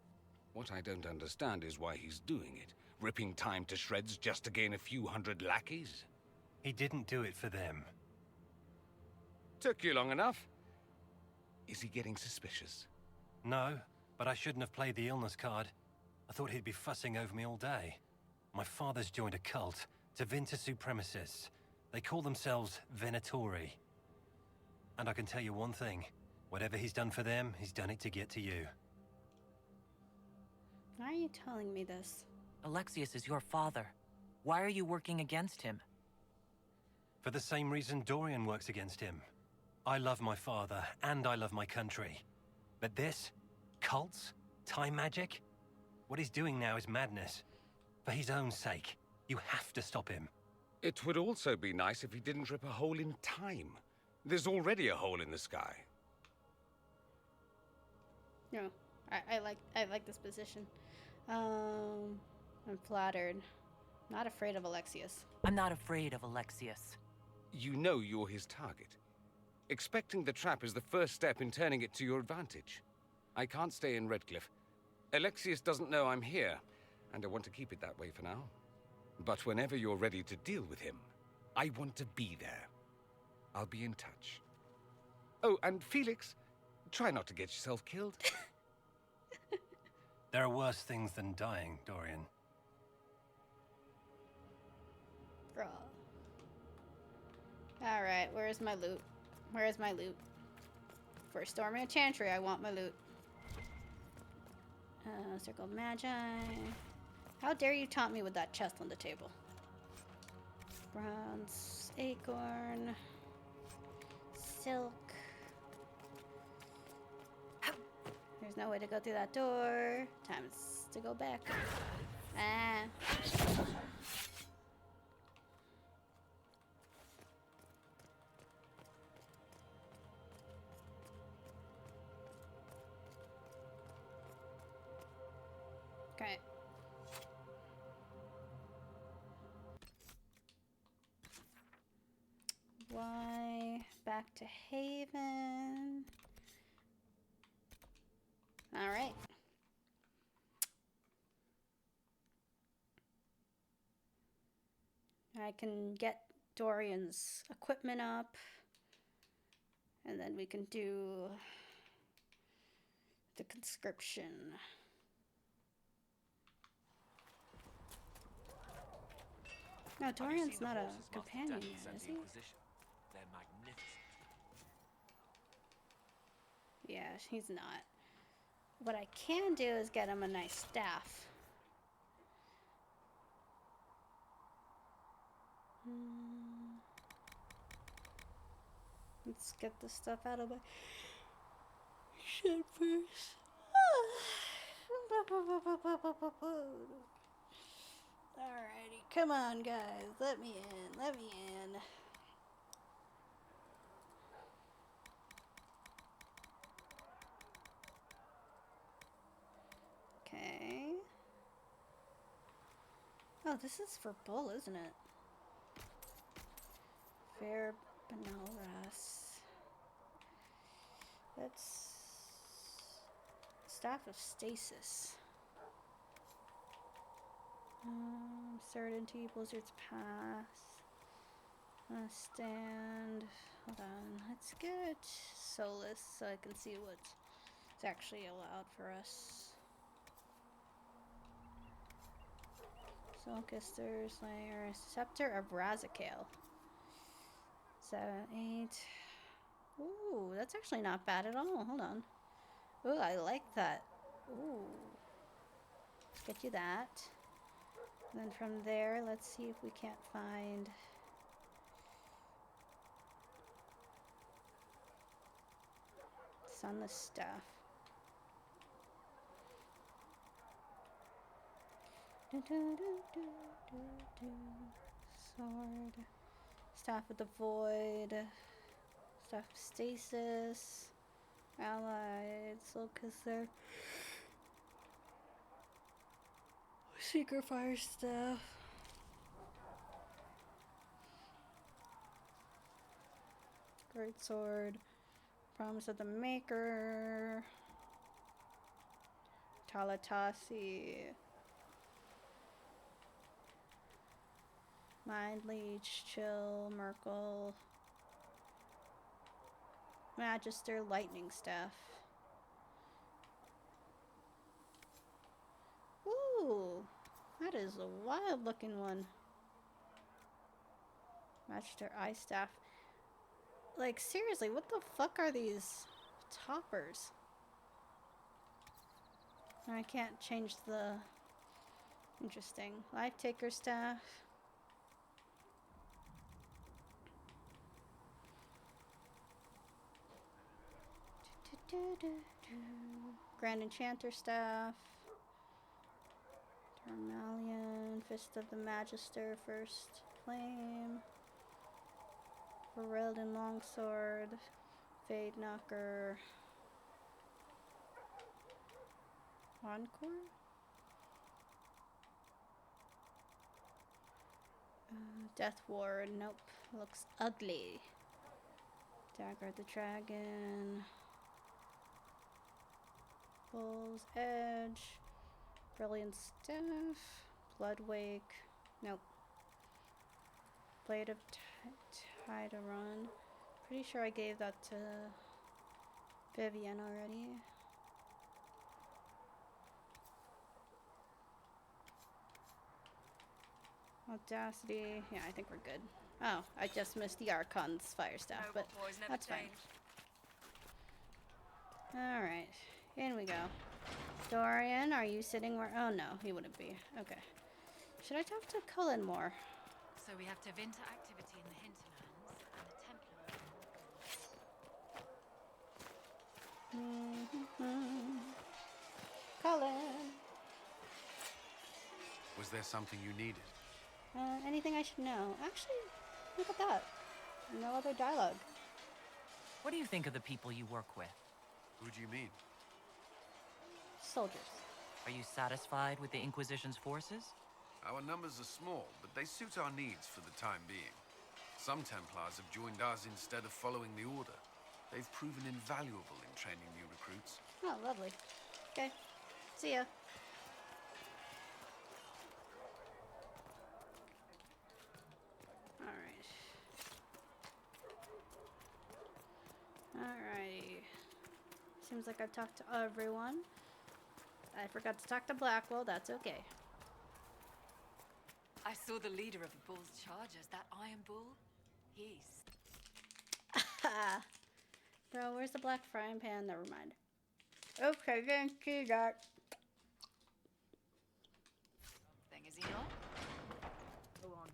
What I don't understand is why he's doing it, ripping time to shreds just to gain a few hundred lackeys. He didn't do it for them. Took you long enough. Is he getting suspicious? No, but I shouldn't have played the illness card. I thought he'd be fussing over me all day. My father's joined a cult, Tevinter Supremacists. They call themselves Venatori. And I can tell you one thing. Whatever he's done for them, he's done it to get to you. Why are you telling me this? Alexius is your father. Why are you working against him? For the same reason Dorian works against him. I love my father, and I love my country. But this? Cults? Time magic? What he's doing now is madness. For his own sake, you have to stop him. It would also be nice if he didn't rip a hole in time. There's already a hole in the sky. No, I like this position. I'm flattered. Not afraid of Alexius. I'm not afraid of Alexius. You know you're his target. Expecting the trap is the first step in turning it to your advantage. I can't stay in Redcliffe. Alexius doesn't know I'm here, and I want to keep it that way for now. But whenever you're ready to deal with him, I want to be there. I'll be in touch. Oh, and Felix, try not to get yourself killed. There are worse things than dying, Dorian. Bruh. Alright, where's my loot? Where's my loot? For storming a chantry, I want my loot. Circle of Magi. How dare you taunt me with that chest on the table? Bronze acorn. Silk. There's no way to go through that door. Time to go back. Ah. Okay. Why back to Haven? All right. I can get Dorian's equipment up, and then we can do the conscription. No, Dorian's not a companion yet, is he? They're magnificent. Yeah, he's not. What I can do is get him a nice staff. Let's get this stuff out of my shit first. Alrighty, come on guys, let me in, let me in. Okay. Oh, this is for Bull, isn't it? Fair Benaras. That's Staff of Stasis. Certainty, Blizzard's Pass. Stand. Hold on. Let's get Solus so I can see what's actually allowed for us. Solkister, Slayer, Scepter of Razakale. 7, 8. Ooh, that's actually not bad at all. Hold on. Ooh, I like that. Ooh. Let's get you that. And then from there, let's see if we can't find... Sunless stuff. Sword. Staff of the Void. Staff of Stasis. Allied. Soul Kisser. Secret Fire Staff. Great Sword. Promise of the Maker. Talatasi. Mind Leech, Chill, Merkle. Magister, Lightning Staff. Ooh, that is a wild looking one. Magister, Ice Staff. Like, seriously, what the fuck are these toppers? I can't change the... Interesting. Life Taker Staff. Grand Enchanter Staff. Termalion. Fist of the Magister. First Flame. Ferelden Longsword. Fade Knocker. Encore? Death Ward. Nope. Looks ugly. Dagger the Dragon. Bull's Edge. Brilliant Staff. Bloodwake. Nope. Blade of Tide to Run. Pretty sure I gave that to Vivian already. Audacity. Yeah, I think we're good. Oh, I just missed the Archon's Fire Staff, but that's fine. Alright, in we go. Dorian, are you sitting where... Oh no, he wouldn't be. Okay. Should I talk to Cullen more? So we have Tevinter activity in the hinterlands and the Templar. Cullen! Was there something you needed? Anything I should know? Actually, look at that. No other dialogue. What do you think of the people you work with? Who do you mean? Soldiers. Are you satisfied with the Inquisition's forces? Our numbers are small, but they suit our needs for the time being. Some Templars have joined us instead of following the Order. They've proven invaluable in training new recruits. Oh, lovely. Okay. See ya. Alrighty. Seems like I've talked to everyone. I forgot to talk to Blackwell, that's okay. I saw the leader of the Bull's chargers, that Iron Bull. He's... Bro, where's the black frying pan? Never mind. Okay, thank you, Doc. Thing is he not? Go on.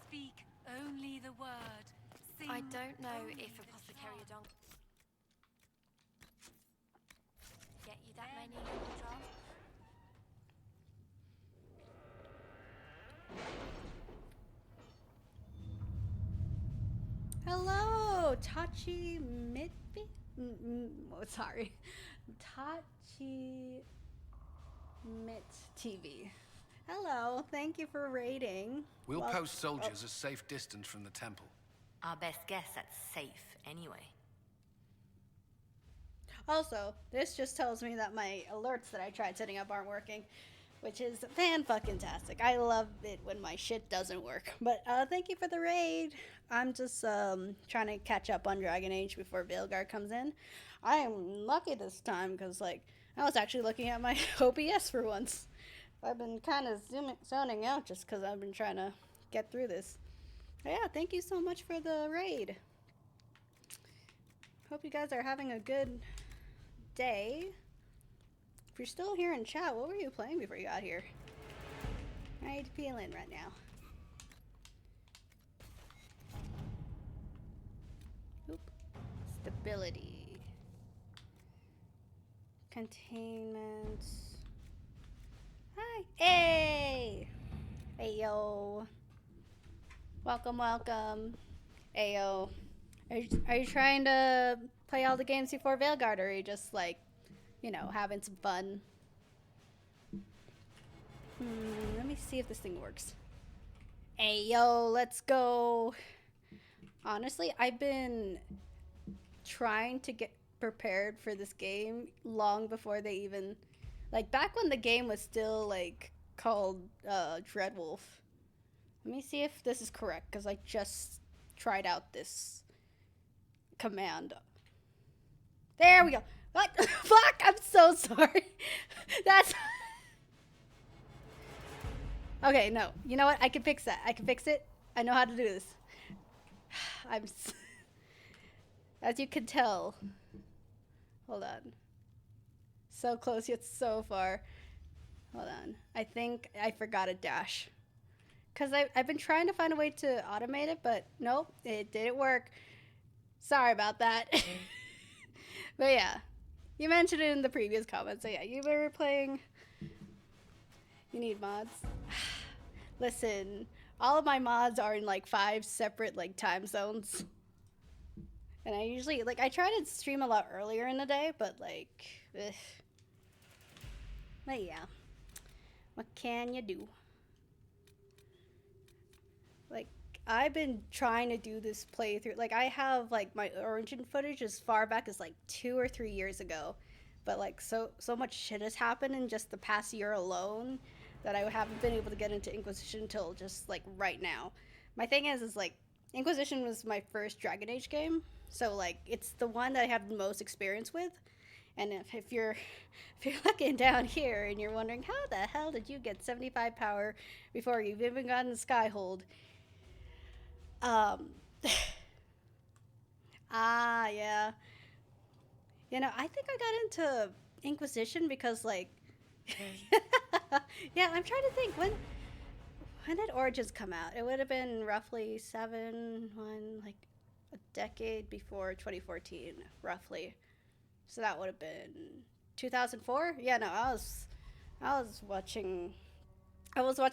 Speak only the word. Sing I don't know if Apothecary Apothecary don't get you that many control. Hello, Tachi Mitbi? Oh, sorry. Tachi Mit TV. Hello, thank you for raiding. We'll post soldiers a safe distance from the temple. Our best guess that's safe anyway. Also, this just tells me that my alerts that I tried setting up aren't working, which is fan-fucking-tastic. I love it when my shit doesn't work. But thank you for the raid. I'm just trying to catch up on Dragon Age before Veilguard comes in. I am lucky this time because, like, I was actually looking at my OBS for once. I've been kind of zoning out just because I've been trying to get through this. But yeah, thank you so much for the raid. Hope you guys are having a good day. If you're still here in chat, what were you playing before you got here? How are you feeling right now? Oop. Stability. Containment. Hi. Hey! Hey, yo. Welcome, welcome. Ayo. Are you trying to play all the games before Veilguard, or are you just, like, you know, having some fun? Let me see if this thing works. Hey, yo, let's go. Honestly, I've been trying to get prepared for this game long before they even... Like, back when the game was still, like, called Dreadwolf. Let me see if this is correct, because I just tried out this command. There we go. What? Fuck, I'm so sorry. That's... Okay, no. You know what? I can fix that. I can fix it. I know how to do this. As you can tell. Hold on. So close yet so far. Hold on. I think I forgot a dash. Because I've been trying to find a way to automate it, but nope, it didn't work. Sorry about that. But yeah, you mentioned it in the previous comments. So yeah, you were playing... You need mods. Listen, all of my mods are in like 5 separate like time zones. And I usually, like, I try to stream a lot earlier in the day, but like, ugh. But yeah, what can you do? Like, I've been trying to do this playthrough. Like, I have, like, my origin footage as far back as, like, 2 or 3 years ago. But, like, so much shit has happened in just the past year alone that I haven't been able to get into Inquisition until just, like, right now. My thing is, like, Inquisition was my first Dragon Age game. So, like, it's the one that I have the most experience with. And if you're looking down here and you're wondering, how the hell did you get 75 power before you've even gotten the Skyhold? Yeah. You know, I think I got into Inquisition because, like, yeah, I'm trying to think, when did Origins come out? It would have been roughly like a decade before 2014, roughly. So that would have been 2004. Yeah, no, I was watching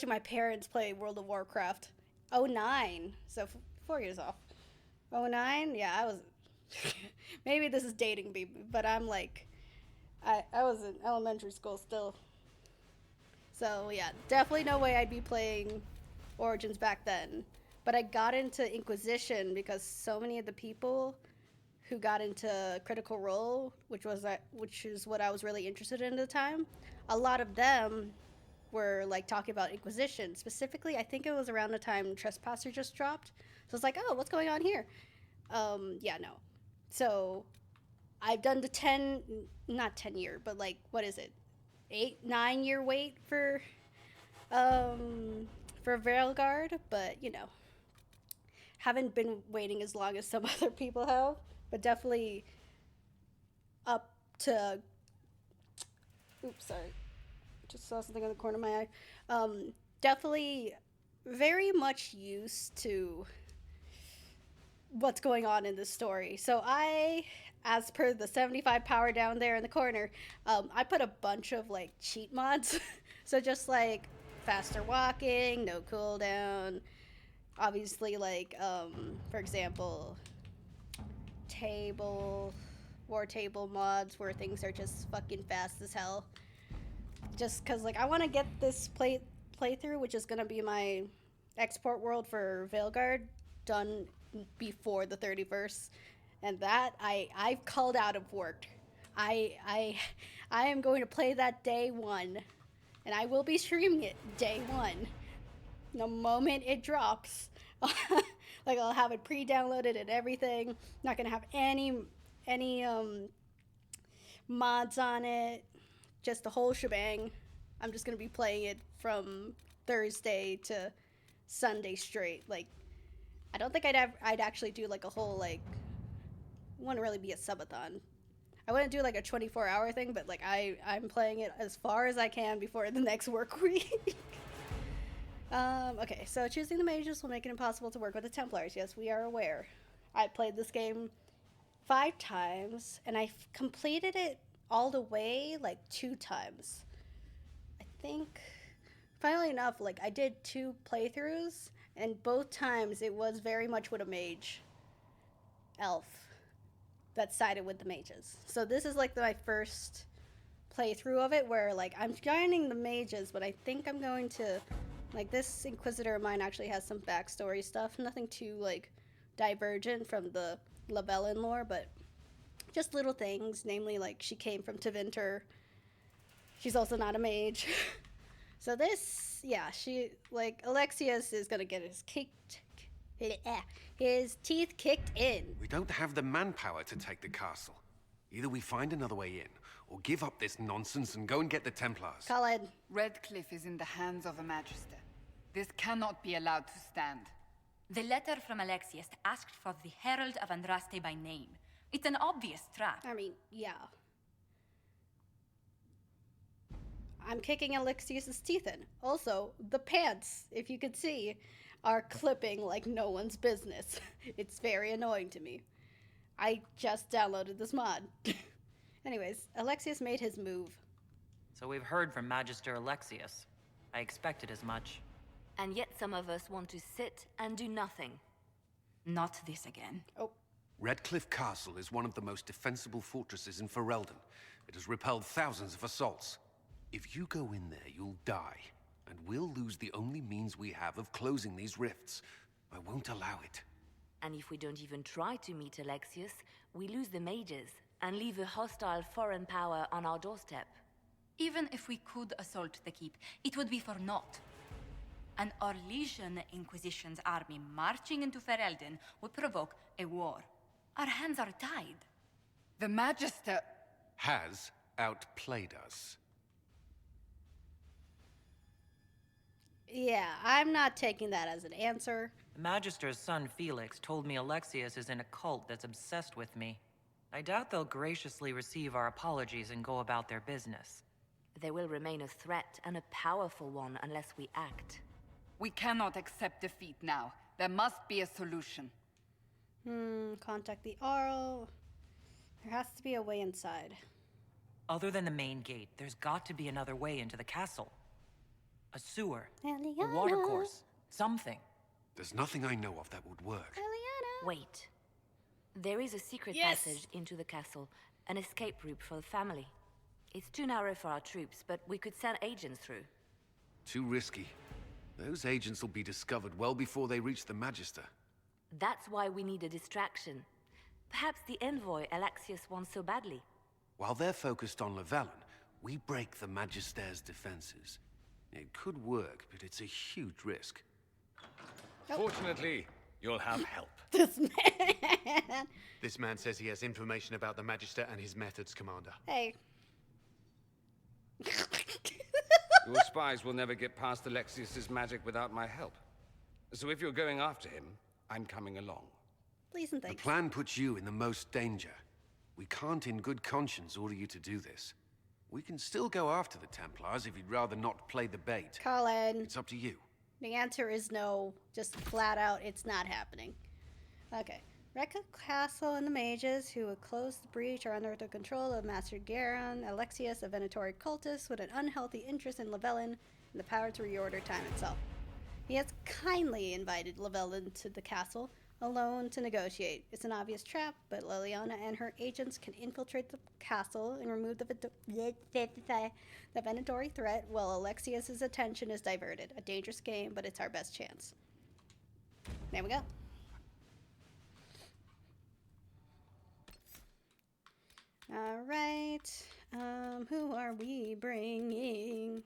my parents play World of Warcraft. 09, so 4 years off. 09, yeah, I was. Maybe this is dating me, but I'm like, I was in elementary school still. So yeah, definitely no way I'd be playing Origins back then. But I got into Inquisition because so many of the people who got into Critical Role, which is what I was really interested in at the time, a lot of them were like talking about Inquisition. Specifically, I think it was around the time Trespasser just dropped. So it's like, oh, what's going on here? Yeah, no. So I've done the not 10 year, but like, what is it? 8-9 year wait for Veilguard, but you know, haven't been waiting as long as some other people have, but definitely up to, oops, sorry. Just saw something in the corner of my eye. Definitely very much used to what's going on in this story. So I, as per the 75 power down there in the corner, I put a bunch of like cheat mods. So just like faster walking, no cooldown, obviously like, for example, war table mods where things are just fucking fast as hell. Just because, like, I want to get this playthrough, which is going to be my export world for Veilguard, done before the 31st. And that, I've called out of work. I am going to play that day one. And I will be streaming it day one. The moment it drops. Like, I'll have it pre-downloaded and everything. Not going to have any mods on it. Just the whole shebang. I'm just gonna be playing it from Thursday to Sunday straight. Like, I don't think I'd actually do like a whole, like, it wouldn't really be a subathon. I wouldn't do like a 24-hour thing, but like I'm playing it as far as I can before the next work week. Okay, so choosing the mages will make it impossible to work with the Templars. Yes, we are aware. I played this game 5 times, and I completed it all the way like 2 times. I think, funnily enough, like I did 2 playthroughs, and both times it was very much with a mage elf that sided with the mages. So this is like my first playthrough of it where like I'm joining the mages, but I think I'm going to, like, this Inquisitor of mine actually has some backstory stuff, nothing too like divergent from the Labellin lore, but just little things, namely, like, she came from Tevinter. She's also not a mage. So this, yeah, she, like, Alexius is gonna get his teeth kicked in. We don't have the manpower to take the castle. Either we find another way in, or give up this nonsense and go and get the Templars. Colin. Redcliffe is in the hands of a Magister. This cannot be allowed to stand. The letter from Alexius asked for the Herald of Andraste by name. It's an obvious trap. I mean, yeah. I'm kicking Alexius's teeth in. Also, the pants, if you could see, are clipping like no one's business. It's very annoying to me. I just downloaded this mod. Anyways, Alexius made his move. So we've heard from Magister Alexius. I expected as much. And yet some of us want to sit and do nothing. Not this again. Oh. Redcliffe Castle is one of the most defensible fortresses in Ferelden. It has repelled thousands of assaults. If you go in there, you'll die, and we'll lose the only means we have of closing these rifts. I won't allow it. And if we don't even try to meet Alexius, we lose the mages and leave a hostile foreign power on our doorstep. Even if we could assault the keep, it would be for naught. An Orlesian Inquisition's army marching into Ferelden would provoke a war. Our hands are tied. The Magister has outplayed us. Yeah, I'm not taking that as an answer. The Magister's son, Felix, told me Alexius is in a cult that's obsessed with me. I doubt they'll graciously receive our apologies and go about their business. They will remain a threat, and a powerful one, unless we act. We cannot accept defeat now. There must be a solution. Contact the Arl. There has to be a way inside. Other than the main gate, there's got to be another way into the castle. A sewer. A watercourse. Something. There's nothing I know of that would work. Wait. There is a secret passage into the castle, an escape route for the family. It's too narrow for our troops, but we could send agents through. Too risky. Those agents will be discovered well before they reach the Magister. That's why we need a distraction. Perhaps the envoy Alexius wants so badly. While they're focused on Llewellyn, we break the Magister's defenses. It could work, but it's a huge risk. Fortunately, you'll have help. This man. This man says he has information about the Magister and his methods, Commander. Hey. Your spies will never get past Alexius's magic without my help. So if you're going after him, I'm coming along. Please and The thanks. plan puts you in the most danger. We can't in good conscience order you to do this. We can still go after the Templars if you'd rather not play the bait. Colin. It's up to you. The answer is no. Just flat out, it's not happening. Okay. Wreck a castle and the mages who would close the breach are under the control of Master Garon, Alexius, a Venatori cultist with an unhealthy interest in Llewellyn and the power to reorder time itself. He has kindly invited Llewellyn to the castle, alone to negotiate. It's an obvious trap, but Liliana and her agents can infiltrate the castle and remove the Venatori threat while Alexius's attention is diverted. A dangerous game, but it's our best chance. There we go. All right. Who are we bringing?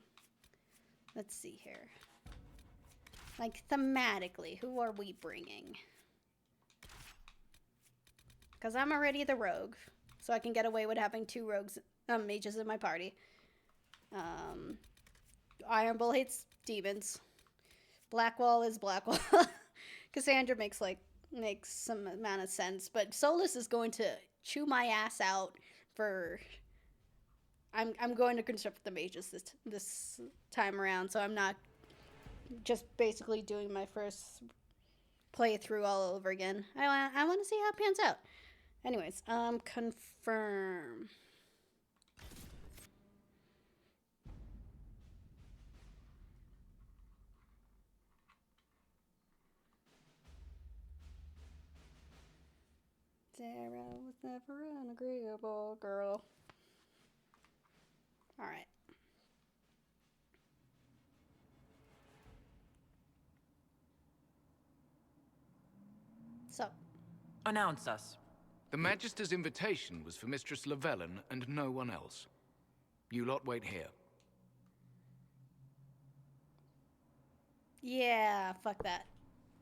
Let's see here. Like, thematically, who are we bringing? Because I'm already the rogue, so I can get away with having two rogues, mages in my party. Iron Bull hates demons. Blackwall is Blackwall. Cassandra makes some amount of sense, but Solus is going to chew my ass out for... I'm going to construct the mages this time around, so I'm not just basically doing my first playthrough all over again. I want to see how it pans out. Anyways, confirm. Sarah was never an agreeable girl. All right. So. Announce us. The Magister's invitation was for Mistress Llewellyn and no one else. You lot wait here. Yeah, fuck that.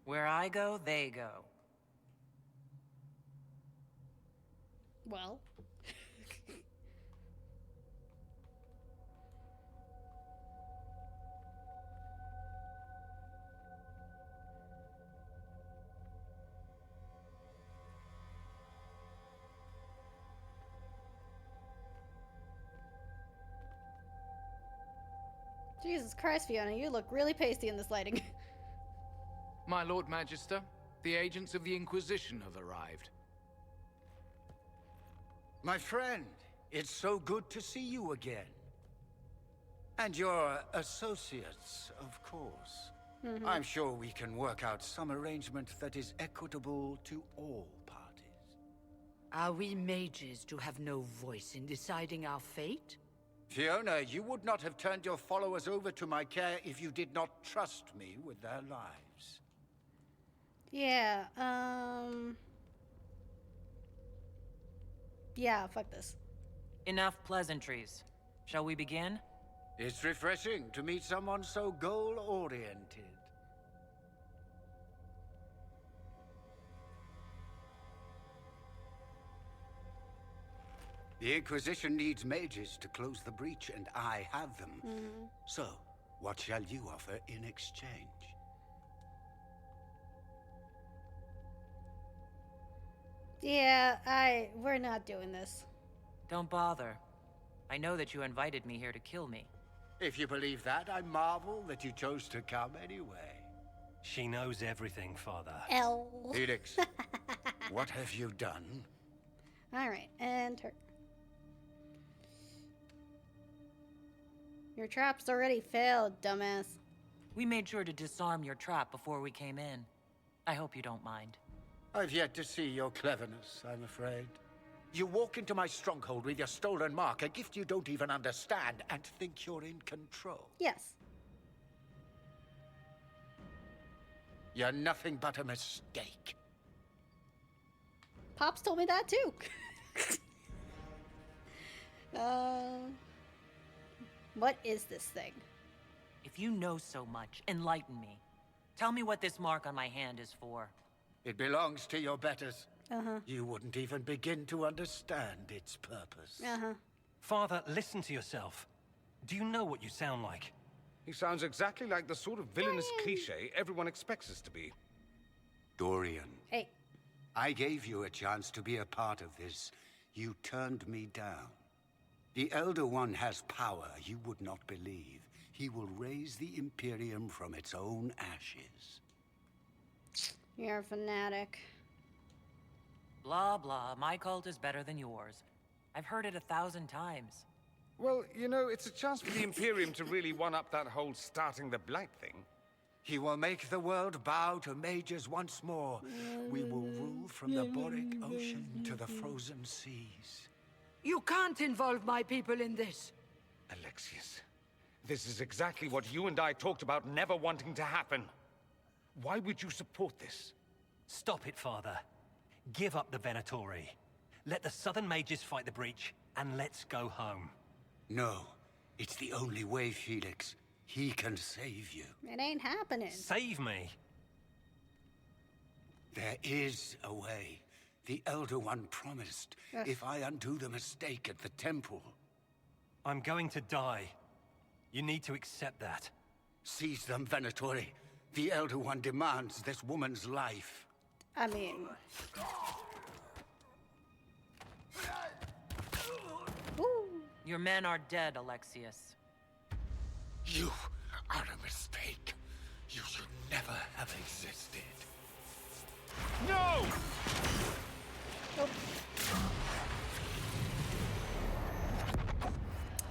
Where I go, they go. Well. Jesus Christ, Fiona, you look really pasty in this lighting. My Lord Magister, the agents of the Inquisition have arrived. My friend, it's so good to see you again. And your associates, of course. Mhm. I'm sure we can work out some arrangement that is equitable to all parties. Are we mages to have no voice in deciding our fate? Fiona, you would not have turned your followers over to my care if you did not trust me with their lives. Yeah, yeah, fuck this. Enough pleasantries. Shall we begin? It's refreshing to meet someone so goal-oriented. The Inquisition needs mages to close the breach, and I have them. So, what shall you offer in exchange? Yeah, we're not doing this. Don't bother. I know that you invited me here to kill me. If you believe that, I marvel that you chose to come anyway. She knows everything, Father. L. Felix, what have you done? Alright, enter. Your trap's already failed, dumbass. We made sure to disarm your trap before we came in. I hope you don't mind. I've yet to see your cleverness, I'm afraid. You walk into my stronghold with your stolen mark, a gift you don't even understand, and think you're in control. Yes. You're nothing but a mistake. Pops told me that too. What is this thing? If you know so much, enlighten me. Tell me what this mark on my hand is for. It belongs to your betters. Uh-huh. You wouldn't even begin to understand its purpose. Uh-huh. Father, listen to yourself. Do you know what you sound like? He sounds exactly like the sort of villainous cliché everyone expects us to be. Dorian. Hey. I gave you a chance to be a part of this. You turned me down. The Elder One has power you would not believe. He will raise the Imperium from its own ashes. You're a fanatic. Blah, blah. My cult is better than yours. I've heard it 1,000 times. Well, you know, it's a chance for the Imperium to really one-up that whole starting the Blight thing. He will make the world bow to mages once more. We will rule from the Boric Ocean to the frozen seas. You can't involve my people in this. Alexius, this is exactly what you and I talked about never wanting to happen. Why would you support this? Stop it, Father. Give up the Venatori. Let the Southern Mages fight the breach, and let's go home. No, it's the only way, Felix. He can save you. It ain't happening. Save me. There is a way. The Elder One promised, if I undo the mistake at the temple. I'm going to die. You need to accept that. Seize them, Venatori. The Elder One demands this woman's life. I mean... Your men are dead, Alexius. You are a mistake. You should never have existed. No!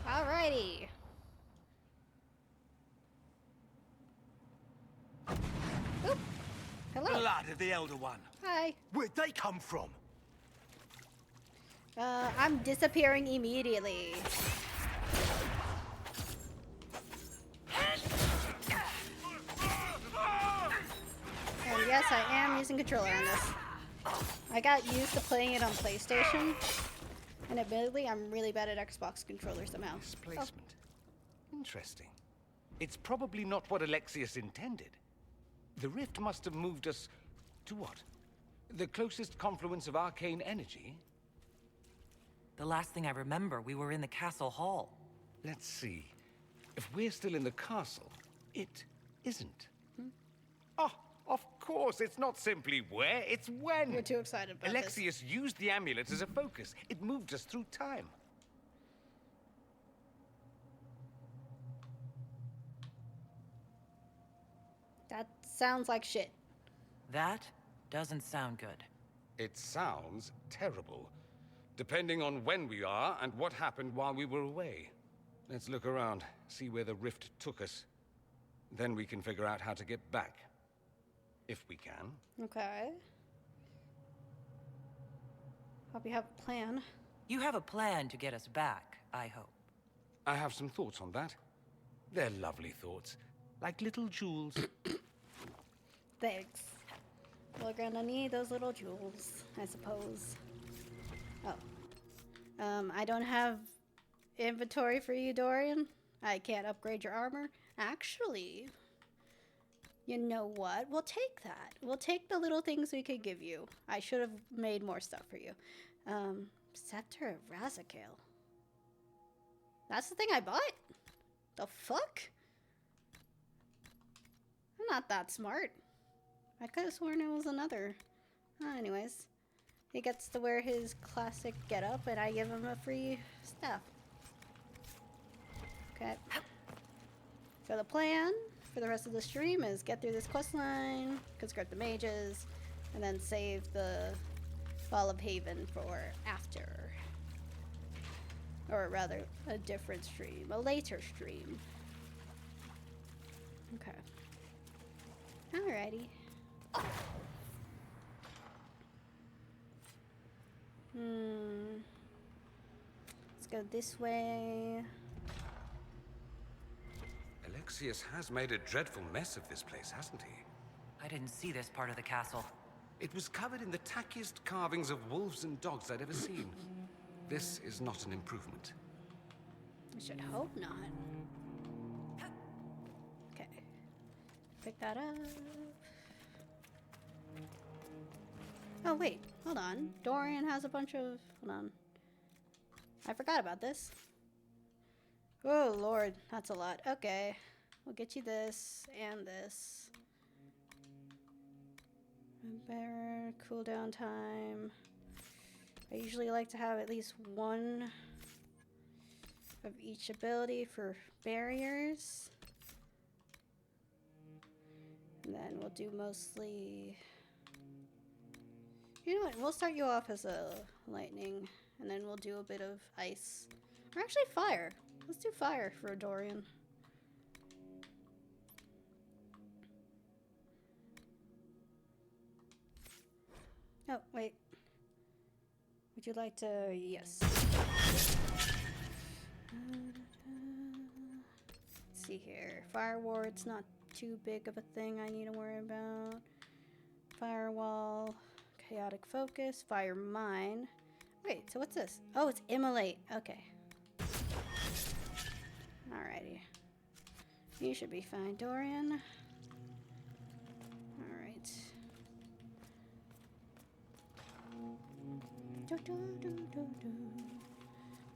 Alrighty. Oop. Hello. Blood of the Elder One. Hi. Where'd they come from? I'm disappearing immediately. And yes, I am using controller on this. I got used to playing it on PlayStation, and admittedly, I'm really bad at Xbox controllers somehow. Displacement. Interesting. It's probably not what Alexius intended. The rift must have moved us to what? The closest confluence of arcane energy? The last thing I remember, we were in the castle hall. Let's see. If we're still in the castle, it isn't. Oh, of course, it's not simply where, it's when. You're too excited about Alexius used the amulet as a focus. It moved us through time. That sounds like shit. That doesn't sound good. It sounds terrible. Depending on when we are and what happened while we were away. Let's look around, see where the rift took us. Then we can figure out how to get back. If we can. Okay. Hope you have a plan. You have a plan to get us back, I hope. I have some thoughts on that. They're lovely thoughts. Like little jewels. Thanks. We're gonna need those little jewels, I suppose. Oh. I don't have inventory for you, Dorian. I can't upgrade your armor. Actually, you know what? We'll take that. We'll take the little things we could give you. I should have made more stuff for you. Scepter of Razakale. That's the thing I bought? The fuck? I'm not that smart. I could have sworn it was another. Anyways, he gets to wear his classic getup, and I give him a free staff. Okay. So the plan for the rest of the stream is get through this quest line, conscript the mages, and then save the Fall of Haven for after. Or rather, a different stream, a later stream. Okay. Alrighty. Let's go this way. Alexius has made a dreadful mess of this place, hasn't he? I didn't see this part of the castle. It was covered in the tackiest carvings of wolves and dogs I'd ever seen. This is not an improvement. I should hope not. Okay. Pick that up. Oh, wait. Hold on. Dorian has a bunch of... Hold on. I forgot about this. Oh, Lord. That's a lot. Okay. We'll get you this and this. Better cooldown time. I usually like to have at least one of each ability for barriers. And then we'll do mostly... You know what? We'll start you off as a lightning, and then we'll do a bit of ice. Or actually fire. Let's do fire for Dorian. Oh, wait. Would you like to... Yes. Let's see here. Fire ward's not too big of a thing I need to worry about. Firewall. Chaotic focus. Fire mine. Wait, so what's this? Oh, it's immolate. Okay. Alrighty. You should be fine, Dorian. Alright. Do do do do do.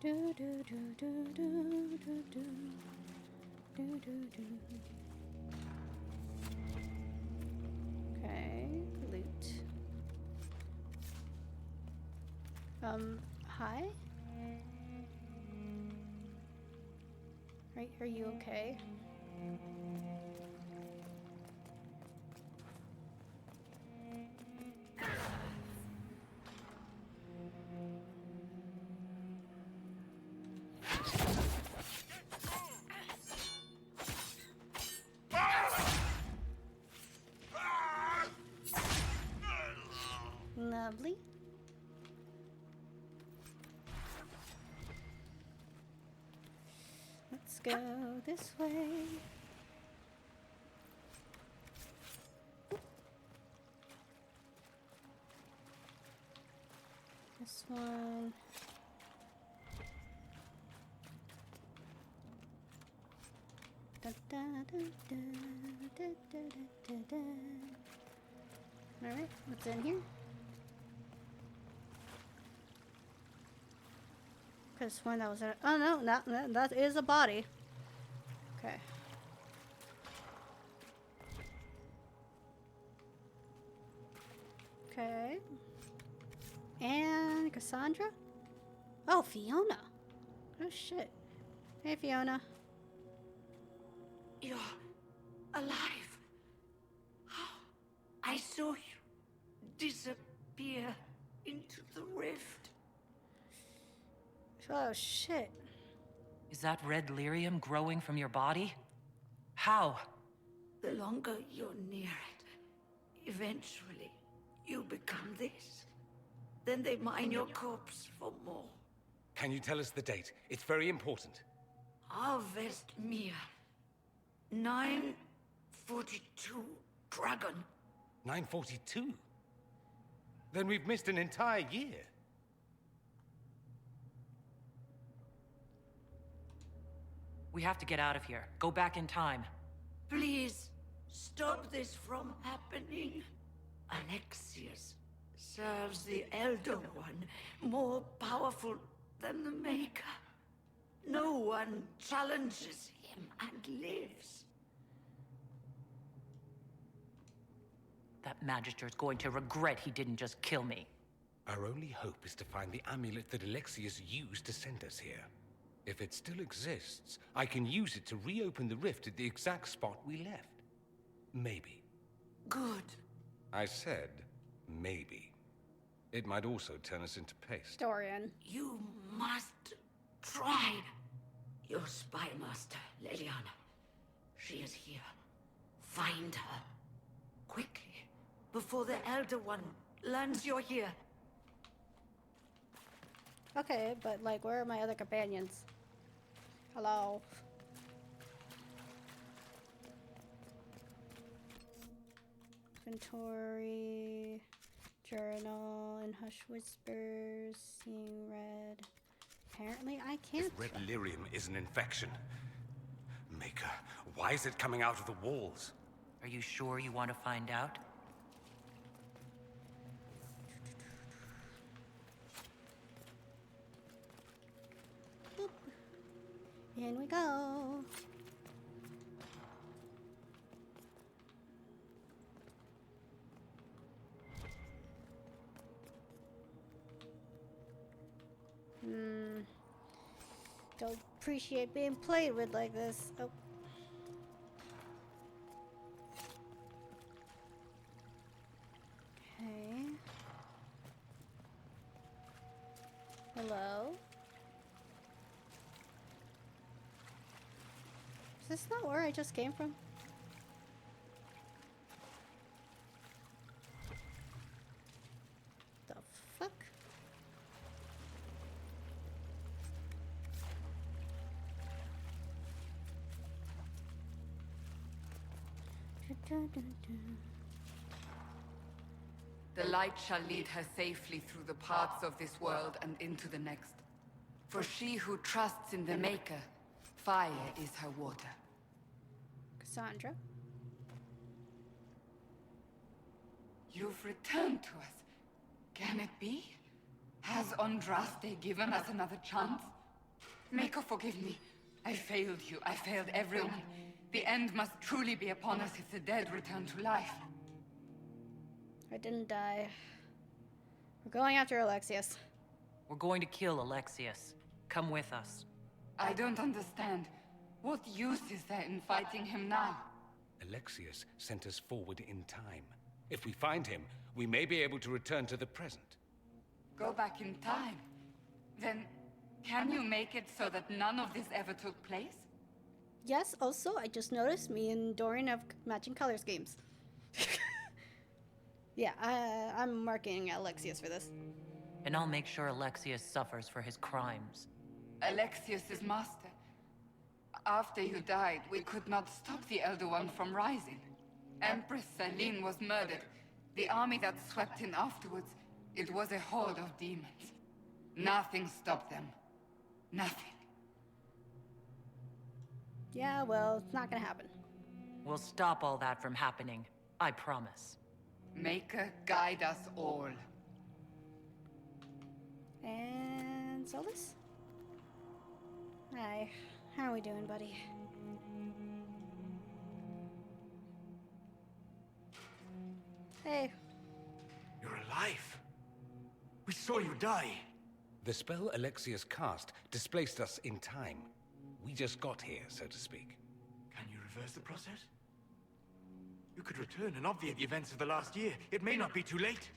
Do do do do do do do. Do do do. Okay, loot. Hi? Are you okay? Lovely. Let's go this way. This one. Da, da, da, da, da, da, da, da. All right, what's in here? Could have sworn that was a... Oh, no, that is a body. Okay. Okay. And Cassandra? Oh, Fiona. Oh, shit. Hey, Fiona. You're alive. Oh, I saw you disappear into the rift. Oh, shit. Is that red lyrium growing from your body? How? The longer you're near it, eventually you become this. Then they mine your corpse for more. Can you tell us the date? It's very important. Harvest Mir. 942 Dragon. 942? Then we've missed an entire year. We have to get out of here. Go back in time. Please, stop this from happening. Alexius serves the Elder One, more powerful than the Maker. No one challenges him and lives. That Magister's going to regret he didn't just kill me. Our only hope is to find the amulet that Alexius used to send us here. If it still exists, I can use it to reopen the rift at the exact spot we left. Maybe. Good. I said, maybe. It might also turn us into paste. Dorian. You must try. Your spy master, Leliana. She is here. Find her. Quickly, before the Elder One learns you're here. Okay, but like, where are my other companions? Hello? Inventory, journal, and hush whispers, seeing red. Apparently I can't. Red lyrium is an infection. Maker, why is it coming out of the walls? Are you sure you want to find out? Boop. In we go. Don't appreciate being played with like this. Oh. Okay. Hello? Is this not where I just came from? The fuck? The light shall lead her safely through the paths of this world and into the next. For she who trusts in the Maker, fire is her water. Cassandra? You've returned to us. Can it be? Has Andraste given us another chance? Maker, forgive me. I failed you. I failed everyone. The end must truly be upon us if the dead return to life. I didn't die. We're going after Alexius. We're going to kill Alexius. Come with us. I don't understand. What use is there in fighting him now? Alexius sent us forward in time. If we find him, we may be able to return to the present. Go back in time? Then, can you make it so that none of this ever took place? Yes, also, I just noticed me and Dorian have matching color schemes. Yeah, I'm marking Alexius for this. And I'll make sure Alexius suffers for his crimes. Alexius's master. After you died, we could not stop the Elder One from rising. Empress Celine was murdered. The army that swept in afterwards, it was a horde of demons. Nothing stopped them. Nothing. Yeah, well, it's not gonna happen. We'll stop all that from happening. I promise. Maker, guide us all. And Solus? Hi. How are we doing, buddy? Hey. You're alive. We saw you die. The spell Alexius cast displaced us in time. We just got here, so to speak. Can you reverse the process? You could return and obviate the events of the last year. It may not be too late.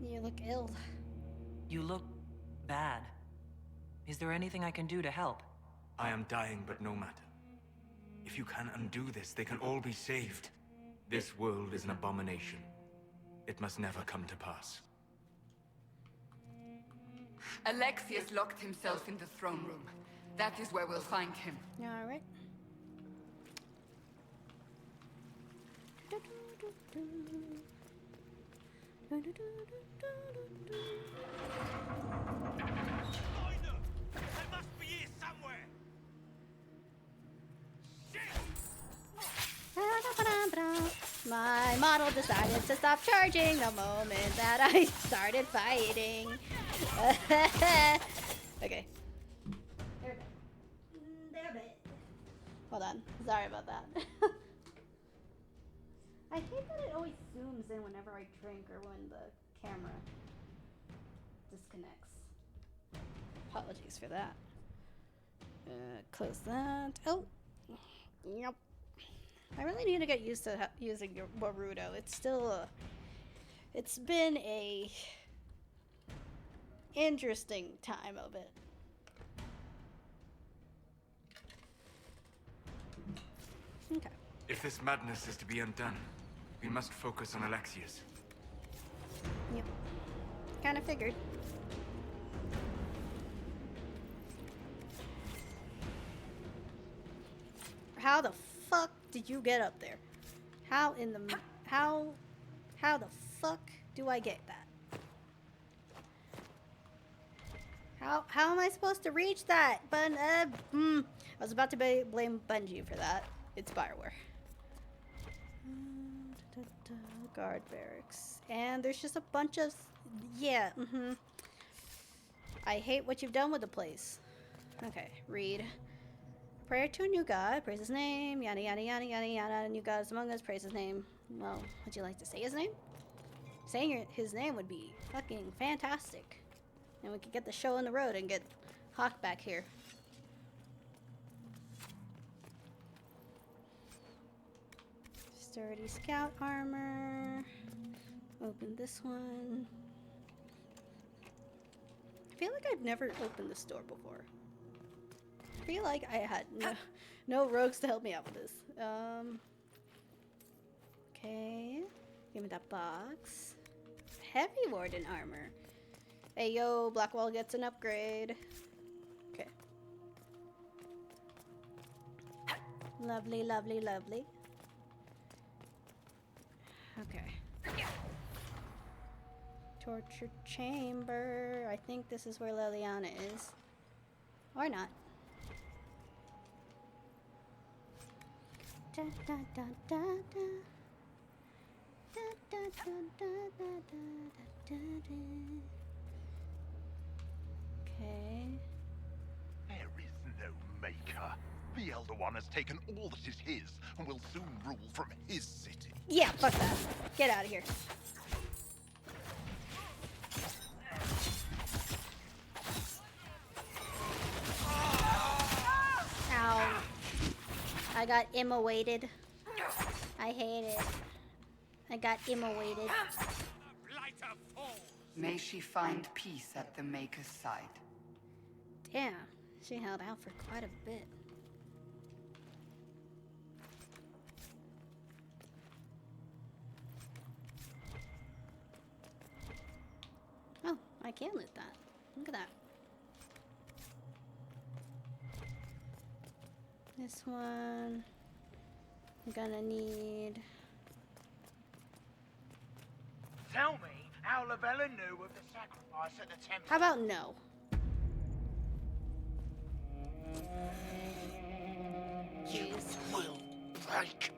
You look ill. You look bad. Is there anything I can do to help? I am dying, but no matter. If you can undo this, they can all be saved. This world is an abomination. It must never come to pass. Alexius locked himself in the throne room. That is where we'll find him. All right. My model decided to stop charging the moment that I started fighting. Okay. They're bit. Hold on. Sorry about that. I hate that it always zooms in whenever I drink or when the camera disconnects. Apologies for that. Close that. Oh. Yep. I really need to get used to using your Boruto. It's still it's been a interesting time of it. Okay. If this madness is to be undone, we must focus on Alexius. Yep. Kind of figured. How the fuck did you get up there? How in the how the fuck do I get that? How am I supposed to reach that? But I was about to blame Bungie for that. It's Bioware. Guard barracks, and there's just a bunch of I hate what you've done with the place. Okay, read. Prayer to a new god, praise his name, yada yada yada yada yada. New god is among us, praise his name. Well, would you like to say his name? Saying his name would be fucking fantastic. And we could get the show on the road and get Hawk back here. Sturdy scout armor. Open this one. I feel like I've never opened this door before. I feel like I had no rogues to help me out with this. Okay. Give me that box. Heavy warden armor. Hey yo, Blackwall gets an upgrade. Okay. Lovely, lovely, lovely. Okay. Torture chamber. I think this is where Liliana is. Or not. Da, da, da, da, da. Da, da, da, da, da, da, da, da. Okay. There is no maker. The Elder One has taken all that is his and will soon rule from his city. Yeah, fuck that. Get out of here. Ow. I got immo-weighted. I hate it. I got immo-weighted. May she find peace at the Maker's side. Damn, she held out for quite a bit. Oh, I can loot that. Look at that. This one, I'm gonna need. Tell me how Labella knew of the sacrifice at the temple. How about no? Jeez. Will break.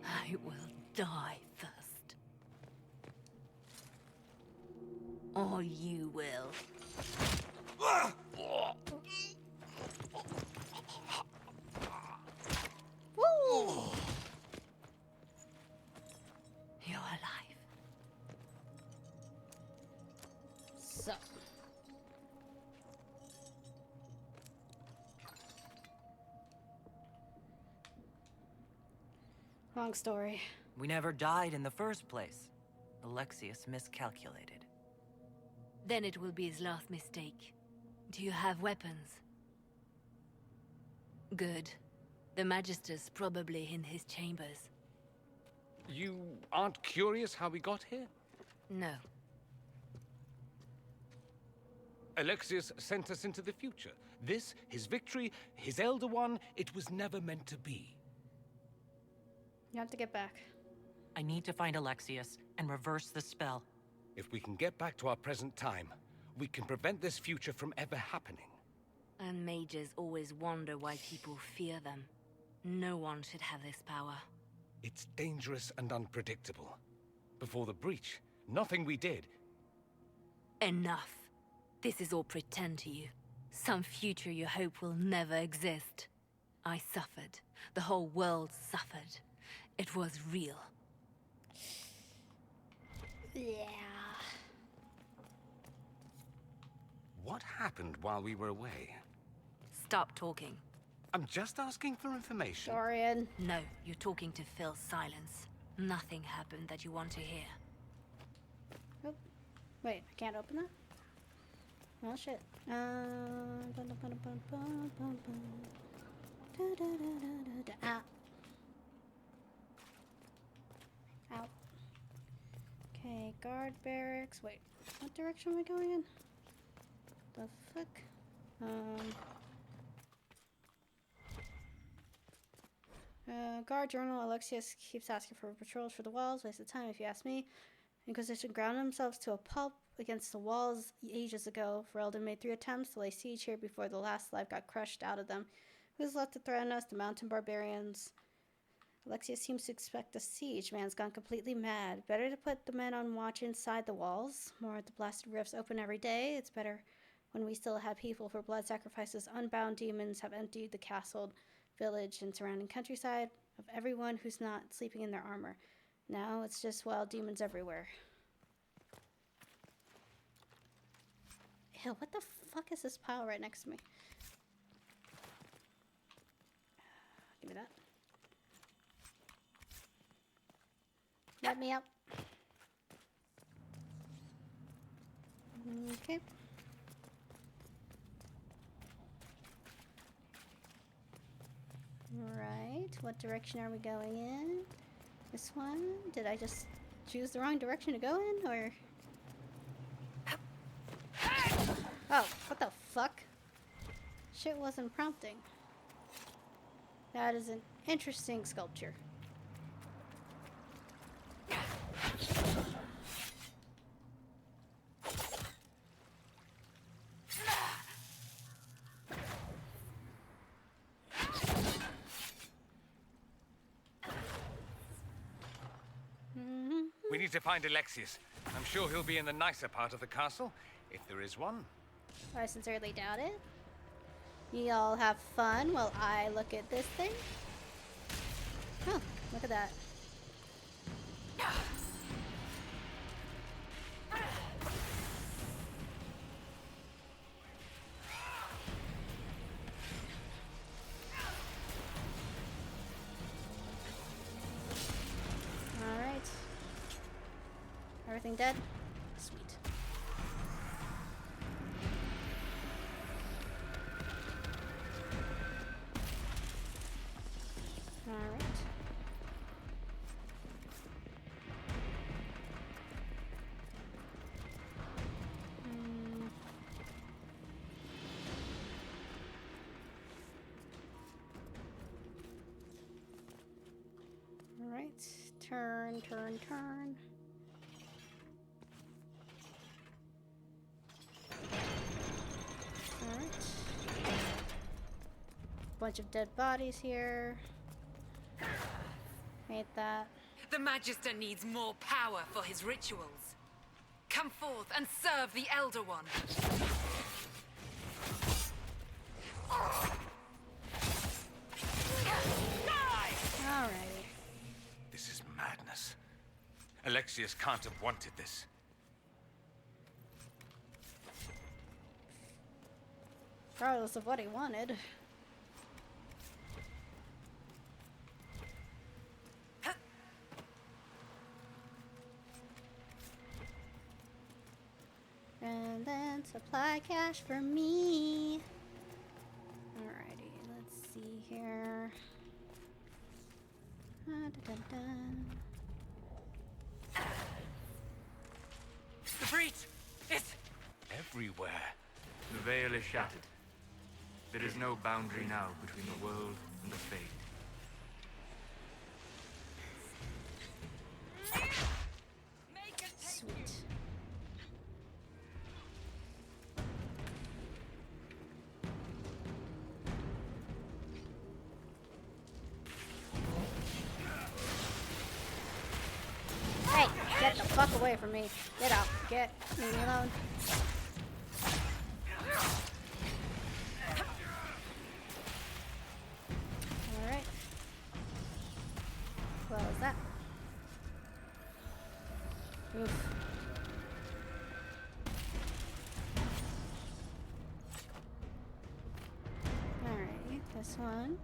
I will die first. Or you will. Woo! You're alive. So. Long story. We never died in the first place. Alexius miscalculated. Then it will be his last mistake. Do you have weapons? Good. The Magister's probably in his chambers. You aren't curious how we got here? No. Alexius sent us into the future. This, his victory, his Elder One, it was never meant to be. You have to get back. I need to find Alexius and reverse the spell. If we can get back to our present time, we can prevent this future from ever happening. And mages always wonder why people fear them. No one should have this power. It's dangerous and unpredictable. Before the breach, nothing we did. Enough. This is all pretend to you. Some future you hope will never exist. I suffered. The whole world suffered. It was real. Yeah. What happened while we were away? Stop talking. I'm just asking for information. Dorian. No, you're talking to fill silence. Nothing happened that you want to hear. Oh. Wait, I can't open that? Oh shit. Ow. Ow. Okay, guard barracks. Wait, what direction am I going in? The fuck? Guard journal. Alexius keeps asking for patrols for the walls. Waste of time if you ask me. Inquisition ground themselves to a pulp against the walls ages ago. Ferelden made 3 attempts to lay siege here before the last life got crushed out of them. Who's left to threaten us? The mountain barbarians. Alexius seems to expect a siege. Man's gone completely mad. Better to put the men on watch inside the walls. More of the blasted rifts open every day. It's better when we still have people for blood sacrifices. Unbound demons have emptied the castle, village, and surrounding countryside of everyone who's not sleeping in their armor. Now it's just wild demons everywhere. Ew, what the fuck is this pile right next to me? Give me that. Let me up. Okay. Right. What direction are we going in? This one? Did I just choose the wrong direction to go in, or? Oh, what the fuck? Shit wasn't prompting. That is an interesting sculpture. We need to find Alexius. I'm sure he'll be in the nicer part of the castle, if there is one. I sincerely doubt it. Y'all have fun while I look at this thing. Oh, look at that. Alright. Everything dead? Sweet. Alright. Alright. Turn, turn, turn. Alright. Bunch of dead bodies here. Hate that. The Magister needs more power for his rituals. Come forth and serve the Elder One. Alrighty. This is madness. Alexius can't have wanted this. Regardless of what he wanted. And then supply cash for me. Alrighty, let's see here. The breach is everywhere. The veil is shattered. There is no boundary now between the world and the Fade. Sweet. Get the fuck away from me. Get out. Get me alone. Alright. What was that? Oof. Alright, this one.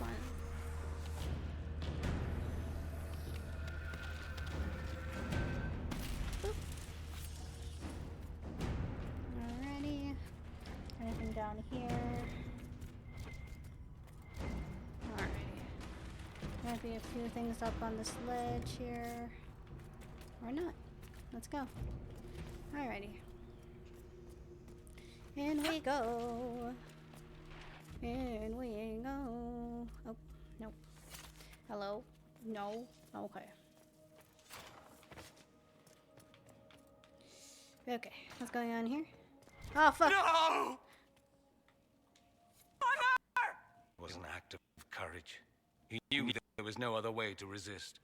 One. Boop. Alrighty. Anything down here? Alrighty. Might be a few things up on this ledge here. Or not. Let's go. Alrighty. In we go. In we go. Oh, nope. Hello? No? Okay. Okay, what's going on here? Oh, fuck! No! It was an act of courage. He knew there was no other way to resist.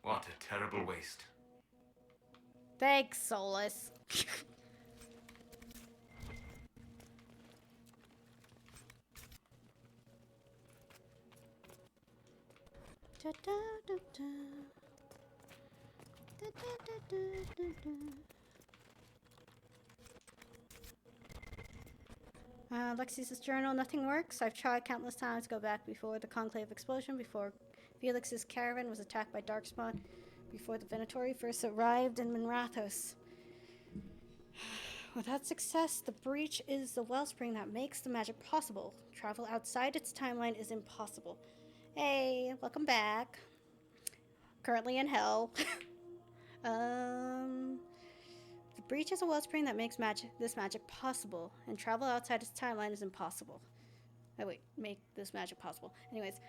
What a terrible waste. Thanks, Solus. Da, da, da, da. Da, da, da, da, da, da. Alexius' journal, nothing works. I've tried countless times to go back before the Conclave explosion, before Felix's caravan was attacked by Darkspawn, before the Venatori first arrived in Minrathos. Without success, the breach is the wellspring that makes the magic possible. Travel outside its timeline is impossible. Hey, welcome back. Currently in hell. The breach is a wellspring that makes this magic possible, and travel outside its timeline is impossible. Oh wait, make this magic possible. Anyways,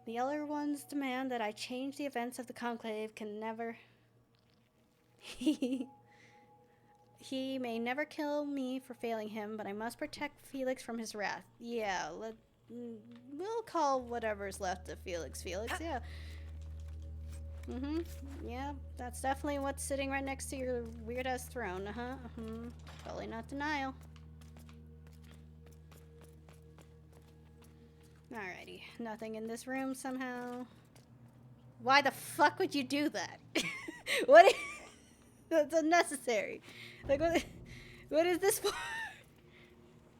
the Elder Ones demand that I change the events of the Conclave can never... He may never kill me for failing him, but I must protect Felix from his wrath. Yeah, we'll call whatever's left of Felix, yeah. Yeah, that's definitely what's sitting right next to your weird-ass throne, Probably not denial. Alrighty, nothing in this room somehow. Why the fuck would you do that? What is... That's unnecessary. Like, what is this for?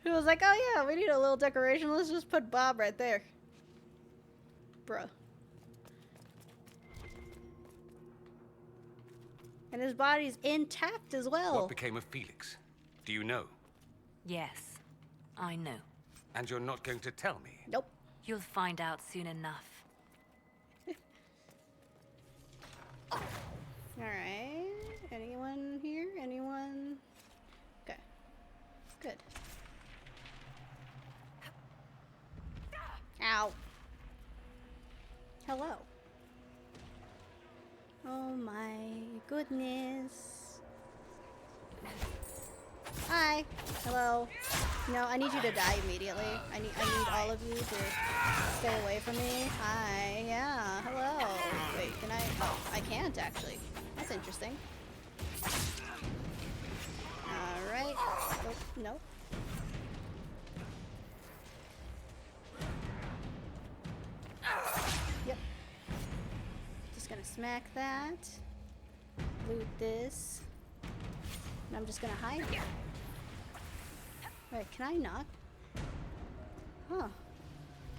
It was like, oh yeah, we need a little decoration. Let's just put Bob right there. Bruh. And his body's intact as well. What became of Felix? Do you know? Yes, I know. And you're not going to tell me? Nope. You'll find out soon enough. Alright. Anyone here? Anyone? Okay. Good. Ow. Hello. Oh my goodness. Hi. Hello. No, I need you to die immediately. I need all of you to stay away from me. Hi. Yeah. Hello. Wait, can I? Oh, I can't actually. That's interesting. Alright. Oh, no. smack that. Loot this. And I'm just gonna hide here. Wait, can I not? Huh.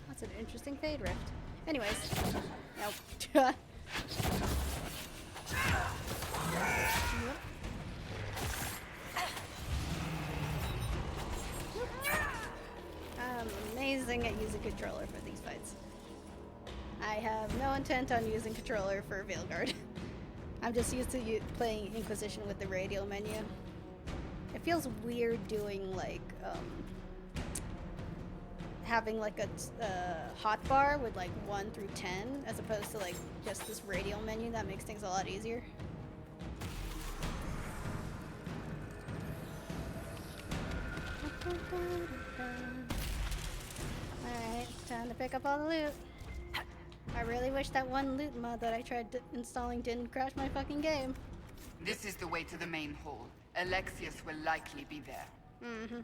That's an interesting fade rift. Anyways. Nope. I'm amazing at using controller for these fights. I have no intent on using controller for Veilguard. I'm just used to playing Inquisition with the radial menu. It feels weird doing like having like a hotbar with like 1 through 10 as opposed to like just this radial menu that makes things a lot easier. Alright, time to pick up all the loot. I really wish that one loot mod that I tried installing didn't crash my fucking game. This is the way to the main hall. Alexius will likely be there. Mm-hmm.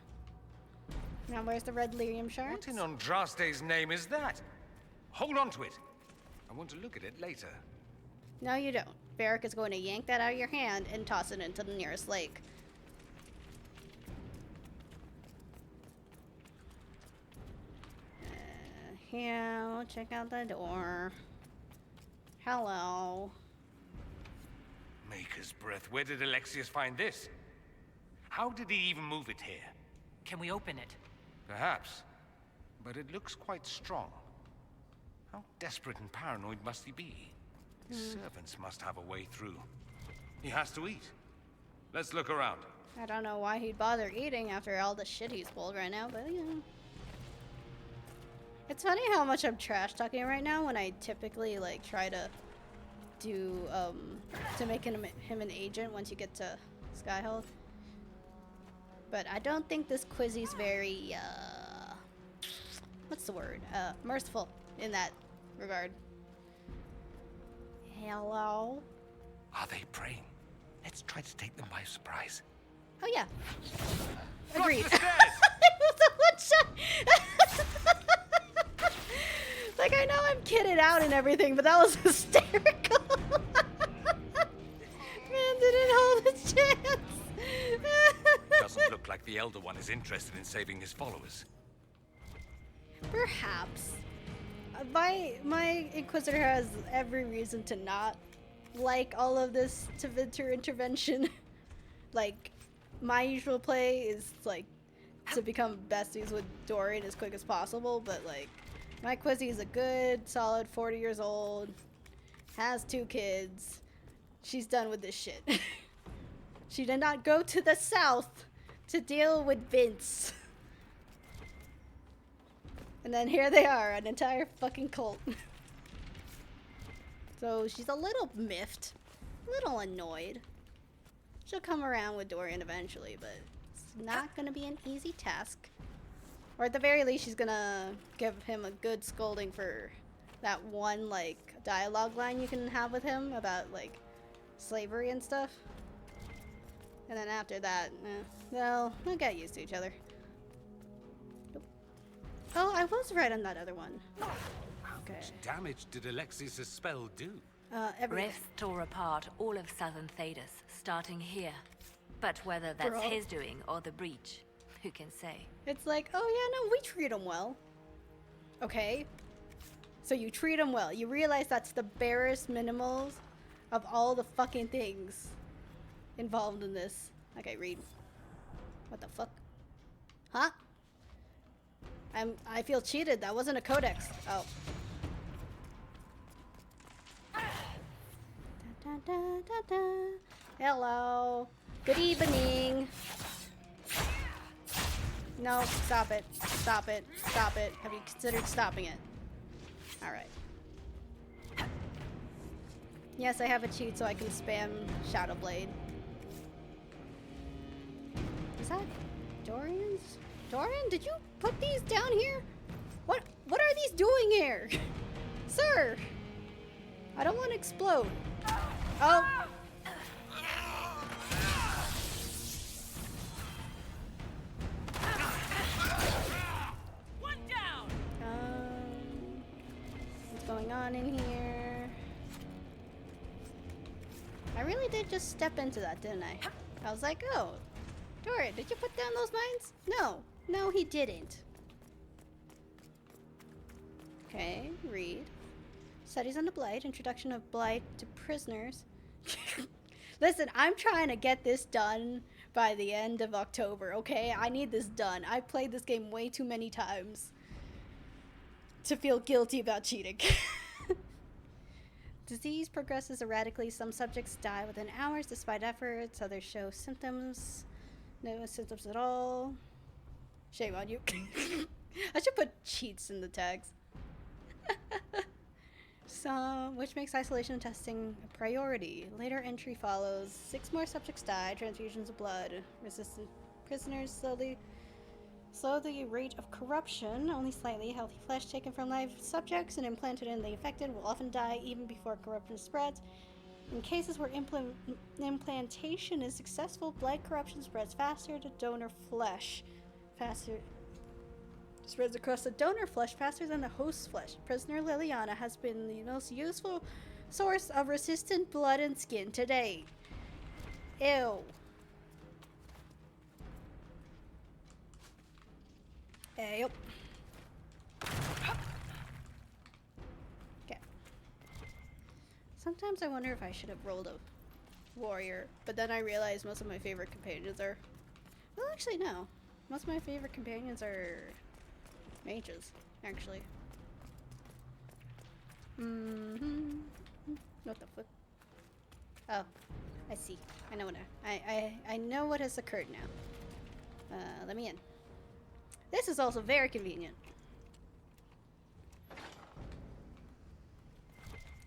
Now where's the red lyrium shard? What in Andraste's name is that? Hold on to it. I want to look at it later. No, you don't. Varric is going to yank that out of your hand and toss it into the nearest lake. Here, we'll check out the door. Hello. Maker's breath. Where did Alexius find this? How did he even move it here? Can we open it? Perhaps. But it looks quite strong. How desperate and paranoid must he be? His servants must have a way through. He has to eat. Let's look around. I don't know why he'd bother eating after all the shit he's pulled right now, but you know. It's funny how much I'm trash talking right now when I typically like try to do to make him an agent once you get to Skyhold. But I don't think this Quizzy's very what's the word? Merciful in that regard. Hello? Are they praying? Let's try to take them by surprise. Oh yeah. Agreed. Like, I know I'm kidded out and everything, but that was hysterical. Man didn't hold a chance. Doesn't look like the Elder One is interested in saving his followers. Perhaps. My Inquisitor has every reason to not like all of this Tevinter intervention. Like, my usual play is, like, to become besties with Dorian as quick as possible, but, like, my Quizzy is a good, solid 40 years old, has 2 kids. She's done with this shit. She did not go to the south to deal with Vince. And then here they are, an entire fucking cult. So she's a little miffed, a little annoyed. She'll come around with Dorian eventually, but it's not gonna be an easy task. Or at the very least, she's gonna give him a good scolding for that one, like, dialogue line you can have with him about, like, slavery and stuff. And then after that, they'll get used to each other. Oh, I was right on that other one. Okay. How much damage did Alexius' spell do? Rifts tore apart all of southern Thedas, starting here. But whether that's Bro. his doing or the breach, who can say? It's like, oh yeah, no, we treat him well. Okay. So you treat him well. You realize that's the barest minimals of all the fucking things involved in this. Okay, read. What the fuck? Huh? I feel cheated. That wasn't a codex. Oh. Da, da, da, da. Hello. Good evening. No, stop it. Stop it. Stop it. Have you considered stopping it? Alright. Yes, I have a cheat so I can spam Shadow Blade. Is that Dorian's? Dorian, did you put these down here? What are these doing here? Sir! I don't want to explode. Oh! One down. What's going on in here? did just step into that, didn't I? I was like, oh, Dora, did you put down those mines? No. No, he didn't. Okay, read. Studies on the Blight, introduction of Blight to prisoners. Listen, I'm trying to get this done by the end of October, okay? I need this done. I played this game way too many times to feel guilty about cheating. Disease progresses erratically. Some subjects die within hours despite efforts. Others show symptoms. No symptoms at all. Shame on you. I should put cheats in the tags. Which makes isolation testing a priority. Later entry follows. 6 more subjects die. Transfusions of blood. Resistant prisoners slow the rate of corruption. Only slightly. Healthy flesh taken from live subjects and implanted in the affected will often die even before corruption spreads. In cases where implantation is successful, blood corruption spreads faster to donor flesh. Spreads across the donor flesh faster than the host's flesh. Prisoner Liliana has been the most useful source of resistant blood and skin to date. Ew. Yep. Okay. Sometimes I wonder if I should have rolled a warrior, but then I realized most of my favorite companions are... Well, actually, no. Most of my favorite companions are mages, actually. What the fuck? Oh, I see. I know what I know what has occurred now. Let me in. This is also very convenient.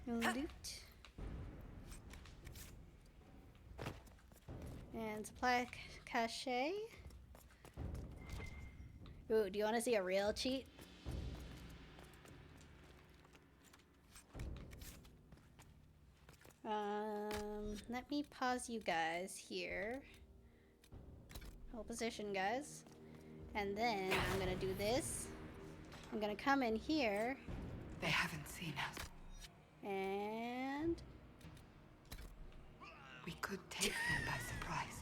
Loot. And supply cache. Ooh, do you want to see a real cheat? Let me pause you guys here. Hold position, guys. And then I'm gonna do this. I'm gonna come in here. They haven't seen us. And... We could take them by surprise.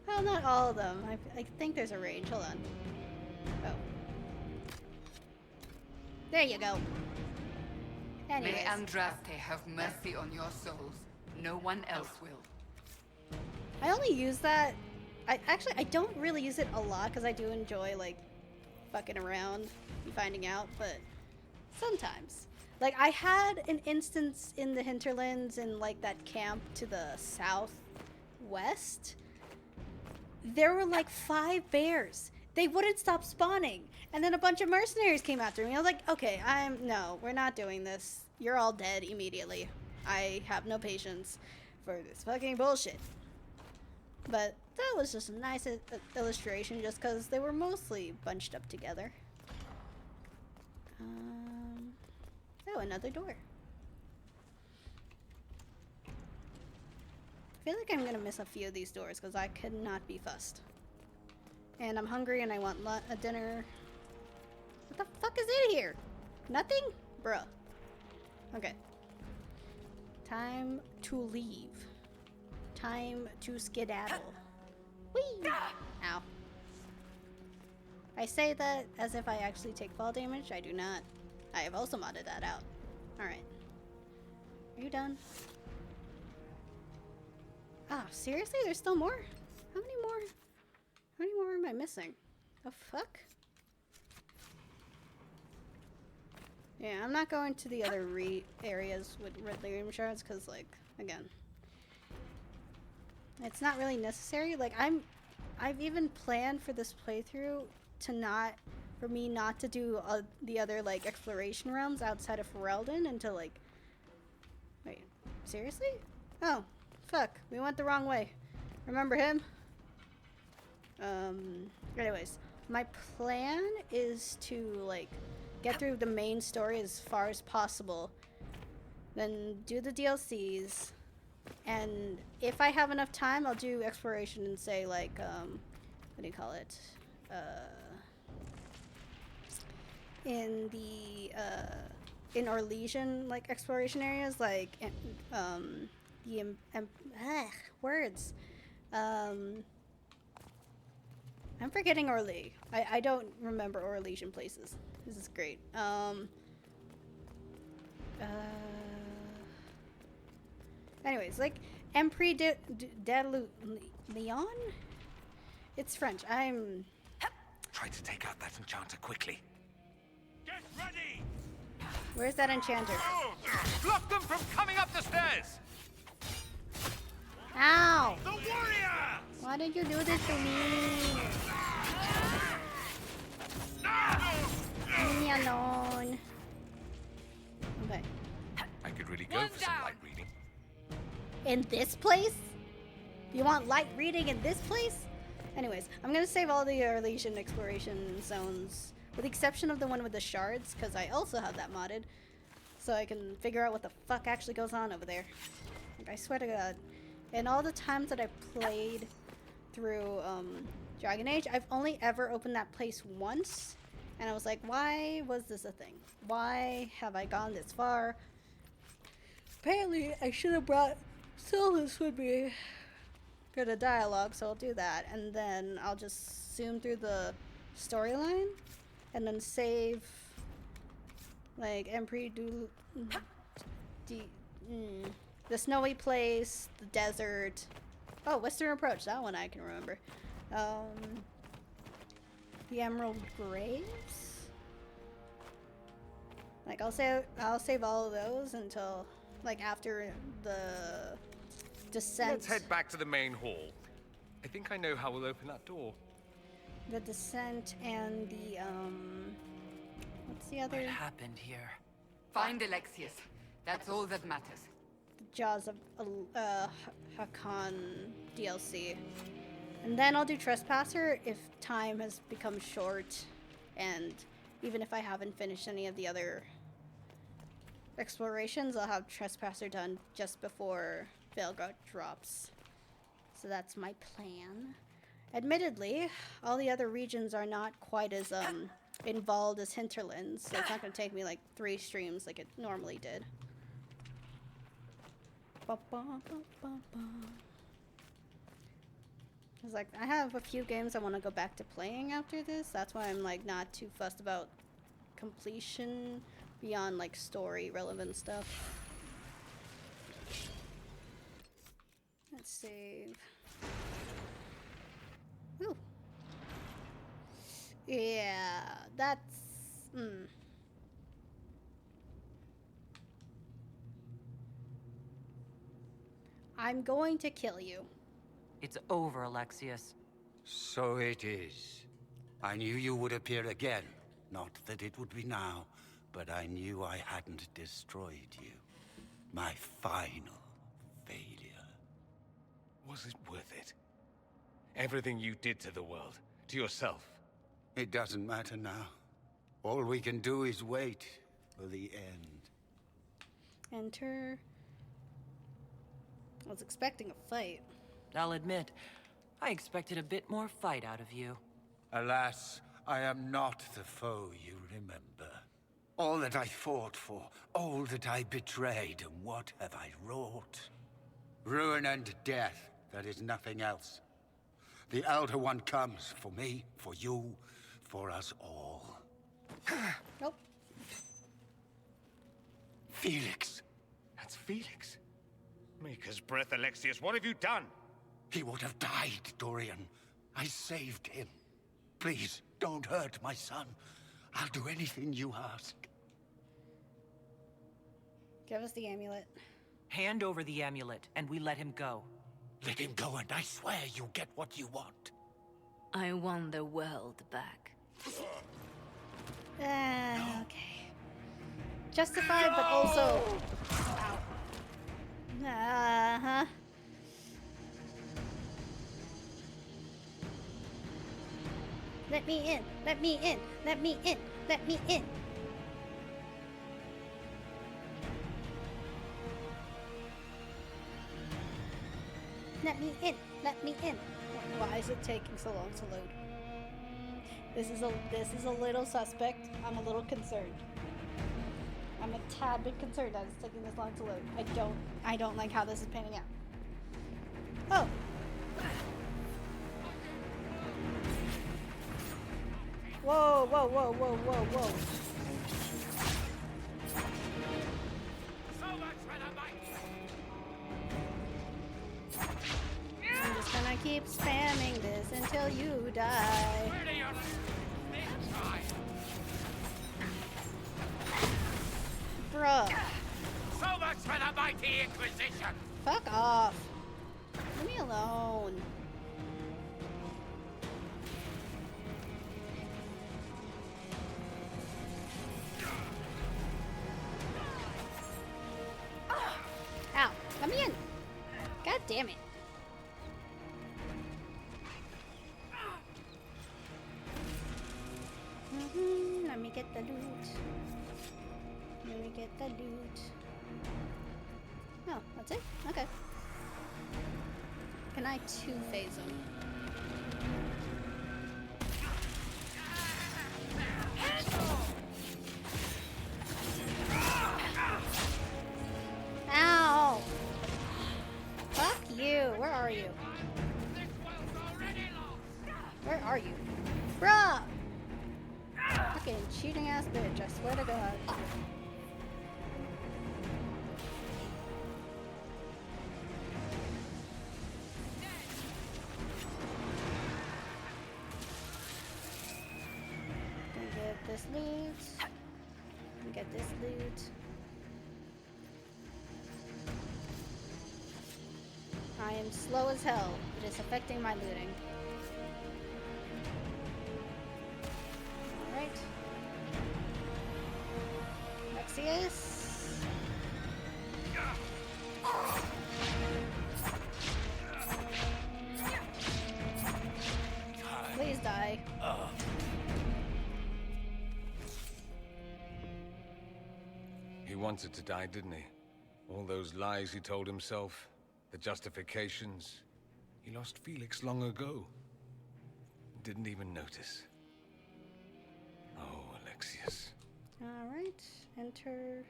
Well, not all of them. I think there's a range. Hold on. Oh. There you go. Anyways. May Andraste have mercy on your souls. No one else will. I only use that... I don't really use it a lot because I do enjoy, like, fucking around and finding out, but sometimes. Like, I had an instance in the hinterlands in, like, that camp to the southwest. There were, like, 5 bears. They wouldn't stop spawning. And then a bunch of mercenaries came after me. I was like, okay, no, we're not doing this. You're all dead immediately. I have no patience for this fucking bullshit. But that was just a nice illustration just because they were mostly bunched up together. Oh, another door. I feel like I'm gonna miss a few of these doors because I could not be fussed. And I'm hungry and I want a dinner. What the fuck is in here? Nothing? Bruh. Okay. Time to leave. Time to skedaddle. Whee! Ow. I say that as if I actually take fall damage. I do not. I have also modded that out. Alright. Are you done? Ah, seriously? There's still more? How many more? How many more am I missing? The fuck? Yeah, I'm not going to the other areas with red lyrium shards because, like, again, it's not really necessary. Like, I've even planned for this playthrough to for me not to do the other, like, exploration realms outside of Ferelden until, like, wait, seriously? Oh, fuck, we went the wrong way. Remember him? Anyways, my plan is to, like, get through the main story as far as possible, then do the DLCs, and if I have enough time, I'll do exploration and say, like, what do you call it? In the, in Orlesian like exploration areas, like words. I'm forgetting Orly. I don't remember Orlesian places. This is great. Anyways, like Empire de Leon? It's French. I'm... Try to take out that enchanter quickly. Get ready! Where's that enchanter? Block them from coming up the stairs! Ow! The warrior! Why did you do this to me? Leave me alone. Okay. I could really go for some light reading. In this place? You want light reading in this place? Anyways, I'm gonna save all the Orlesian exploration zones, with the exception of the one with the shards, because I also have that modded, so I can figure out what the fuck actually goes on over there. Like, I swear to God. In all the times that I played through Dragon Age, I've only ever opened that place once, and I was like, why was this a thing? Why have I gone this far? Apparently, I should have brought Solus with me for the dialogue, so I'll do that, and then I'll just zoom through the storyline, and then save, like, Empire the snowy place, the desert. Oh, Western Approach, that one I can remember. The Emerald Graves? Like, I'll save all of those until, like, after the Descent. Let's head back to the main hall. I think I know how we'll open that door. The Descent and the, what's the other? What happened here? Find Alexius. That's all that matters. The Jaws of Hakan DLC. And then I'll do Trespasser if time has become short, and even if I haven't finished any of the other explorations, I'll have Trespasser done just before Veilguard drops. So that's my plan. Admittedly, all the other regions are not quite as involved as Hinterlands, so it's not going to take me like 3 streams like it normally did. It's like, I have a few games I want to go back to playing after this. That's why I'm like not too fussed about completion beyond like story relevant stuff. Let's save. Ooh. Yeah, that's... I'm going to kill you. It's over, Alexius. So it is. I knew you would appear again. Not that it would be now, but I knew I hadn't destroyed you. My final failure. Was it worth it? Everything you did to the world, to yourself. It doesn't matter now. All we can do is wait for the end. Enter. I was expecting a fight. I'll admit, I expected a bit more fight out of you. Alas, I am not the foe you remember. All that I fought for, all that I betrayed, and what have I wrought? Ruin and death, that is nothing else. The Elder One comes for me, for you, for us all. Nope. Felix. That's Felix. Maker's breath, Alexius, what have you done? He would have died, Dorian. I saved him. Please, don't hurt my son. I'll do anything you ask. Give us the amulet. Hand over the amulet, and we let him go. Let him go, and I swear you'll get what you want. I want the world back. Okay. Justified, but also... Ow. Uh-huh. Let me in. Let me in. Let me in. Let me in. Let me in. Let me in. Why is it taking so long to load? This is a little suspect. I'm a little concerned. I'm a tad bit concerned that it's taking this long to load. I don't like how this is panning out. Oh. Whoa, whoa, whoa, whoa, whoa, whoa. I'm just gonna keep spamming this until you die. Bruh. So much for the mighty Inquisition! Fuck off. Leave me alone. Ow. Let me in. God damn it. Let me get the loot. Let me get the loot. Oh, that's it? Okay. Can I two-phase him? Ow! Fuck you! Where are you? Where are you? Bruh! Fucking cheating ass bitch, I swear to God. This loot. We get this loot. I am slow as hell. It is affecting my looting. Alright. Alexius. Please die. He wanted to die, didn't he? All those lies he told himself, the justifications. He lost Felix long ago. Didn't even notice. Oh, Alexius. Alright, enter.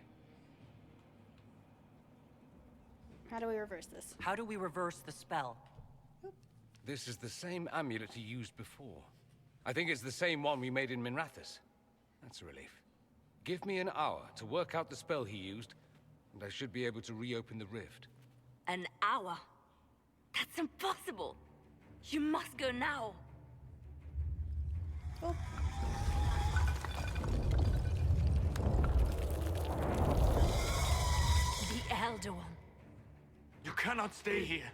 How do we reverse this? How do we reverse the spell? This is the same amulet he used before. I think it's the same one we made in Minrathous. That's a relief. Give me an hour to work out the spell he used, and I should be able to reopen the rift. An hour? That's impossible! You must go now! Oh. The Elder One. You cannot stay here.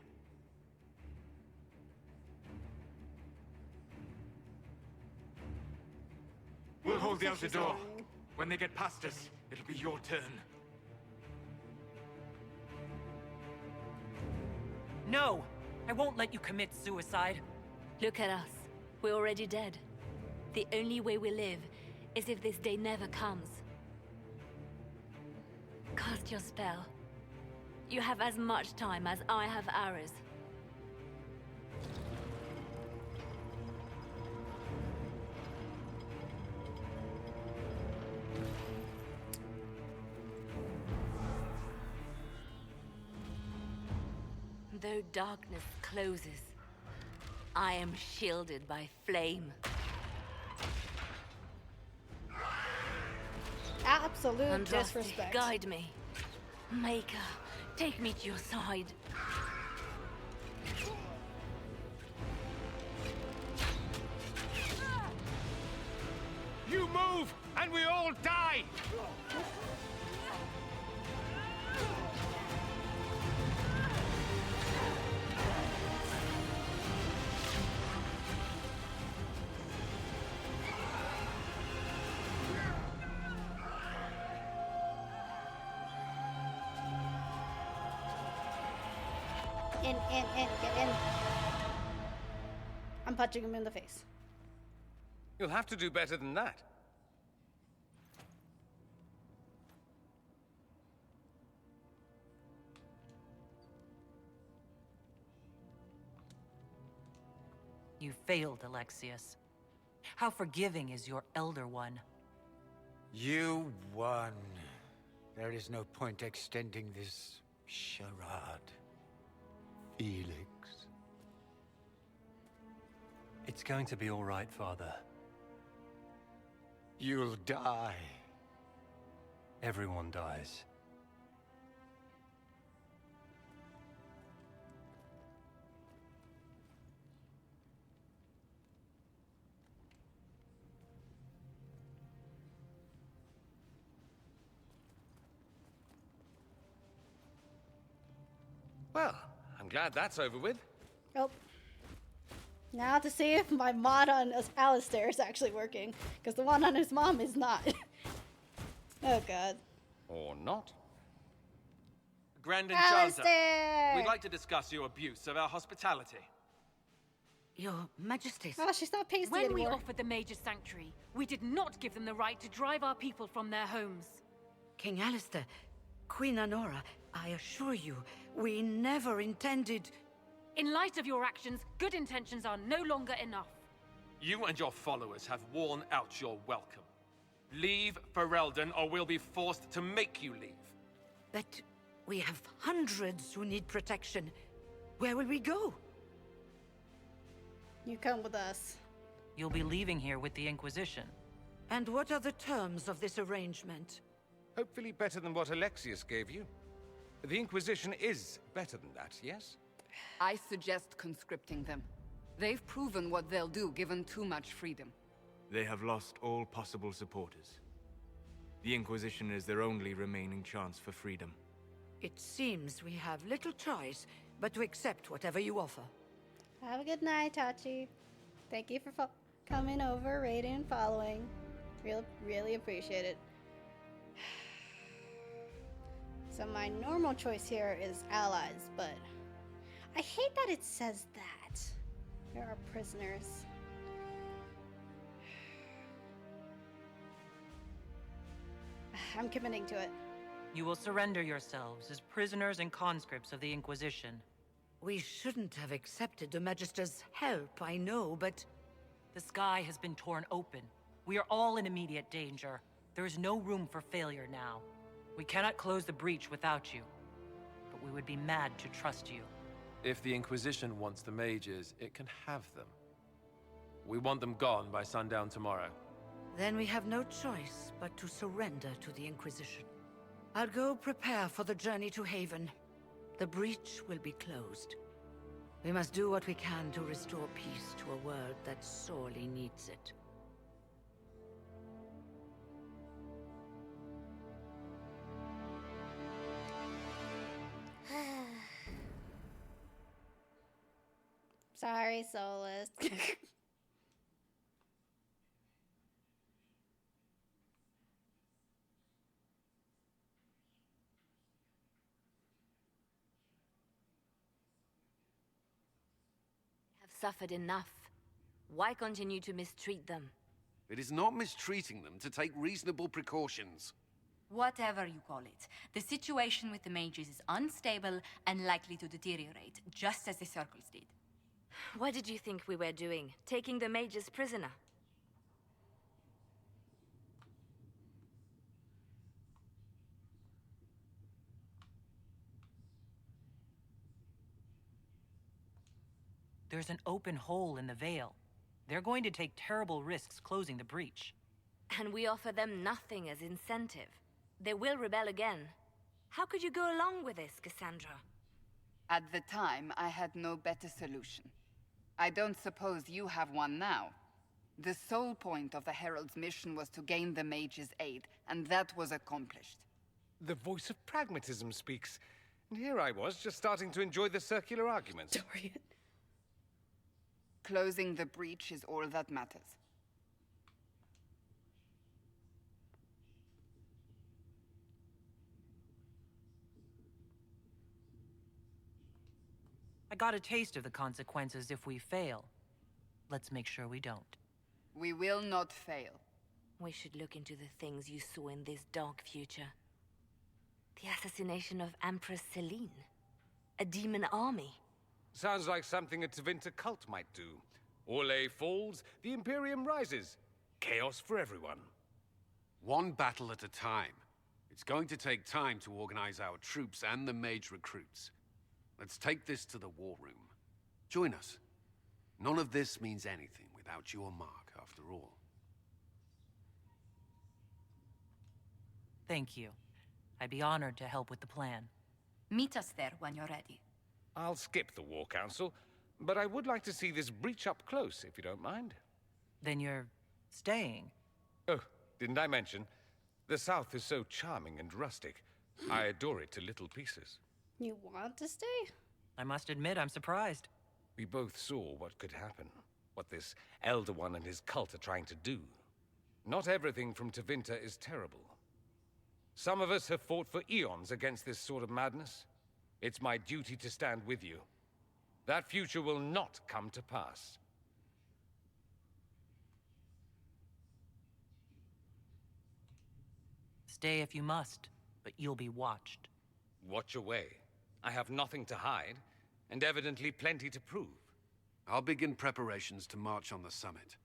We'll hold the outer door. When they get past us, it'll be your turn. No! I won't let you commit suicide. Look at us. We're already dead. The only way we live is if this day never comes. Cast your spell. You have as much time as I have hours. Though darkness closes, I am shielded by flame. Absolute Andraste, disrespect. guide me. Maker, take me to your side. You move, and we all die! In, get in. I'm punching him in the face. You'll have to do better than that. You failed, Alexius. How forgiving is your Elder One? You won. There is no point extending this charade, Felix. It's going to be all right, Father. You'll die. Everyone dies. Well, I'm glad that's over with. Oh. Now to see if my mod on Alistair is actually working, because the one on his mom is not. Oh god. Or not. Grand Enchanter, Alistair! we'd like to discuss your abuse of our hospitality. Your Majesty. Oh, she's not pasty When we anymore. offered the Mage's Sanctuary, we did not give them the right to drive our people from their homes. King Alistair, Queen Anora, I assure you, we never intended... In light of your actions, good intentions are no longer enough. You and your followers have worn out your welcome. Leave Ferelden, or we'll be forced to make you leave. But we have hundreds who need protection. Where will we go? You come with us. You'll be leaving here with the Inquisition. And what are the terms of this arrangement? Hopefully better than what Alexius gave you. The Inquisition is better than that, yes? I suggest conscripting them. They've proven what they'll do given too much freedom. They have lost all possible supporters. The Inquisition is their only remaining chance for freedom. It seems we have little choice but to accept whatever you offer. Have a good night, Tachi. Thank you for coming over, rating, and following. Really appreciate it. So my normal choice here is allies, but I hate that it says that. There are prisoners. I'm committing to it. You will surrender yourselves as prisoners and conscripts of the Inquisition. We shouldn't have accepted the Magister's help, I know, but... The sky has been torn open. We are all in immediate danger. There is no room for failure now. We cannot close the breach without you. But we would be mad to trust you. If the Inquisition wants the mages, it can have them. We want them gone by sundown tomorrow. Then we have no choice but to surrender to the Inquisition. I'll go prepare for the journey to Haven. The breach will be closed. We must do what we can to restore peace to a world that sorely needs it. Sorry, Solus. Suffered enough. Why continue to mistreat them? It is not mistreating them to take reasonable precautions. Whatever you call it, the situation with the mages is unstable and likely to deteriorate, just as the circles did. What did you think we were doing? Taking the mages prisoner? There's an open hole in the Veil. They're going to take terrible risks closing the breach. And we offer them nothing as incentive. They will rebel again. How could you go along with this, Cassandra? At the time, I had no better solution. I don't suppose you have one now. The sole point of the Herald's mission was to gain the mage's aid, and that was accomplished. The voice of pragmatism speaks. And here I was, just starting to enjoy the circular arguments. Dorian. Closing the breach is all that matters. I got a taste of the consequences if we fail. Let's make sure we don't. We will not fail. We should look into the things you saw in this dark future. The assassination of Empress Celine. A demon army. Sounds like something a Tevinter cult might do. Orlais falls, the Imperium rises. Chaos for everyone. One battle at a time. It's going to take time to organize our troops and the mage recruits. Let's take this to the war room. Join us. None of this means anything without your mark, after all. Thank you. I'd be honored to help with the plan. Meet us there when you're ready. I'll skip the War Council, but I would like to see this breach up close, if you don't mind. Then you're staying? Oh, didn't I mention? The South is so charming and rustic. I adore it to little pieces. You want to stay? I must admit, I'm surprised. We both saw what could happen, what this Elder One and his cult are trying to do. Not everything from Tevinter is terrible. Some of us have fought for eons against this sort of madness. It's my duty to stand with you. That future will not come to pass. Stay if you must, but you'll be watched. Watch away. I have nothing to hide, and evidently plenty to prove. I'll begin preparations to march on the summit.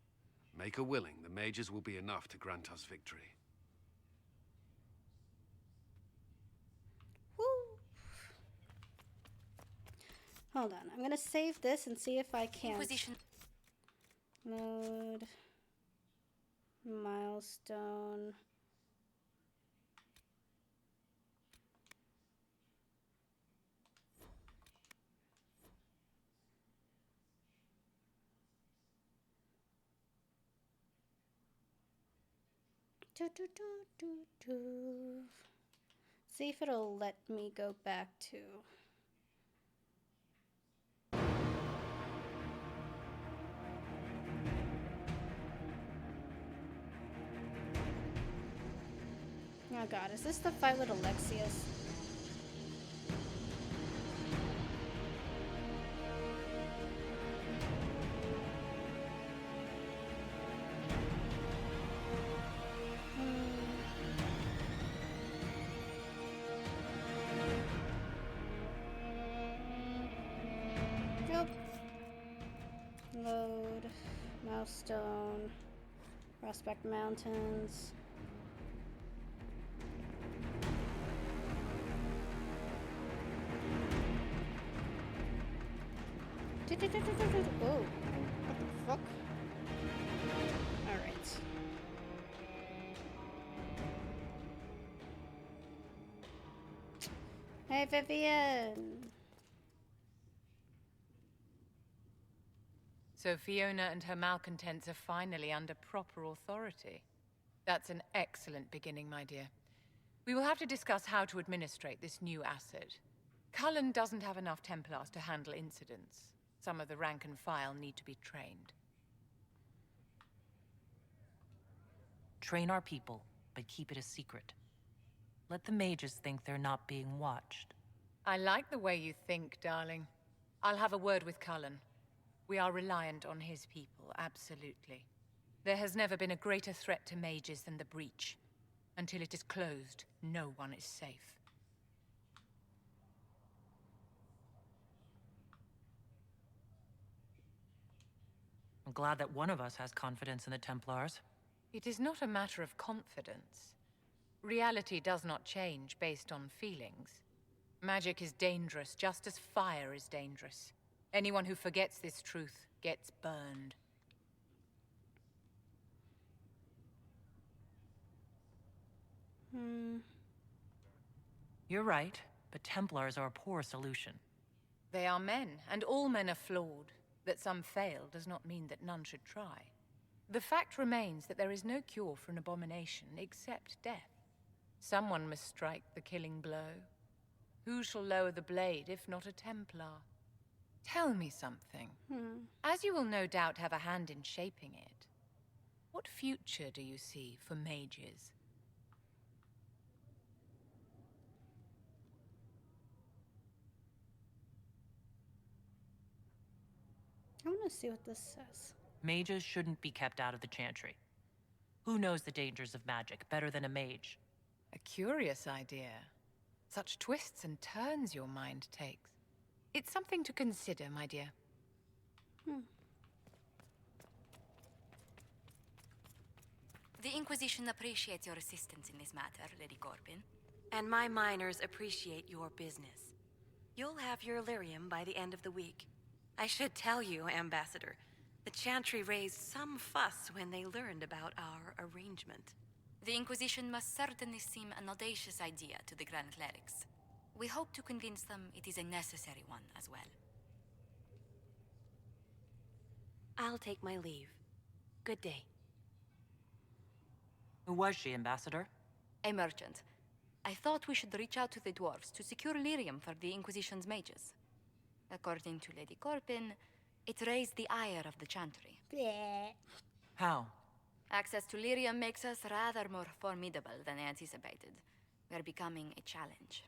Make her willing, the mages will be enough to grant us victory. Woo. Hold on, I'm gonna save this and see if I can. Inquisition. Load. Milestone. See if it'll let me go back to. Oh god, is this the fight with Alexius? Load, Milestone, Prospect Mountains. Oh, what the fuck? Alright. Hey, Vivian! So Fiona and her malcontents are finally under proper authority. That's an excellent beginning, my dear. We will have to discuss how to administrate this new asset. Cullen doesn't have enough Templars to handle incidents. Some of the rank and file need to be trained. Train our people, but keep it a secret. Let the mages think they're not being watched. I like the way you think, darling. I'll have a word with Cullen. We are reliant on his people, absolutely. There has never been a greater threat to mages than the breach. Until it is closed, no one is safe. I'm glad that one of us has confidence in the Templars. It is not a matter of confidence. Reality does not change based on feelings. Magic is dangerous, just as fire is dangerous. Anyone who forgets this truth gets burned. You're right, but Templars are a poor solution. They are men, and all men are flawed. That some fail does not mean that none should try. The fact remains that there is no cure for an abomination except death. Someone must strike the killing blow. Who shall lower the blade if not a Templar? Tell me something. As you will no doubt have a hand in shaping it, what future do you see for mages? I want to see what this says. Mages shouldn't be kept out of the Chantry. Who knows the dangers of magic better than a mage? A curious idea. Such twists and turns your mind takes. It's something to consider, my dear. The Inquisition appreciates your assistance in this matter, Lady Corbin. And my miners appreciate your business. You'll have your Illyrium by the end of the week. I should tell you, Ambassador, the Chantry raised some fuss when they learned about our arrangement. The Inquisition must certainly seem an audacious idea to the Grand Clerics. We hope to convince them it is a necessary one as well. I'll take my leave. Good day. Who was she, Ambassador? A merchant. I thought we should reach out to the dwarves to secure lyrium for the Inquisition's mages. According to Lady Corpin, it raised the ire of the Chantry. How? Access to lyrium makes us rather more formidable than anticipated. We're becoming a challenge.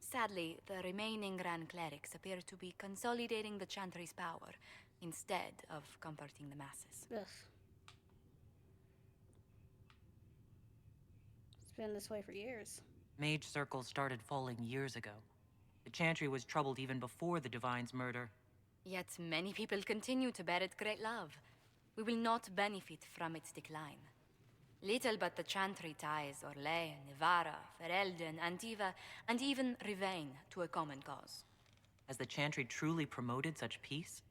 Sadly, the remaining Grand Clerics appear to be consolidating the Chantry's power instead of comforting the masses. Ugh. It's been this way for years. Mage circles started falling years ago. The Chantry was troubled even before the Divine's murder. Yet many people continue to bear it great love. We will not benefit from its decline. Little but the Chantry ties Orlais, Nevarra, Ferelden, Antiva, and even Rivain to a common cause. Has the Chantry truly promoted such peace?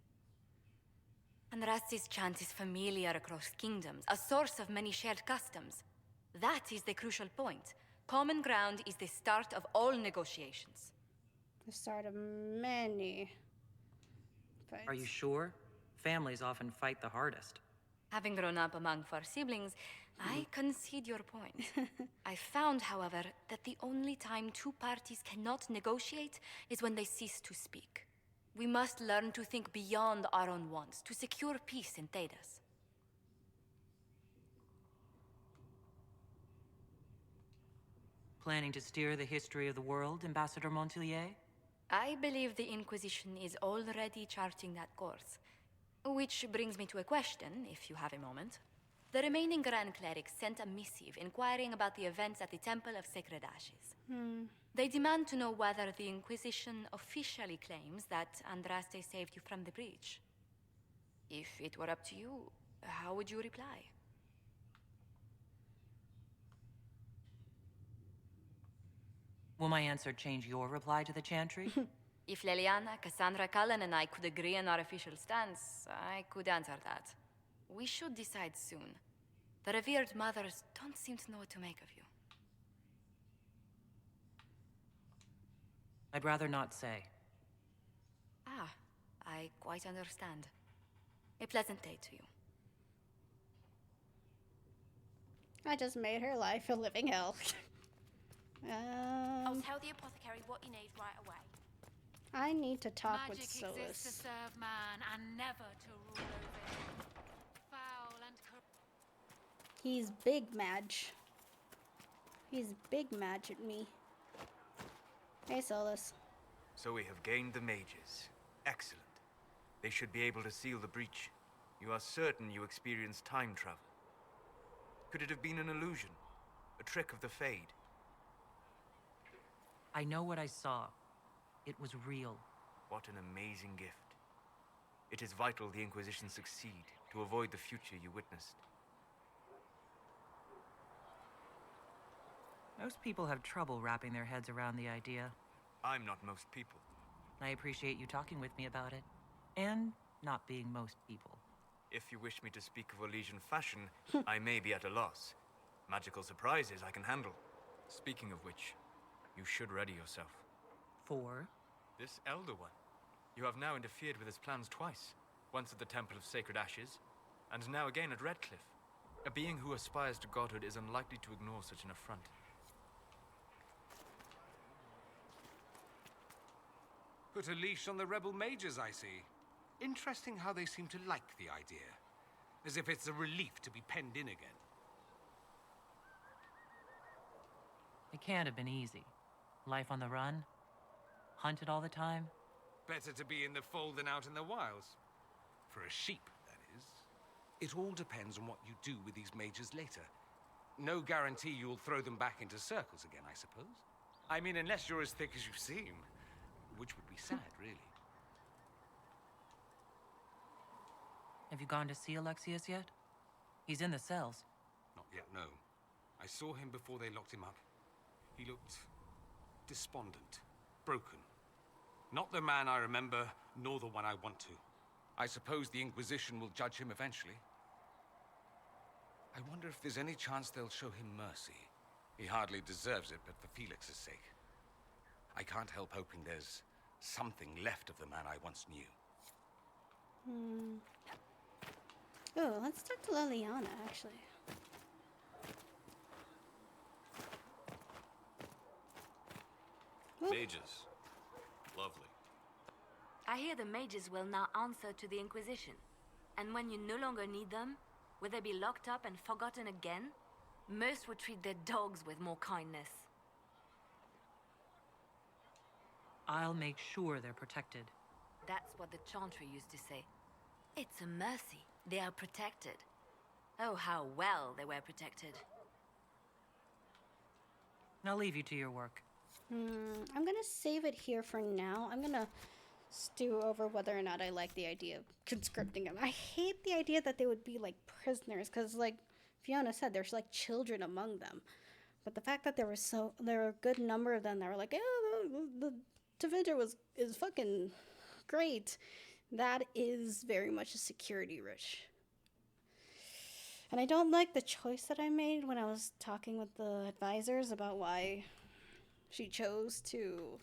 Andraste's chant is familiar across kingdoms, a source of many shared customs. That is the crucial point. Common ground is the start of all negotiations. The start of many fights. Are you sure? Families often fight the hardest. Having grown up among four siblings, I concede your point. I found, however, that the only time two parties cannot negotiate is when they cease to speak. We must learn to think beyond our own wants, to secure peace in Thedas. Planning to steer the history of the world, Ambassador Montilier? I believe the Inquisition is already charting that course. Which brings me to a question, if you have a moment. The remaining Grand Clerics sent a missive inquiring about the events at the Temple of Sacred Ashes. They demand to know whether the Inquisition officially claims that Andraste saved you from the breach. If it were up to you, how would you reply? Will my answer change your reply to the Chantry? If Leliana, Cassandra Cullen, and I could agree on our official stance, I could answer that. We should decide soon. The revered mothers don't seem to know what to make of you. I'd rather not say. Ah, I quite understand. A pleasant day to you. I just made her life a living hell. I'll tell the apothecary what you need right away. I need to talk Magic with Solus. exists to serve man and never to rule over him. Foul and corrupt. He's big Madge. He's big Madge at me. Hey, Solus. So we have gained the mages. Excellent. They should be able to seal the breach. You are certain you experienced time travel? Could it have been an illusion? A trick of the Fade? I know what I saw. It was real. What an amazing gift. It is vital the Inquisition succeed to avoid the future you witnessed. Most people have trouble wrapping their heads around the idea. I'm not most people. I appreciate you talking with me about it. And not being most people. If you wish me to speak of Elysian fashion, I may be at a loss. Magical surprises I can handle. Speaking of which, you should ready yourself. For? This Elder One. You have now interfered with his plans twice. Once at the Temple of Sacred Ashes, and now again at Redcliffe. A being who aspires to godhood is unlikely to ignore such an affront. Put a leash on the rebel mages, I see. Interesting how they seem to like the idea. As if it's a relief to be penned in again. It can't have been easy. Life on the run? Hunted all the time? Better to be in the fold than out in the wilds. For a sheep, that is. It all depends on what you do with these mages later. No guarantee you'll throw them back into circles again, I suppose. I mean, unless you're as thick as you seem. Which would be sad, really. Have you gone to see Alexius yet? He's in the cells. Not yet, no. I saw him before they locked him up. He looked despondent, broken. Not the man I remember, nor the one I want to. I suppose the Inquisition will judge him eventually. I wonder if there's any chance they'll show him mercy. He hardly deserves it, but for Felix's sake. I can't help hoping there's something left of the man I once knew. Oh, let's talk to Liliana, actually. Mages. Lovely. I hear the mages will now answer to the Inquisition. And when you no longer need them, will they be locked up and forgotten again? Most would treat their dogs with more kindness. I'll make sure they're protected. That's what the Chantry used to say. It's a mercy. They are protected. Oh, how well they were protected. I'll leave you to your work. I'm gonna save it here for now. I'm gonna stew over whether or not I like the idea of conscripting them. I hate the idea that they would be like prisoners, because like Fiona said, there's like children among them. But the fact that there were a good number of them that were like, oh, the Tevinter is fucking great. That is very much a security rush. And I don't like the choice that I made when I was talking with the advisors about why she chose to,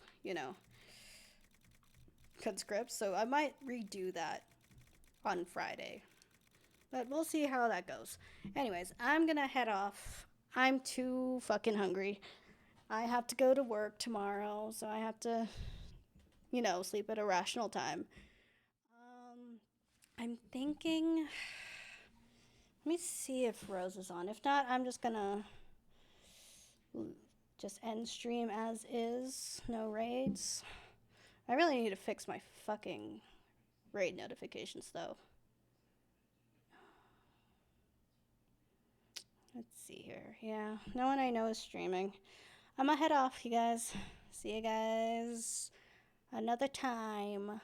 conscript. So I might redo that on Friday. But we'll see how that goes. Anyways, I'm gonna head off. I'm too fucking hungry. I have to go to work tomorrow, so I have to, sleep at a rational time. I'm thinking... Let me see if Rose is on. If not, I'm just gonna just end stream as is. No raids. I really need to fix my fucking raid notifications, though. Let's see here. Yeah, no one I know is streaming. I'm gonna head off, you guys. See you guys another time.